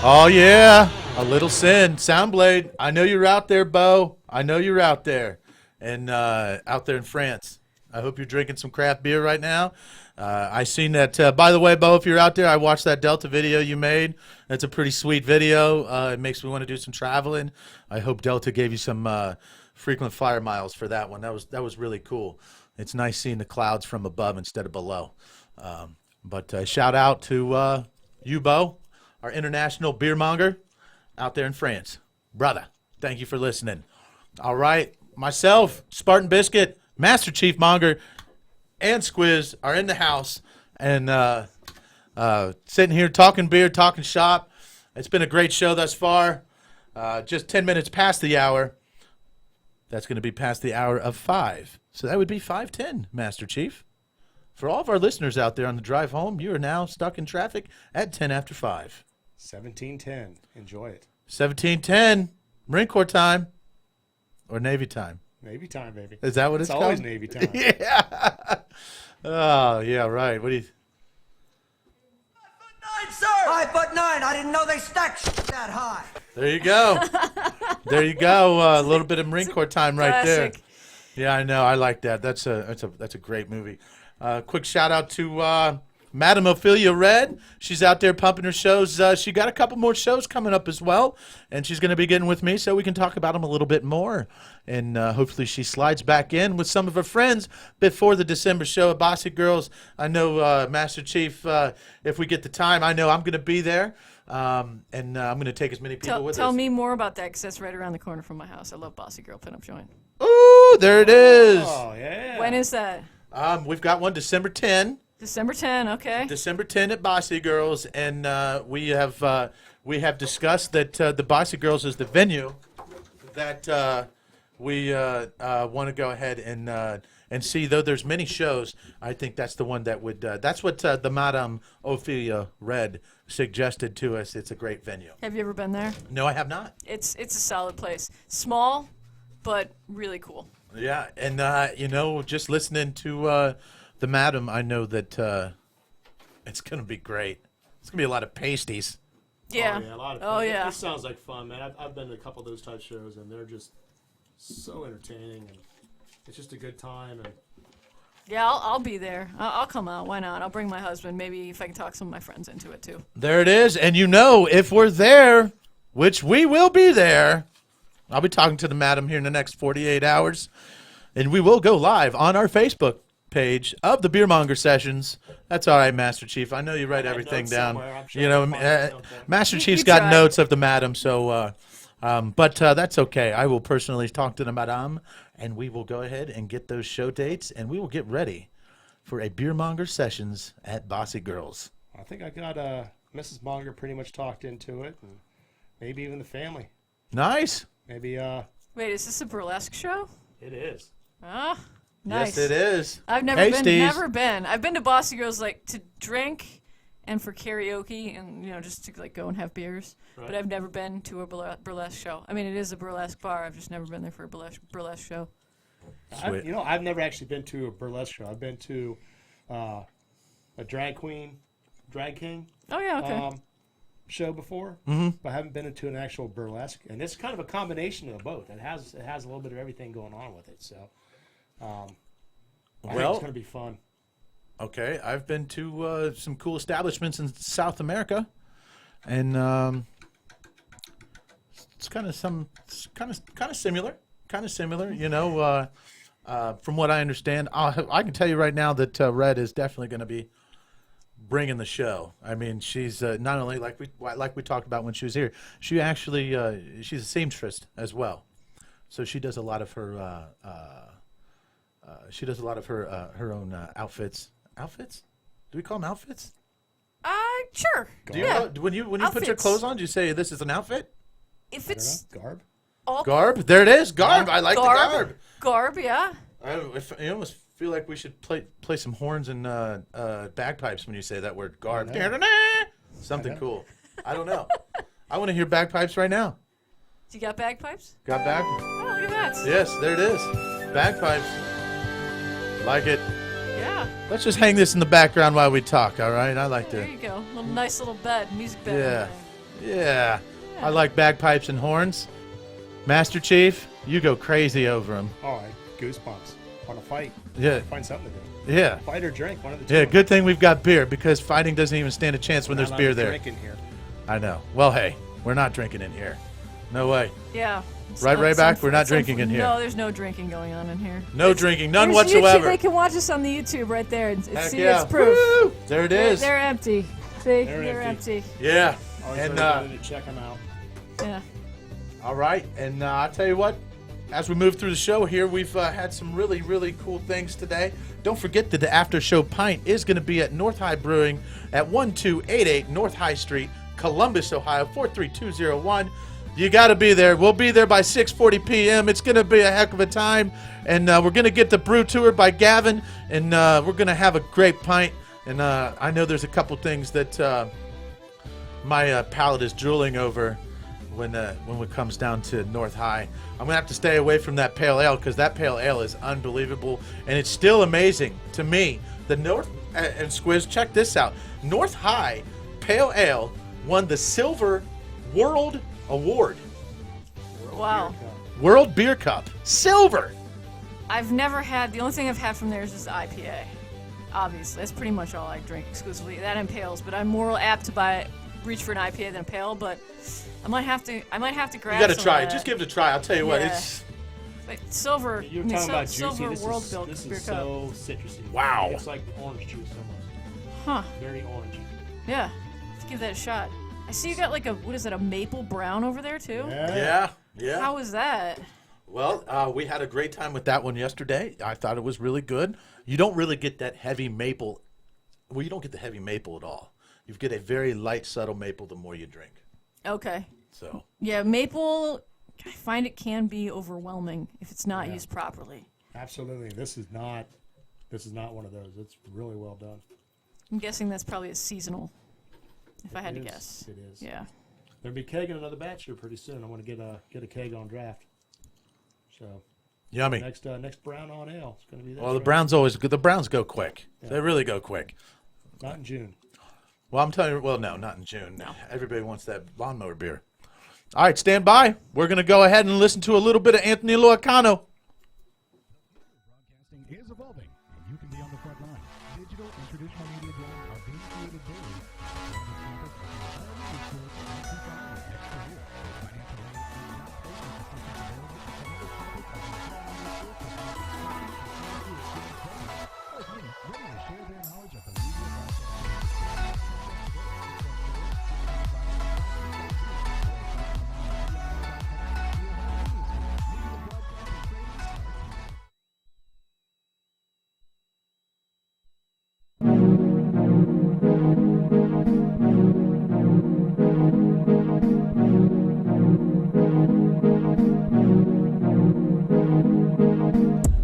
Oh, yeah. A Little Sin. Soundblade. I know you're out there, Bo. I know you're out there. And out there in France. I hope you're drinking some craft beer right now. I seen that. By the way, Bo, if you're out there, I watched that Delta video you made. That's a pretty sweet video. It makes me want to do some traveling. I hope Delta gave you some frequent flyer miles for that one. That was really cool. It's nice seeing the clouds from above instead of below. But shout out to you, Bo, our international beer monger out there in France. Brother, thank you for listening. All right, myself, Spartan Biscuit, Master Chief Monger, and Squiz are in the house and sitting here talking beer, talking shop. It's been a great show thus far. Just 10 minutes past the hour. That's going to be past the hour of 5. So that would be 5:10, Master Chief. For all of our listeners out there on the drive home, you are now stuck in traffic at 10 after 5. 17:10. Enjoy it. 17:10, Marine Corps time or Navy time? Navy time, baby. Is that what it's always called? Navy time. Yeah. Oh, yeah, right. What do you... 5'9", sir! 5'9". I didn't know they stacked that high. There you go. There you go. A little bit of Marine Corps time right there. Classic. Yeah, I know. I like that. That's a great movie. Quick shout out to Madam Ophelia Red. She's out there pumping her shows. She got a couple more shows coming up as well, and she's going to be getting with me so we can talk about them a little bit more. And hopefully she slides back in with some of her friends before the December show at Bossy Girls. I know, Master Chief, if we get the time, I know I'm going to be there. And I'm going to take as many people with us. Tell me more about that, because that's right around the corner from my house. I love Bossy Girl Pinup Joint. Ooh, there it is. Oh, yeah. When is that? We've got one December 10. December 10, okay. December 10 at Bossy Girls, and we have discussed that the Bossy Girls is the venue that we want to go ahead and see. Though there's many shows, I think that's the one that would. That's what the Madame Ophelia Red suggested to us. It's a great venue. Have you ever been there? No, I have not. It's a solid place. Small, but really cool. Yeah, and just listening to the Madam, I know that it's going to be great. It's going to be a lot of pasties. Yeah. Oh, yeah, a lot of Oh, fun. yeah. This sounds like fun, man. I've been to a couple of those type shows, and they're just so entertaining, and it's just a good time. And Yeah, I'll be there. I'll come out. Why not? I'll bring my husband. Maybe if I can talk some of my friends into it, too. There it is. And if we're there, which we will be there, I'll be talking to the Madam here in the next 48 hours, and we will go live on our Facebook page of the Beer Monger Sessions. That's all right, Master Chief. I know you write everything down. Sure Master Chief's got notes of the Madam, so but that's okay. I will personally talk to the Madame, and we will go ahead and get those show dates, and we will get ready for a Beer Monger Sessions at Bossy Girls. I think I got Mrs. Monger pretty much talked into it, and maybe even the family. Nice. Maybe. Wait, is this a burlesque show? It is. Ah, nice. Yes, it is. I've never been. I've been to Bossy Girls to drink and for karaoke and just to go and have beers. Right. But I've never been to a burlesque show. I mean, it is a burlesque bar. I've just never been there for a burlesque show. I've never actually been to a burlesque show. I've been to a drag king. Oh yeah, okay. Show before, Mm-hmm. but I haven't been into an actual burlesque, and it's kind of a combination of both. It has a little bit of everything going on with it, so I think it's going to be fun. Okay, I've been to some cool establishments in South America, and it's kind of similar. From what I understand, I can tell you right now that Red is definitely going to be bringing the show. I mean, she's not only like we talked about when she was here. She actually she's a seamstress as well, so she does a lot of her her own outfits. Outfits? Do we call them outfits? Sure. When you put your clothes on, do you say this is an outfit? If it's garb. Garb. There it is. Garb. I like the garb. Garb. Yeah. I almost feel like we should play some horns and bagpipes when you say that word, garb. Something cool. I don't know. I want to hear bagpipes right now. You got bagpipes? Got bagpipes. Oh, look at that. Yes, there it is. Bagpipes. Like it. Yeah. Let's just hang this in the background while we talk, all right? I like There to. you go. Nice little bed, music bed. Yeah. Yeah. I like bagpipes and horns. Master Chief, you go crazy over them. All right, goosebumps. Want to fight? Yeah. Find something to do. Yeah. Fight or drink, one of the two. Yeah, good thing we've got beer because fighting doesn't even stand a chance when We're there's not beer allowed to there. drink in here. I know. Well, hey, we're not drinking in here. No way. Yeah. Right, Rayback? We're not drinking in here. No, there's no drinking going on in here. No drinking, none There's whatsoever. YouTube, they can watch us on the YouTube right there. And Heck see, yeah. it's proof. Woo! There it is. They're empty. See, they're empty. Yeah. Always And recommended to check them out. Yeah. all right, and I'll tell you what. As we move through the show here, we've had some really, really cool things today. Don't forget that the after show pint is going to be at North High Brewing at 1288 North High Street, Columbus, Ohio, 43201. You got to be there. We'll be there by 6:40 p.m. It's going to be a heck of a time, and we're going to get the brew tour by Gavin, and we're going to have a great pint. And I know there's a couple things that my palate is drooling over when it comes down to North High. I'm gonna have to stay away from that pale ale because that pale ale is unbelievable, and it's still amazing to me. The North and Squiz, check this out. North High Pale Ale won the Silver World Award. Wow. World Beer Cup. Silver. I've never had, the only thing I've had from there is just the IPA. Obviously, that's pretty much all I drink exclusively. That and pales, but I'm more apt to reach for an IPA than a pale, but I might have to grab. You gotta some try of it. that. Just give it a try. I'll tell you what, Yeah. it's Like silver. You're talking about juicy. Silver This World is, Beer this Beer is Cup. so citrusy. Wow. It's like orange juice almost. Huh. Very orangey. Yeah. Let's give that a shot. I see you got like a maple brown over there too? Yeah. How is that? Well, we had a great time with that one yesterday. I thought it was really good. You don't really get that heavy maple. Well, you don't get the heavy maple at all. You get a very light, subtle maple the more you drink. Okay. So. Yeah, maple, I find it can be overwhelming if it's not used properly. Absolutely. This is not one of those. It's really well done. I'm guessing that's probably a seasonal, if I had to It is. guess. It is. Yeah. They'll be kegging another batch here pretty soon. I want to get a keg on draft. So. Yummy. Next brown on ale. It's going to be. Well, the Browns always good. The Browns go quick. Yeah. They really go quick. Not in June. Well, I'm telling you. Well, no, not in June. No. Everybody wants that lawnmower beer. All right, stand by. We're going to go ahead and listen to a little bit of Anthony Loacano. Broadcasting is evolving, and you can be on the front line. Digital and traditional media jobs are being created daily.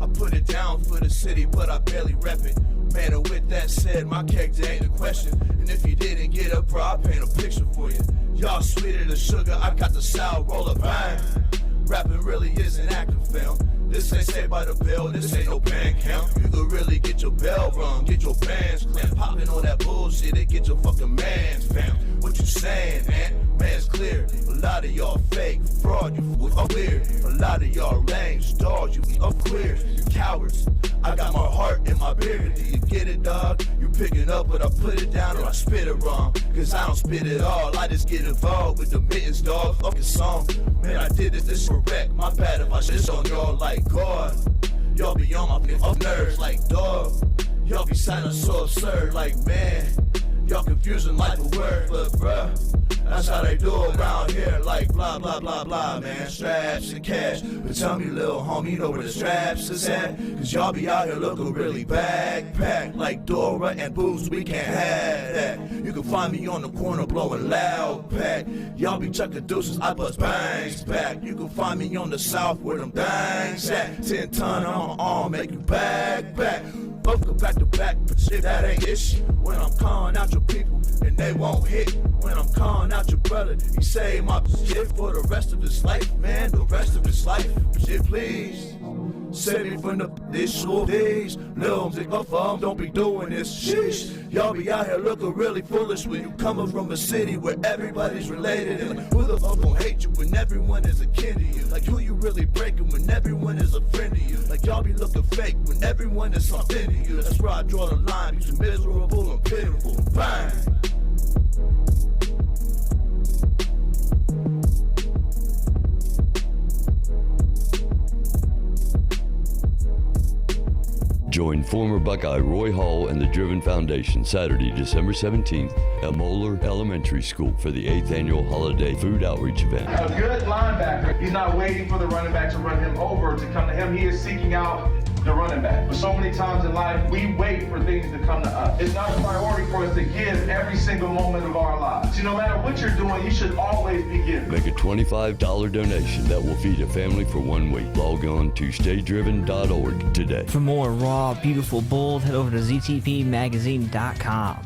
I put it down for the city, but I barely rep it. Man, and with that said, my character ain't a question. And if you didn't get up, bro, I'll paint a picture for you. Y'all sweeter than sugar, I got the sour roller bang. Rapping really is an acting film. This ain't Saved by the Bell, this ain't no band camp. You could really get your bell rung, get your bands clamped. Popping on that bullshit, it get your fucking man's fam. What you saying, man? Man's clear. A lot of y'all fake, fraud, you are weird. A lot of y'all lame, dogs, you are queer. You cowards. I got my heart in my beard. Do you get it, dog? You pick it up, but I put it down or I spit it wrong. Cause I don't spit it all, I just get involved with the mittens, dog. Fucking song. Man, I did it, this correct. My bad if I shit on y'all like God. Y'all be on my nerves like dog. Y'all be sounding so absurd like man. Y'all confusing like a word, but bruh, that's how they do around here, like blah blah blah blah, man. Straps and cash, but tell me, little homie, you know where the straps is at? Cause y'all be out here looking really backpack, like Dora and Booze, we can't have that. You can find me on the corner blowing loud pack. Y'all be chucking deuces, I bust bangs back. You can find me on the south where them bangs at. 10 ton on my arm, make you back. Both go back to back, but shit, that ain't issue. When I'm calling out your people, and they won't hit. When I'm calling out your brother, he say my shit for the rest of his life, man, the rest of his life. Shit, please. Save me from the initial days. Little take my farm, don't be doing this. Sheesh. Y'all be out here looking really foolish when you coming from a city where everybody's related. And like, who the fuck gon' hate you when everyone is akin to you? Like, who you really breaking when everyone is a friend to you? Like, y'all be looking fake when everyone is something to you. That's where I draw the line between miserable and pitiful. Bang! Join former Buckeye Roy Hall and the Driven Foundation Saturday, December 17th at Monger Elementary School for the 8th Annual Holiday Food Outreach Event. A good linebacker, he's not waiting for the running back to run him over to come to him. He is seeking out the running back. But so many times in life, we wait for things to come to us. It's not a priority for us to give every single moment of our lives. So no matter what you're doing, you should always be giving. Make a $25 donation that will feed a family for 1 week. Log on to staydriven.org today. For more raw, beautiful, bold, head over to ztpmagazine.com.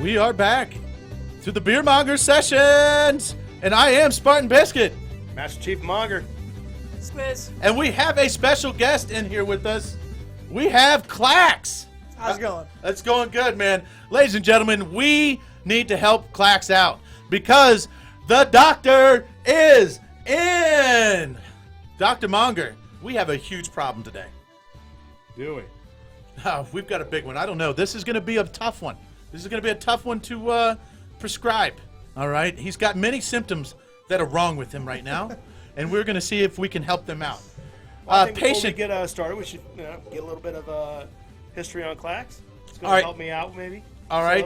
We are back to the Beer Monger Sessions. And I am Spartan Biscuit. Master Chief Monger. Squiz. And we have a special guest in here with us. We have Clax. How's it going? It's going good, man. Ladies and gentlemen, we need to help Clax out because the doctor is in. Dr. Monger, we have a huge problem today. Do we? We've got a big one. I don't know. This is going to be a tough one. This is going to be a tough one to prescribe. All right? He's got many symptoms that are wrong with him right now, and we're going to see if we can help them out. Well, I think before we get started, we should get a little bit of history on Clax. It's going to help me out, maybe. All right.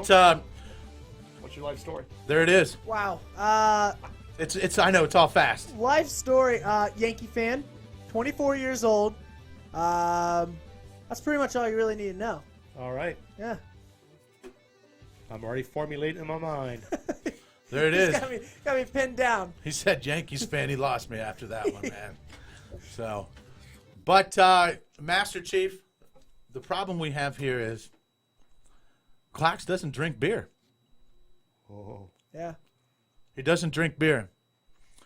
What's your life story? There it is. Wow. It's. I know it's all fast. Life story. Yankee fan, 24 years old. That's pretty much all you really need to know. All right. Yeah. I'm already formulating in my mind. There it is. Got me pinned down. He said Yankees fan. He lost me after that one, man. So, but Master Chief, the problem we have here is Clax doesn't drink beer. Oh. Yeah. He doesn't drink beer.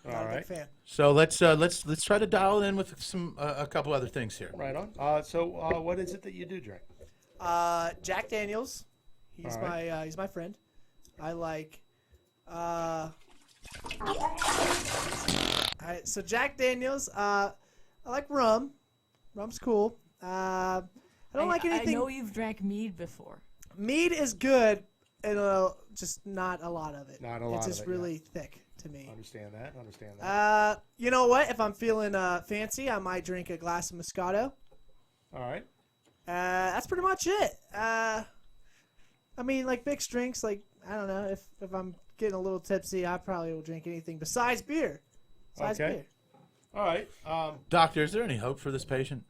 Not a big fan. So let's try to dial it in with some a couple other things here. Right on. So what is it that you do drink? Jack Daniels. He's All right. he's my friend. I like. So Jack Daniels. I like rum. Rum's cool. I don't like anything. I know you've drank mead before. Mead is good, and just not a lot of it. Not a lot It's just of it, really thick to me. Understand that. You know what? If I'm feeling fancy, I might drink a glass of Moscato. All right. That's pretty much it. I mean, like mixed drinks. Like I don't know if I'm getting a little tipsy, I probably will drink anything besides beer. Beer. All right. Doctor, is there any hope for this patient?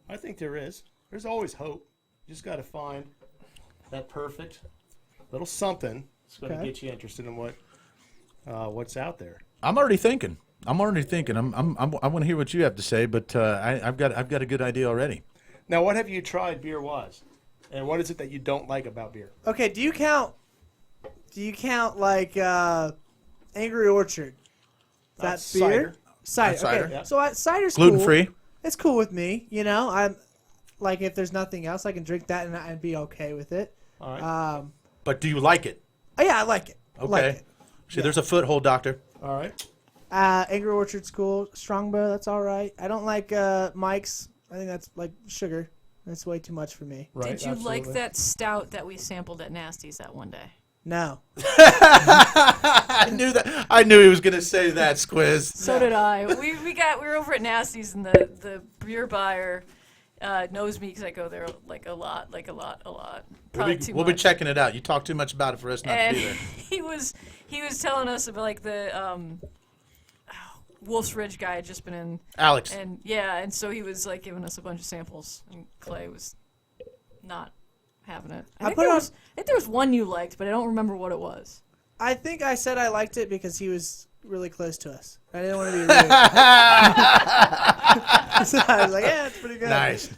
I think there is. There's always hope. You just got to find that perfect little something that's going to get you interested in what's out there. I'm already thinking. I want to hear what you have to say, but I've got a good idea already. Now, what have you tried beer-wise, and what is it that you don't like about beer? Okay. Do you count like Angry Orchard? That's beer. Cider. Cider. Okay. Yeah. So cider's Gluten-free? Cool. It's cool with me. You know, I'm like if there's nothing else, I can drink that and I'd be okay with it. All right. But do you like it? Yeah, I like it. Okay. Like it. See, there's a foothold, Doctor. All right. Angry Orchard's cool. Strongbow, that's all right. I don't like Mike's. I think that's like sugar. That's way too much for me. Right. Did you like that stout that we sampled at Nasty's that one day? No. I knew that. I knew he was going to say that, Squiz. So did I. We were over at Nasty's and the beer buyer knows me because I go there like a lot. Probably too We'll much. be checking it out. You talk too much about it for us not And to be there. he was telling us about like the Wolf's Ridge guy had just been in. Alex. And so he was like giving us a bunch of samples, and Clay was not having it. I think there was one you liked, but I don't remember what it was. I think I said I liked it because he was really close to us. I didn't want to be rude. So I was like, yeah, it's pretty good. Nice.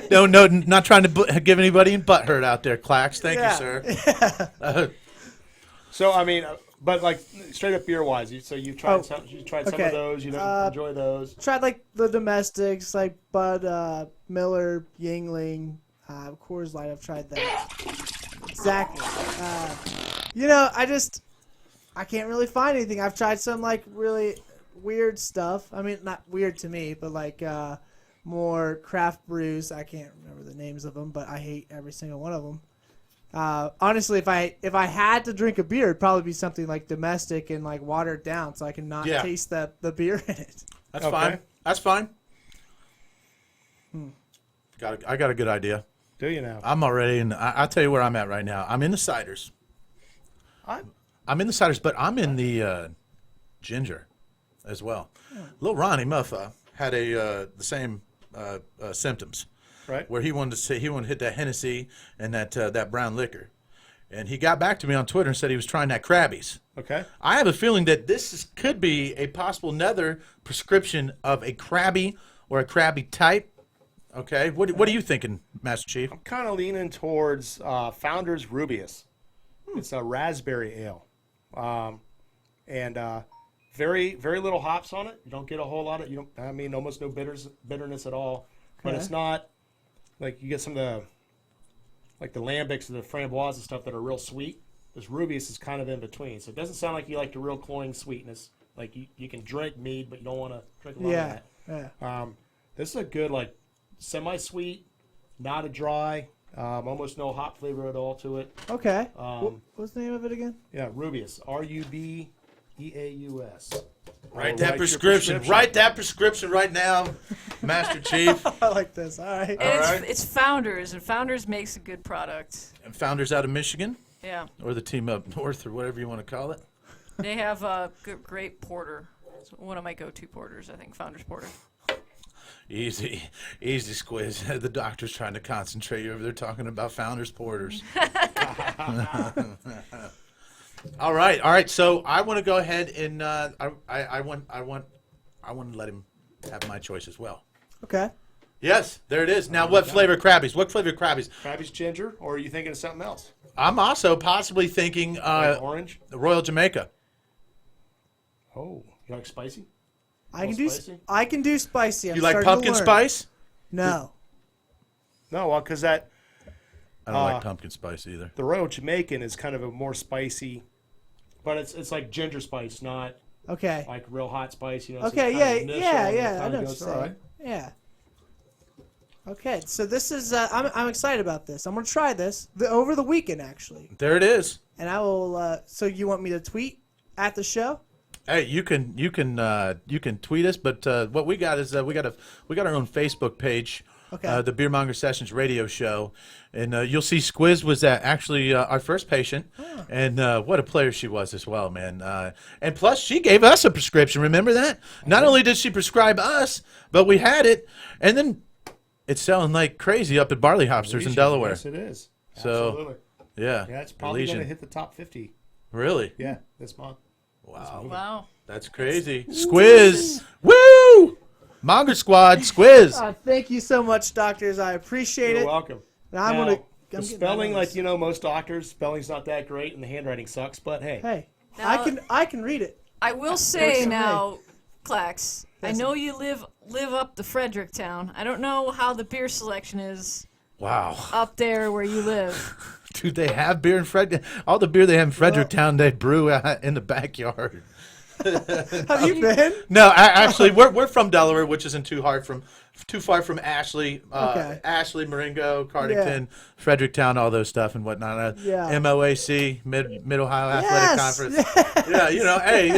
No, not trying to give anybody butt hurt out there, Clax. Thank you, sir. So I mean, but like straight up beer wise, so you tried some of those. You don't enjoy those. Tried like the domestics, like Bud, Miller, Yingling, Coors Light. I've tried that. Exactly. You know, I can't really find anything. I've tried some like really weird stuff. I mean, not weird to me, but like more craft brews. I can't remember the names of them, but I hate every single one of them. Honestly, if I had to drink a beer, it'd probably be something like domestic and like watered down, so I can not taste the beer in it. That's fine. That's fine. I got a good idea. Do you now? I'm already in. I'll tell you where I'm at right now. I'm in the ciders. I'm in the ciders, but I'm in the ginger as well. Little Ronnie Muffa had the same symptoms, right? Where he wanted to hit that Hennessy and that brown liquor, and he got back to me on Twitter and said he was trying that Krabby's. Okay. I have a feeling that this could be a possible another prescription of a Krabby or a Krabby type. Okay, what are you thinking, Master Chief? I'm kind of leaning towards Founders Rubius. It's a raspberry ale. and very very little hops on it. You don't get a whole lot of almost no bitterness at all. But Okay. it's not like you get some of the like the lambics and the framboise and stuff that are real sweet. This Rubius is kind of in between, so it doesn't sound like you like the real cloying sweetness. Like you can drink mead, but you don't want to drink a lot of that. Yeah. This is a good like semi-sweet, not a dry, almost no hop flavor at all to it. Okay. What's the name of it again? Yeah, Rubius. Rubeaus. Write that prescription. Write that prescription right now, Master Chief. I like this. All right. And it's Founders, and Founders makes a good product. And Founders out of Michigan. Yeah. Or the team up north, or whatever you want to call it. They have a great porter. It's one of my go-to porters, I think, Founders Porter. Easy, Squiz. The doctor's trying to concentrate you over there talking about Founders Porters. All right. So I want to go ahead and I want to let him have my choice as well. Okay. Yes, there it is. Now, what flavor Krabbies? What flavor Krabbies? Krabbies ginger, or are you thinking of something else? I'm also possibly thinking Like orange. Royal Jamaica. Oh, you like spicy? I can spicy? do spicy. I'm You like starting to pumpkin learn. spice? No. No, well, because that I don't like pumpkin spice either. the Royal Jamaican is kind of a more spicy, but it's like ginger spice, not Okay. like real hot spice. You know. so Okay. it's Yeah. kind of initial Yeah. and it Yeah. I kinda know what goes- you're all saying. right. Yeah. Okay. So this is. I'm excited about this. I'm gonna try this over the weekend actually, There it is. and I will. So you want me to tweet at the show? Hey, you can tweet us, but what we got is we got our own Facebook page, Okay. the Beer Monger Sessions Radio Show, and you'll see Squiz was actually our first patient, and what a player she was as well, man. And plus, she gave us a prescription. Remember that? Not only did she prescribe us, but we had it, and then it's selling like crazy up at Barley Hopsters in Elysian, Delaware. Yes, it is. So, Absolutely. yeah, Yeah, it's probably Elysian. going to hit the top 50. Really? Yeah, this month. Wow. Wow. That's crazy. Squiz. Woo! Monger Squad, Squiz. Thank you so much, doctors. I appreciate You're it. welcome. Now I'm Now, gonna. the I'm getting spelling, that on like most doctors, spelling's not that great, and the handwriting sucks. But hey, Hey, Now- I can read it. I will Works say for me. now, Clax, I Yes. know you live up the Fredericktown. I don't know how the beer selection is Wow. up there where you live. Dude, they have beer in Frederick. All the beer they have in Fredericktown, they brew in the backyard. Have you been? No, actually, we're from Delaware, which isn't too far from Ashley, Okay. Ashley, Marengo, Cardington, Fredericktown, all those stuff and whatnot. Yeah. MOAC, Mid Ohio Athletic Yes, Conference. Yeah, hey,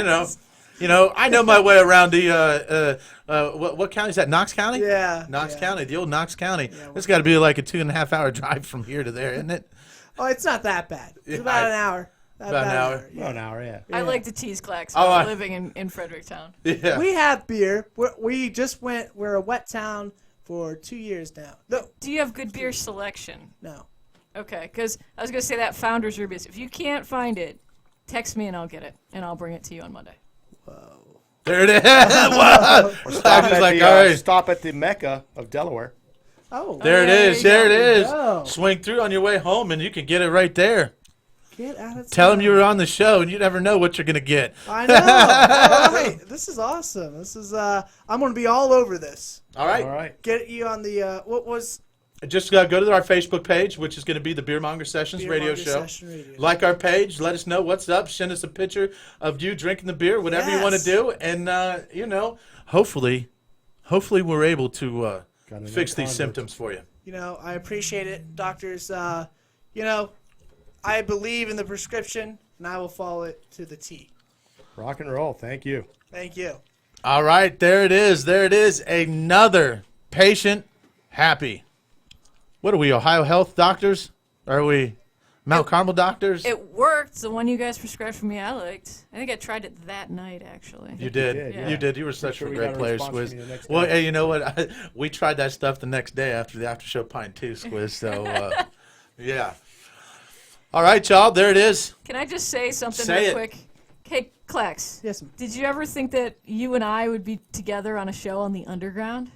I know my way around the what county is that? Knox County? Yeah. Knox County, the old Knox County. It's got to be like a 2.5 hour drive from here to there, isn't it? Oh, it's not that bad. It's Yeah, about an hour. About an hour. about an hour, yeah. I like to tease Clax Oh, about living in Fredericktown. Yeah. We have beer. We just went. We're a wet town for 2 years now. No, Do you have good beer selection? no. Okay, because I was going to say that Founders Rubius. If you can't find it, text me and I'll get it, and I'll bring it to you on Monday. There it is. Wow. Or stop, Just at like, the, all right. stop at the Mecca of Delaware. Oh, There it is. there There it you is. go. Swing through on your way home, and you can get it right there. get out of Tell town. them you were on the show, and you never know what you're gonna get. I know. All right. This is awesome. This is. I'm gonna be all over this. All right. All right. Get you on the. What was? Just go to our Facebook page, which is going to be the Beer Monger Sessions Beer Radio Monger Show. Session Radio. Like our page, let us know what's up. Send us a picture of you drinking the beer, whatever you want to Yes. do, and hopefully we're able to fix these symptoms for you. I appreciate it, doctors. I believe in the prescription, and I will follow it to the T. Rock and roll. Thank you. Thank you. All right, there it is. There it is. Another patient happy. What are we, Ohio Health doctors? Are we Mount Carmel doctors? It worked. The one you guys prescribed for me, I liked. I think I tried it that night, actually. You did. Yeah. You did. You were such sure a we great got a player, response from Squiz. you the next Well, day. hey, you know what? We tried that stuff the next day after the after show pint too, Squiz. So, yeah. All right, y'all. There it is. Can I just say something Say real it. quick? Hey, Klex. Yes, ma'am. Did you ever think that you and I would be together on a show on the Underground?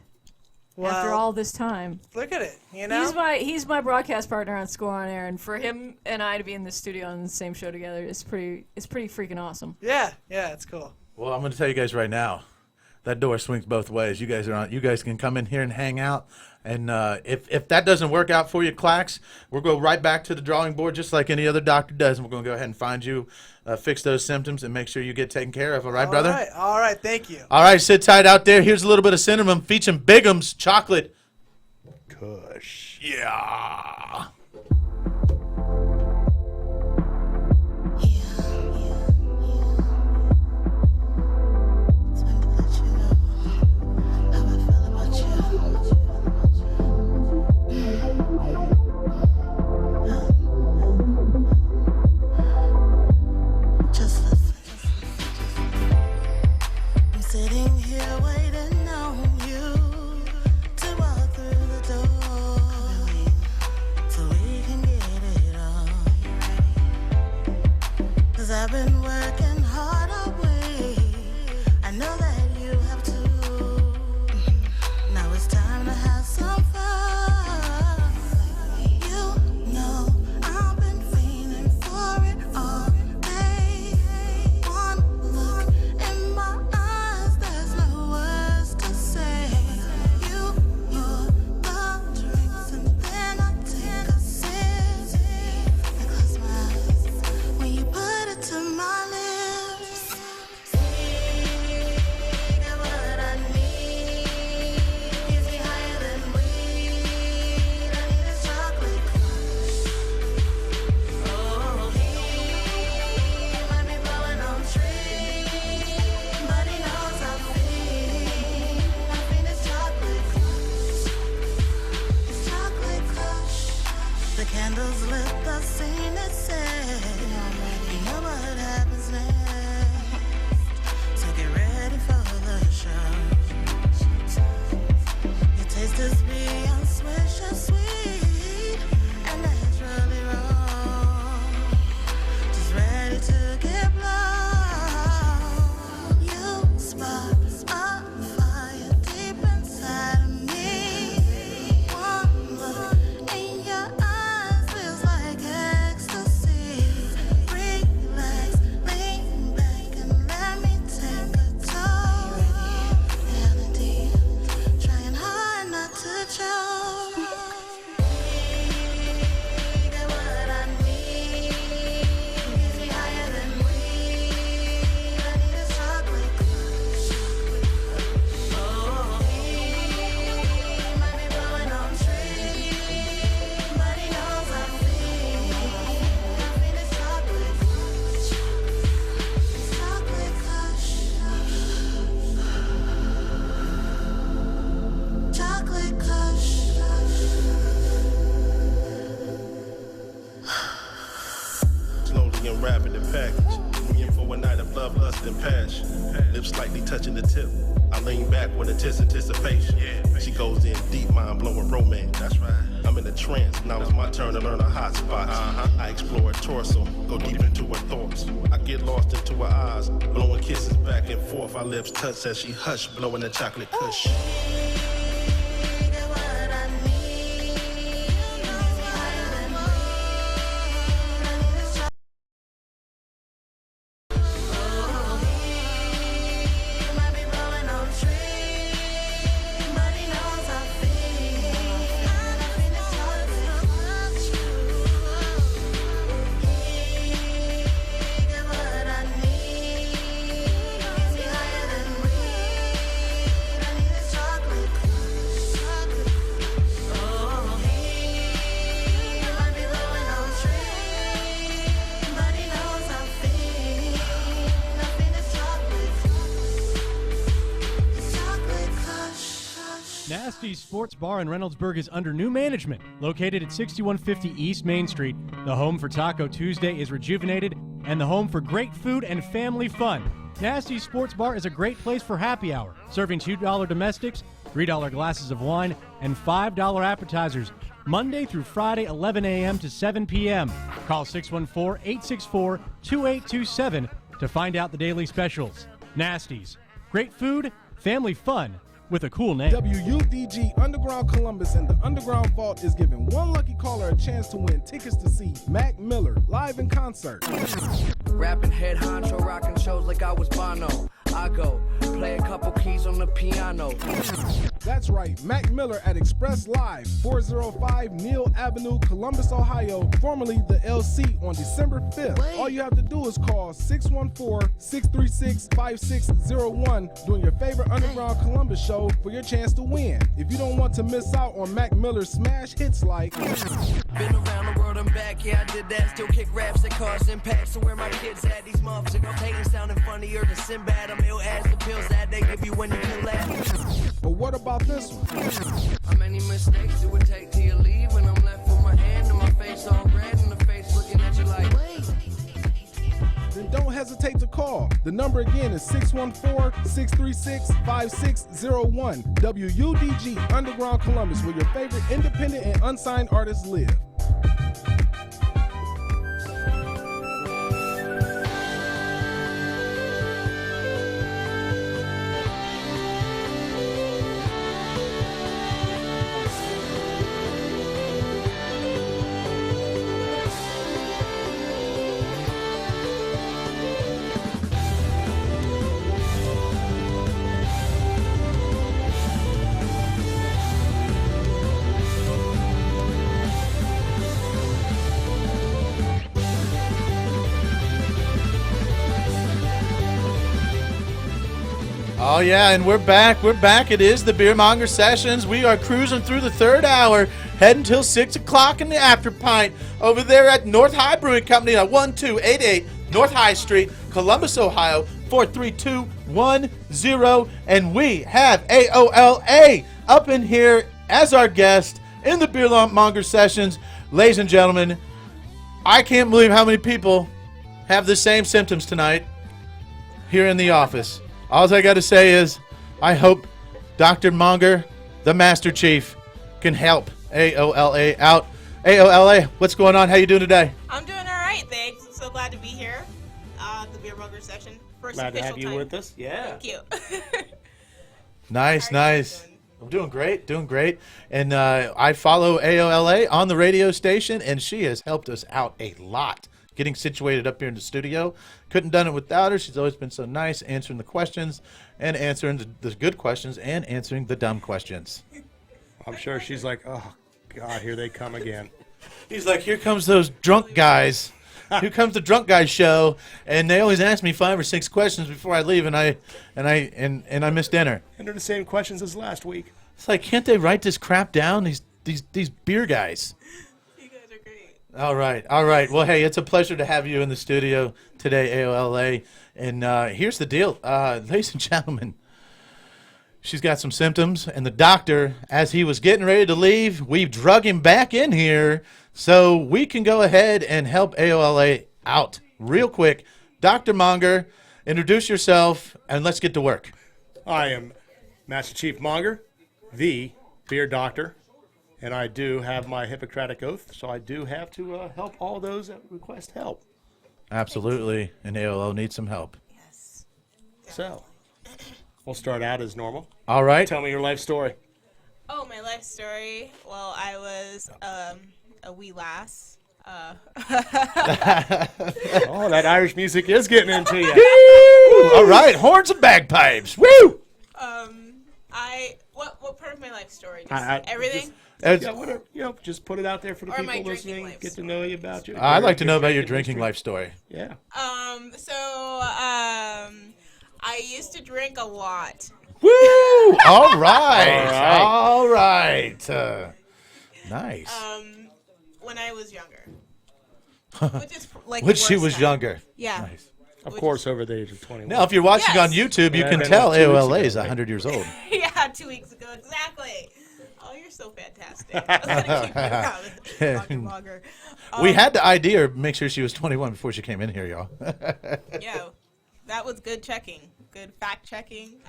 after all this time. Look at it, you know? He's my broadcast partner on Score on Air, and for him and I to be in the studio on the same show together is pretty freaking awesome. Yeah, it's cool. Well, I'm going to tell you guys right now, that door swings both ways. You guys can come in here and hang out, and if that doesn't work out for you, Clacks, we'll go right back to the drawing board just like any other doctor does, and we're going to go ahead and find you, fix those symptoms, and make sure you get taken care of. All right, brother? All right, thank you. All right, sit tight out there. Here's a little bit of cinnamon featuring Bigum's chocolate Kush. Yeah. Sitting here waiting on you to walk through the door so we can get it on. 'Cause I've been working hard all week. I know that you have too. Now it's time to have some fun. You know I've been fiending for it all day. One look in my eyes, there's no words to say. You pour the drinks and then I take a sip. I close my eyes when you put it to my lips. Got what I need. Gets me higher than weed. I need a chocolate crush. Oh, he might be blowing on trees, but he knows I'm fiend. I fiend his chocolate crush. His chocolate crush. The candles lit, the scene is set. You know what happens next. So get ready for the show. Your taste is beyond swisher sweet and naturally raw. Just ready to get blown. You spark a fire deep inside of me. One look in your eyes feels like ecstasy. Relax, lean back and let me take a tour. Feeling deep, trying hard not to choke. Got what I need. Gets me higher than weed. I need a chocolate crush. Oh, he might be blowing on trees, but he knows I'm fiend. I fiend his chocolate crush. His chocolate crush. Chocolate crush. Slowly unwrapping the package. We in for a night of love, lust, and passion. Lips slightly touching the tip. I lean back with intense anticipation. She goes in deep, mind blowing romance. That's right. I'm in a trance. Now it's my turn to learn her hot spots. I explore her torso, go deep into her thoughts. I get lost into her eyes, blowing kisses back and forth. Our lips touch as she hush, blowing the chocolate kush. Nasty's Sports Bar in Reynoldsburg is under new management. Located at 6150 East Main Street, the home for Taco Tuesday is rejuvenated and the home for great food and family fun. Nasty's Sports Bar is a great place for happy hour, serving $2 domestics, $3 glasses of wine, and $5 appetizers, Monday through Friday, 11 a.m. to 7 p.m. Call 614-864-2827 to find out the daily specials. Nasty's. Great food, family fun, with a cool name. WUDG Underground Columbus and the Underground Vault is giving one lucky caller a chance to win tickets to see Mac Miller live in concert. Rapping head honcho, rocking shows like I was Bono. I go play a couple keys on the piano. That's right, Mac Miller at Express Live, 405 Neal Avenue, Columbus, Ohio, formerly the LC, on December 5th. All you have to do is call 614-636-5601 during your favorite Underground Columbus show for your chance to win. If you don't want to miss out on Mac Miller's smash hits like Been around the world and back, yeah, I did that. Still kick raps and cars and packs. So where my kids at? These motherfuckers hating sounding funnier than Sinbad. I'm ill as the pills that they give you when you kill that. But what about this one? How many mistakes do it take till you leave? When I'm left with my hand and my face all red and the face looking at you like, wait. Then don't hesitate to call. The number again is 614-636-5601. WUDG Underground Columbus, where your favorite independent and unsigned artists live. Oh, yeah, and we're back. We're back. It is the Beer Monger Sessions. We are cruising through the third hour, heading till 6 o'clock in the after pint over there at North High Brewing Company at 1288 North High Street, Columbus, Ohio, 43210. And we have AOLA up in here as our guest in the Beer Monger Sessions. Ladies and gentlemen, I can't believe how many people have the same symptoms tonight here in the office. All I got to say is I hope Dr. Monger, the Master Chief, can help AOLA out. AOLA, what's going on? How you doing today? I'm doing all right, thanks. I'm so glad to be here. The Beer Monger Session. First Glad to official have you time. with us. Yeah. Thank you. Nice. I'm doing great. And I follow AOLA on the radio station, and she has helped us out a lot getting situated up here in the studio. Couldn't done it without her. She's always been so nice, answering the questions and answering the good questions and answering the dumb questions. I'm sure she's like, oh, God, here they come again. He's like, here comes those drunk guys. Here comes the drunk guy show, and they always ask me 5 or 6 questions before I leave, and I miss dinner. And they're the same questions as last week. It's like, can't they write this crap down? These beer guys. All right. Well, hey, it's a pleasure to have you in the studio today, AOLA. And here's the deal, ladies and gentlemen. She's got some symptoms, and the doctor, as he was getting ready to leave, we drug him back in here so we can go ahead and help AOLA out real quick. Dr. Monger, introduce yourself, and let's get to work. I am Master Chief Monger, the beer doctor. And I do have my Hippocratic Oath, so I do have to help all those that request help. Absolutely, and AOL needs some help. Yes. So, we'll start out as normal. All right. Tell me your life story. Oh, my life story. Well, I was a wee lass. Oh, that Irish music is getting into you. Woo! All right, horns and bagpipes. Woo! What part of my life story? Just everything? Yeah, whatever. Just put it out there for the people listening. Get to know you about you. I'd like to know about your drinking life story. Yeah. I used to drink a lot. Woo! All right. Nice. When I was younger. Which is like when she was younger. Yeah. Nice. Of course, over the age of 21. Now, if you're watching on YouTube, you can tell AOLA is 100 years old. Yeah, 2 weeks ago, exactly. Oh, you're so fantastic. I was gonna keep you around, Dr. Monger. We had to ID her, make sure she was 21 before she came in here, y'all. Yeah, that was good checking, good fact checking.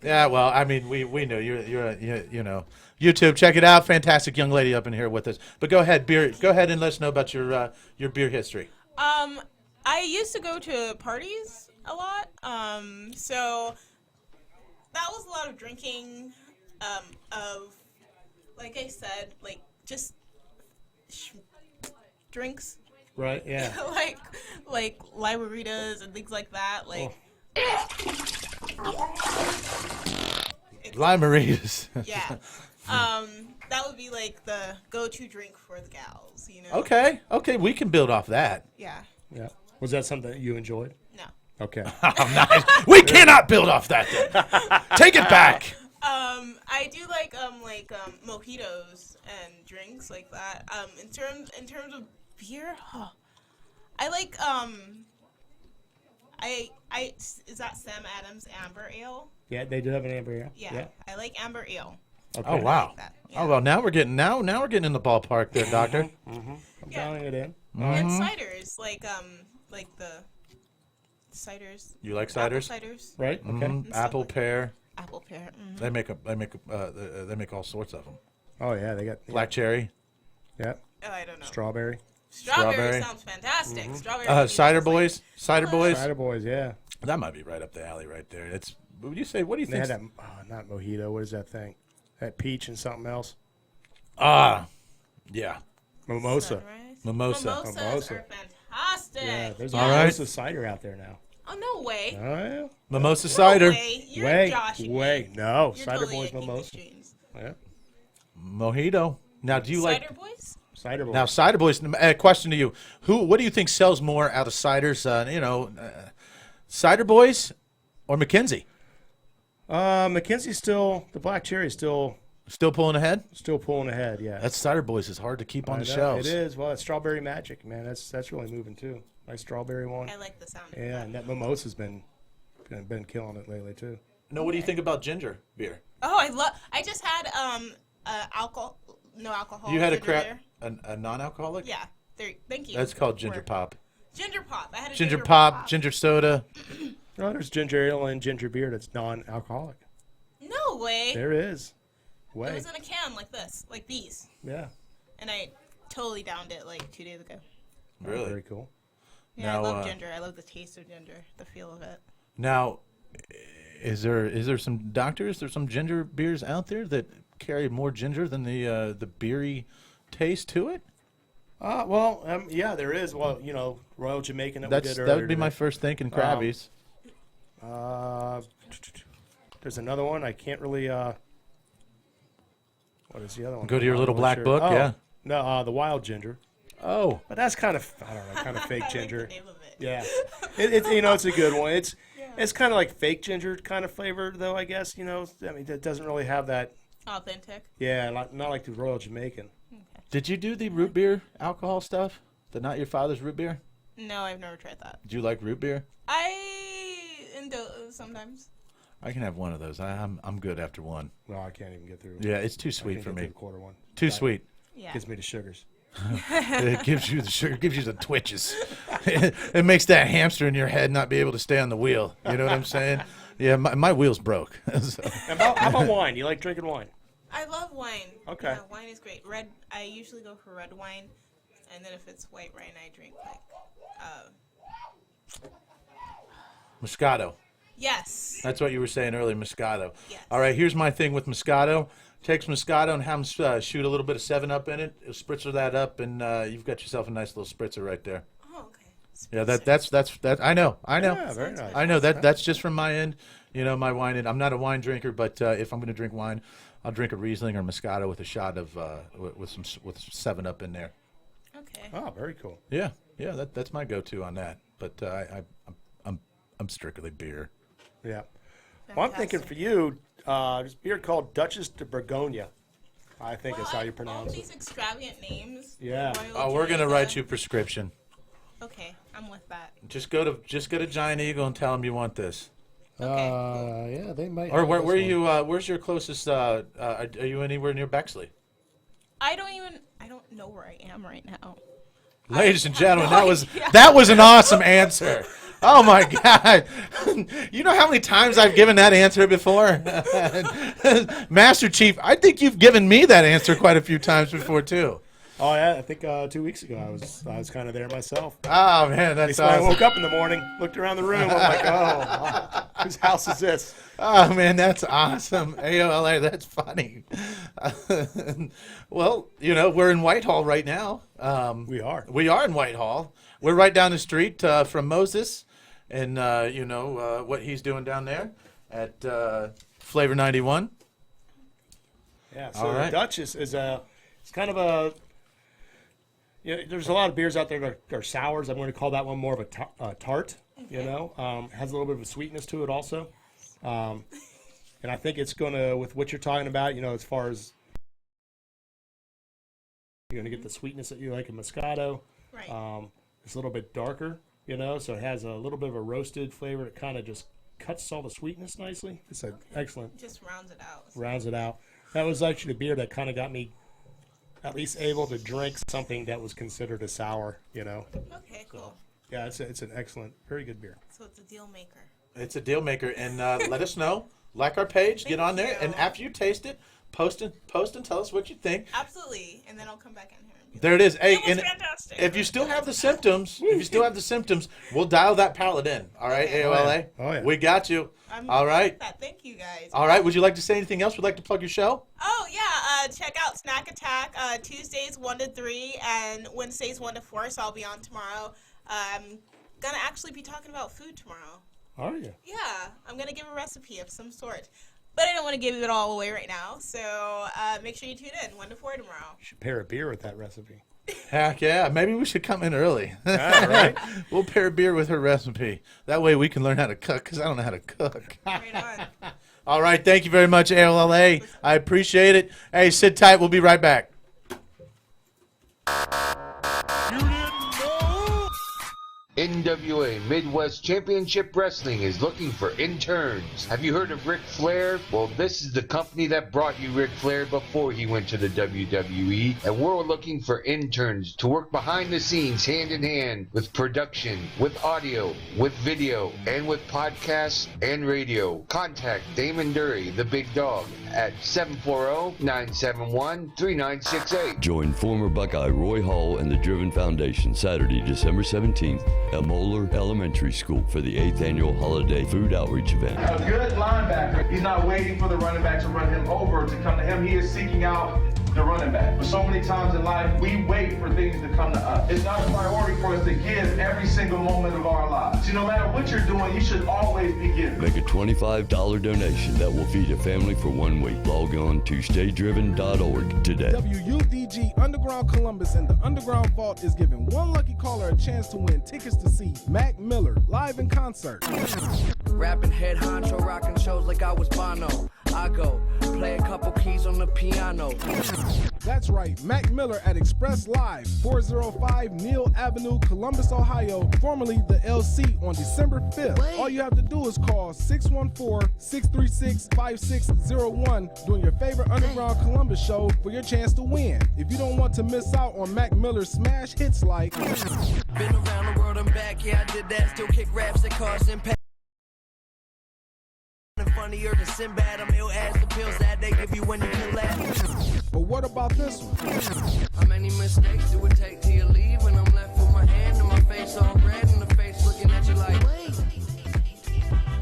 Yeah, well, I mean, we know you're YouTube. Check it out, fantastic young lady up in here with us. But go ahead, Go ahead and let us know about your beer history. I used to go to parties a lot. So that was a lot of drinking, of, like I said, like just drinks. Right. Yeah. like liberitas and things like that. Like. Limeritas. Yeah. That would be like the go-to drink for the gals, you know. Okay, we can build off that. Yeah. Yeah. Was that something that you enjoyed? No. Okay. Oh, nice. We cannot build off that then. Take it back. I do like mojitos and drinks like that. In terms of beer, I like is that Sam Adams Amber Ale? Yeah, they do have an amber ale. Yeah. I like amber ale. Okay. Oh wow. Like that. Oh well, now we're getting in the ballpark there, Doctor. I'm dialing it in. And ciders, like the ciders. You like Apple ciders? ciders. Right. Okay. And stuff Apple like- pear. Apple pear. Mhm. They make all sorts of them. Oh yeah, they got Black cherry. Yep. Oh, I don't know. Strawberry. Strawberry sounds fantastic. Strawberry. Cider boys. Cider boys. Cider boys. Yeah. That might be right up the alley right there. It's. What do you say? What do you They think? had that. Not mojito. What is that thing? That peach and something else. Yeah. Mimosa. Mimosa. Mimosas are fantastic. Yeah, there's a All right. mimosa cider out there now. Oh, no way. Oh yeah. Mimosa cider. Way. You're joshing me. No, You're cider totally boys making mimosa. James. Yeah. Mojito. Now, do you like Cider boys? Cider boys? now cider boys? Question to you: What do you think sells more out of ciders? Cider boys or McKinsey? McKinsey's still the black cherry is still pulling ahead. Still pulling ahead. Yeah. That cider boys is hard to keep on I the know, shelves. It is. Well, it's strawberry magic, man. That's really moving too. Nice strawberry one. I like the sound. Yeah, and that mimosa's been killing it lately too. No, what do you think about ginger beer? Oh, I just had alcohol. No alcohol. You had a ginger crap beer. a non-alcoholic? Yeah. Thank you. That's called ginger for- pop. Ginger pop. I had a Ginger pop, ginger soda. Oh, there's ginger ale and ginger beer that's non-alcoholic. No way. There is. It was in a can like this, like these. Yeah. And I totally downed it like 2 days ago. Really? Very cool. Yeah, Now, I love ginger. I love the taste of ginger, the feel of it. Now, is there some doctors? There's some ginger beers out there that carry more ginger than the beery taste to it. Yeah, there is. Well, Royal Jamaican that we did earlier. That would be my today. first thinking. Krabby's. There's another one. I can't really. What is the other one? Go to your I'm little not black sure. book. Oh, Yeah. No, the wild ginger. Oh. But that's kind of, I don't know, kind of fake ginger. Yeah. It's a good one. It's kind of like fake ginger kind of flavor, though, I guess. I mean, it doesn't really have that. Authentic. Yeah, not like the Royal Jamaican. Did you do the root beer alcohol stuff? The Not Your Father's root beer? No, I've never tried that. Do you like root beer? Sometimes. I can have one of those. I'm good after one. No, I can't even get through. Yeah, it's too I sweet can't for get me. through the quarter one. Too sweet. Yeah. Gives me the sugars. It gives you the sugar, gives you the twitches. It makes that hamster in your head not be able to stay on the wheel. You know what I'm saying? Yeah, my wheel's broke. So. How about wine? You like drinking wine? I love wine. Okay. Yeah, wine is great. Red. I usually go for red wine, and then if it's white wine, I drink like. Moscato. Yes. That's what you were saying earlier, Moscato. Yes. All right, here's my thing with Moscato. Takes Moscato and have them shoot a little bit of 7-Up in it. Spritzer that up, and you've got yourself a nice little spritzer right there. Oh, okay. Yeah, that's I know. Yeah, very nice. I know that's just from my end. My wine. And I'm not a wine drinker, but if I'm going to drink wine, I'll drink a Riesling or Moscato with a shot of with 7-Up in there. Okay. Oh, very cool. Yeah, that's my go-to on that. But I'm strictly beer. Yeah. Well, I'm thinking for you, there's a beer called Duchess de Bourgogne. I think is how you pronounce all it. these extravagant names. Yeah. Oh, we're gonna write you a prescription. Okay, I'm with that. Just go to Giant Eagle and tell them you want this. Yeah, they might. Or have where this one. you? Where's your closest? Are you anywhere near Bexley? I don't know where I am right now. Ladies and gentlemen, that was an awesome answer. Oh my God! You know how many times I've given that answer before, Master Chief? I think you've given me that answer quite a few times before too. Oh yeah, I think 2 weeks ago I was kind of there myself. Oh man, that's When I awesome. woke up in the morning, looked around the room. I'm like, oh. Whose house is this? Oh man, that's awesome. AOLA, that's funny. Well, we're in Whitehall right now. We are. We are in Whitehall. We're right down the street from Moses, and what he's doing down there at Flavor 91. Yeah. So All right. the Dutch is it's kind of a. There's a lot of beers out there that are sours. I'm going to call that one more of a tart. Okay. Has a little bit of a sweetness to it also. And I think it's going to, with what you're talking about, as far as you're going to get the sweetness that you like in Moscato. Right. It's a little bit darker, so it has a little bit of a roasted flavor that kind of just cuts all the sweetness nicely. It's excellent. Just rounds it out. Rounds it out. That was actually the beer that kind of got me at least able to drink something that was considered a sour, Okay, cool. Yeah, it's an excellent, very good beer. So it's a deal maker. It's a deal maker, and let us know. Like our page, get on there, you. and after you taste it, post and tell us what you think. Absolutely, and then I'll come back in here. And be There it is. Hey, It was and fantastic. if you still have the symptoms, we'll dial that palate in. All right, Okay. AOLA. Oh, yeah. We got you. I'm All right. with that. Thank you guys. All right. Would you like to say anything else? Would you like to plug your show? Oh yeah, check out Snack Attack Tuesdays 1 to 3 and Wednesdays 1 to 4. So I'll be on tomorrow. I'm gonna actually be talking about food tomorrow. Are you? Yeah, I'm gonna give a recipe of some sort, but I don't want to give it all away right now. So make sure you tune in 1 to 4 tomorrow. You should pair a beer with that recipe. Heck yeah. Maybe we should come in early. All right. We'll pair beer with her recipe. That way we can learn how to cook, because I don't know how to cook. Right on. All right. Thank you very much, AOLA. I appreciate it. Hey, sit tight. We'll be right back. NWA Midwest Championship Wrestling is looking for interns. Have you heard of Ric Flair? Well, this is the company that brought you Ric Flair before he went to the WWE, and we're looking for interns to work behind the scenes hand in hand with production, with audio, with video, and with podcasts and radio. Contact Damon Dury, the big dog, at 740-971-3968. Join former Buckeye Roy Hall and the Driven Foundation Saturday, December 17th at Monger Elementary School for the 8th Annual Holiday Food Outreach Event. A good linebacker, he's not waiting for the running back to run him over to come to him. He is seeking out the running back. But so many times in life, we wait for things to come to us. It's not a priority for us to give every single moment of our lives. So no matter what you're doing, you should always be giving. Make a $25 donation that will feed a family for 1 week. Log on to staydriven.org today. WUDG Underground Columbus and the Underground Vault is giving one lucky caller a chance to win tickets to see Mac Miller live in concert. Rapping head honcho, rocking shows like I was Bono. I go play a couple keys on the piano. That's right, Mac Miller at Express Live, 405 Neal Avenue, Columbus, Ohio, formerly the LC, on December 5th. All you have to do is call 614-636-5601 during your favorite Underground Columbus show for your chance to win. If you don't want to miss out on Mac Miller's smash hits like Been around the world and back, yeah, I did that. Still kick raps that cause impact. Funnier than Sinbad, I'm ill as the pills that they give you when you can laugh. But what about this one? How many mistakes do it take till you leave? When I'm left with my hand and my face all red and the face looking at you like, wait.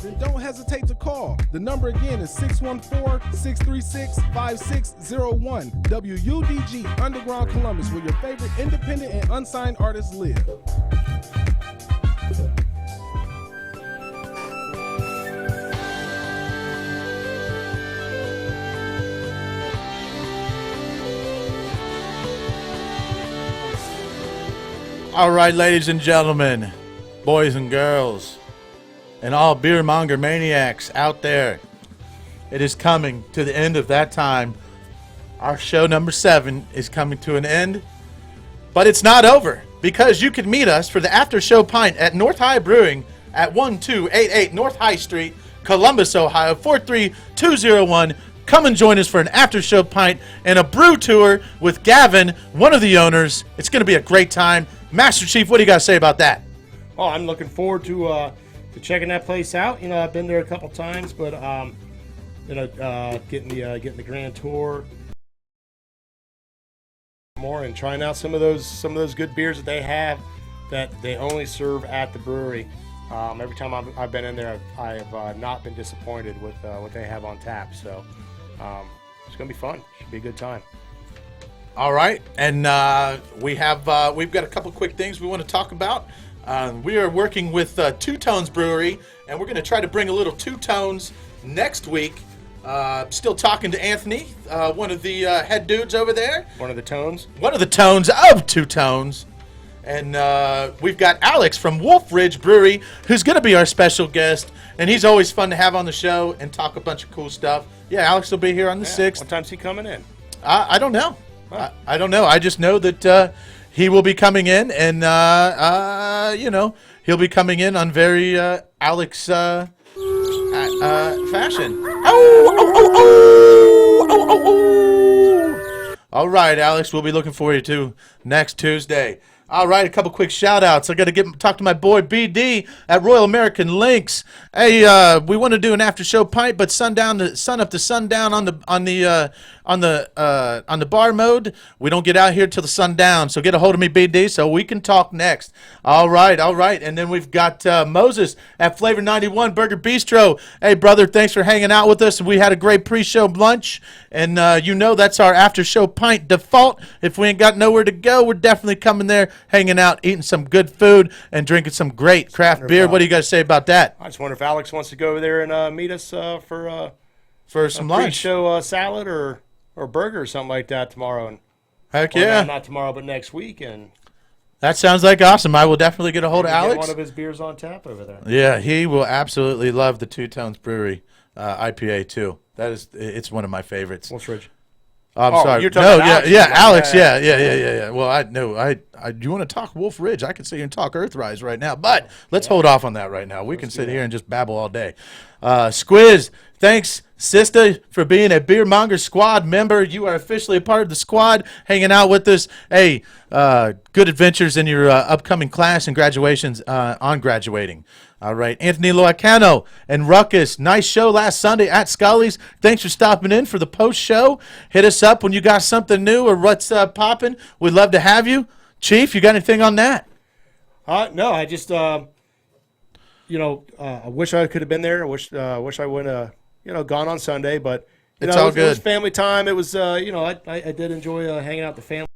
Then don't hesitate to call. The number again is 614-636-5601. WUDG Underground Columbus, where your favorite independent and unsigned artists live. All right, ladies and gentlemen, boys and girls, and all beer monger maniacs out there, it is coming to the end of that time. Our show number 7 is coming to an end, but it's not over, because you can meet us for the after show pint at North High Brewing at 1288 North High Street, Columbus, Ohio, 43201. Come and join us for an after show pint and a brew tour with Gavin, one of the owners. It's going to be a great time. Master Chief, what do you got to say about that? Oh, I'm looking forward to checking that place out. I've been there a couple times, but getting the grand tour more and trying out some of those good beers that they have that they only serve at the brewery. Every time I've been in there, I have not been disappointed with what they have on tap. So it's going to be fun. Should be a good time. All right, and we've got a couple quick things we want to talk about. We are working with Two Tones Brewery, and we're going to try to bring a little Two Tones next week. Still talking to Anthony, one of the head dudes over there. One of the tones? One of the tones of Two Tones. And we've got Alex from Wolf Ridge Brewery, who's going to be our special guest. And he's always fun to have on the show and talk a bunch of cool stuff. Yeah, Alex will be here on the 6th. What time's he coming in? I don't know. I don't know. I just know that he will be coming in, and, he'll be coming in on very Alex fashion. All right, Alex, we'll be looking for you, too, next Tuesday. All right, a couple quick shout-outs. I got to talk to my boy BD at Royal American Links. Hey, we want to do an after-show pint, but sun up to sundown on the bar mode. We don't get out here till the sundown, so get a hold of me, BD, so we can talk next. All right. And then we've got Moses at Flavor 91 Burger Bistro. Hey, brother, thanks for hanging out with us. We had a great pre-show lunch, and that's our after-show pint default. If we ain't got nowhere to go, we're definitely coming there, hanging out, eating some good food, and drinking some great craft beer. What do you guys say about that? I just wonder if Alex wants to go over there and meet us for some lunch. Pre-show salad or burger or something like that tomorrow. And heck yeah. Not tomorrow, but next week. And that sounds like awesome. I will definitely get a hold of Alex. Get one of his beers on tap over there. Yeah, he will absolutely love the Two Tones Brewery IPA too. It's one of my favorites. Wolf Ridge. I'm sorry. You're talking about Alex. Yeah. Well, I you want to talk Wolf Ridge? I could sit here and talk Earthrise right now, but let's hold off on that right now. We can sit here and just babble all day. Squiz, thanks, sister, for being a Beer Monger Squad member. You are officially a part of the squad, hanging out with us. Hey, good adventures in your upcoming class and graduations on graduating. All right, Anthony Loacano and Ruckus, nice show last Sunday at Scully's. Thanks for stopping in for the post-show. Hit us up when you got something new or what's popping. We'd love to have you. Chief, you got anything on that? No, I just, I wish I could have been there. I wish I would have, gone on Sunday, but it's all good. It was family time. It was, I did enjoy hanging out with the family.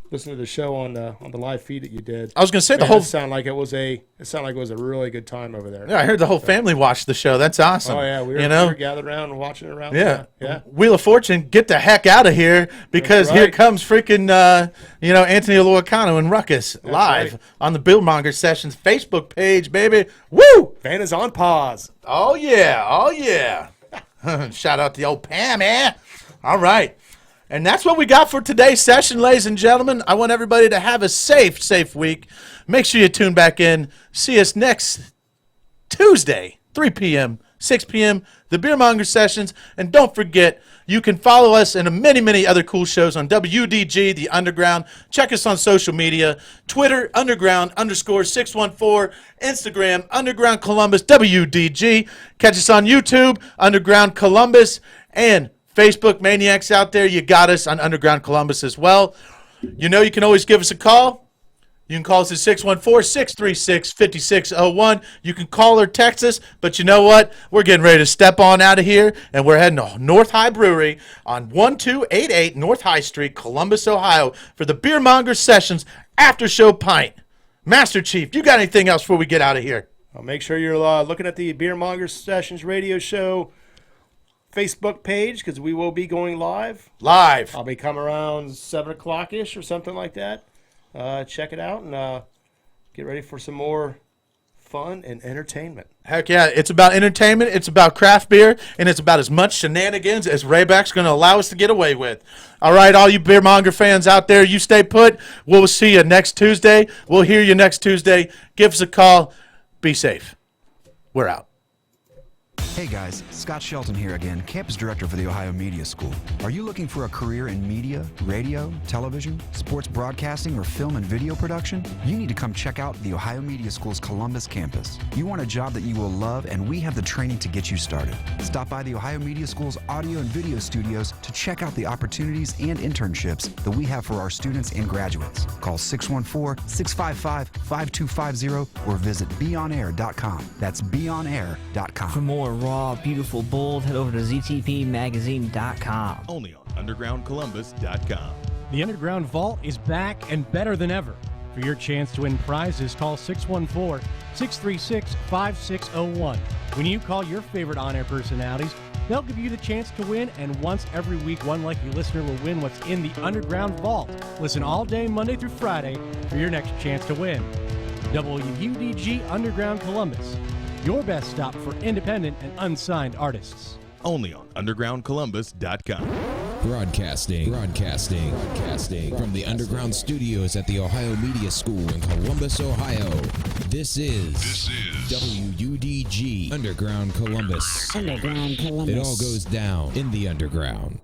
Listen to the show on the live feed that you did. I was going to say it sounded like it was a really good time over there. Yeah, I heard the whole family watched the show. That's awesome. Oh yeah, we were gathered around and watching it around. Yeah. Wheel of Fortune, get the heck out of here because here comes freaking Anthony Loacano and Ruckus live on the Bill Monger Sessions Facebook page, baby. Woo! Fan is on pause. Oh yeah. Shout out to the old Pam, eh? All right. And that's what we got for today's session, ladies and gentlemen. I want everybody to have a safe week. Make sure you tune back in. See us next Tuesday, 3 p.m., 6 p.m., the Beer Monger Sessions. And don't forget, you can follow us and many other cool shows on WUDG, The Underground. Check us on social media, Twitter, Underground_614, Instagram, Underground Columbus, WUDG. Catch us on YouTube, Underground Columbus, and Facebook maniacs out there, you got us on Underground Columbus as well. You can always give us a call. You can call us at 614-636-5601. You can call or text us, but you know what? We're getting ready to step on out of here, and we're heading to North High Brewery on 1288 North High Street, Columbus, Ohio, for the Beer Monger Sessions After Show Pint. Master Chief, you got anything else before we get out of here? Well, make sure you're looking at the Beer Monger Sessions radio show Facebook page because we will be going live. I'll be coming around 7 o'clock-ish or something like that. Check it out and get ready for some more fun and entertainment. Heck yeah, it's about entertainment, it's about craft beer, and it's about as much shenanigans as Rayback's going to allow us to get away with. All right, all you Beer Monger fans out there, you stay put. We'll see you next Tuesday. We'll hear you next Tuesday. Give us a call. Be safe. We're out. Hey guys, Scott Shelton here again, campus director for the Ohio Media School. Are you looking for a career in media, radio, television, sports broadcasting, or film and video production? You need to come check out the Ohio Media School's Columbus campus. You want a job that you will love, and we have the training to get you started. Stop by the Ohio Media School's audio and video studios to check out the opportunities and internships that we have for our students and graduates. Call 614-655-5250 or visit beonair.com. That's beonair.com. For more raw, beautiful, bold, head over to ztpmagazine.com. Only on undergroundcolumbus.com. The Underground Vault is back and better than ever. For your chance to win prizes, call 614-636-5601. When you call your favorite on-air personalities, they'll give you the chance to win, and once every week, one lucky listener will win what's in the Underground Vault. Listen all day, Monday through Friday, for your next chance to win. WUDG Underground Columbus, your best stop for independent and unsigned artists. Only on undergroundcolumbus.com. Broadcasting from the underground studios at the Ohio Media School in Columbus, Ohio. This is WUDG Underground Columbus. Underground Columbus. It all goes down in the underground.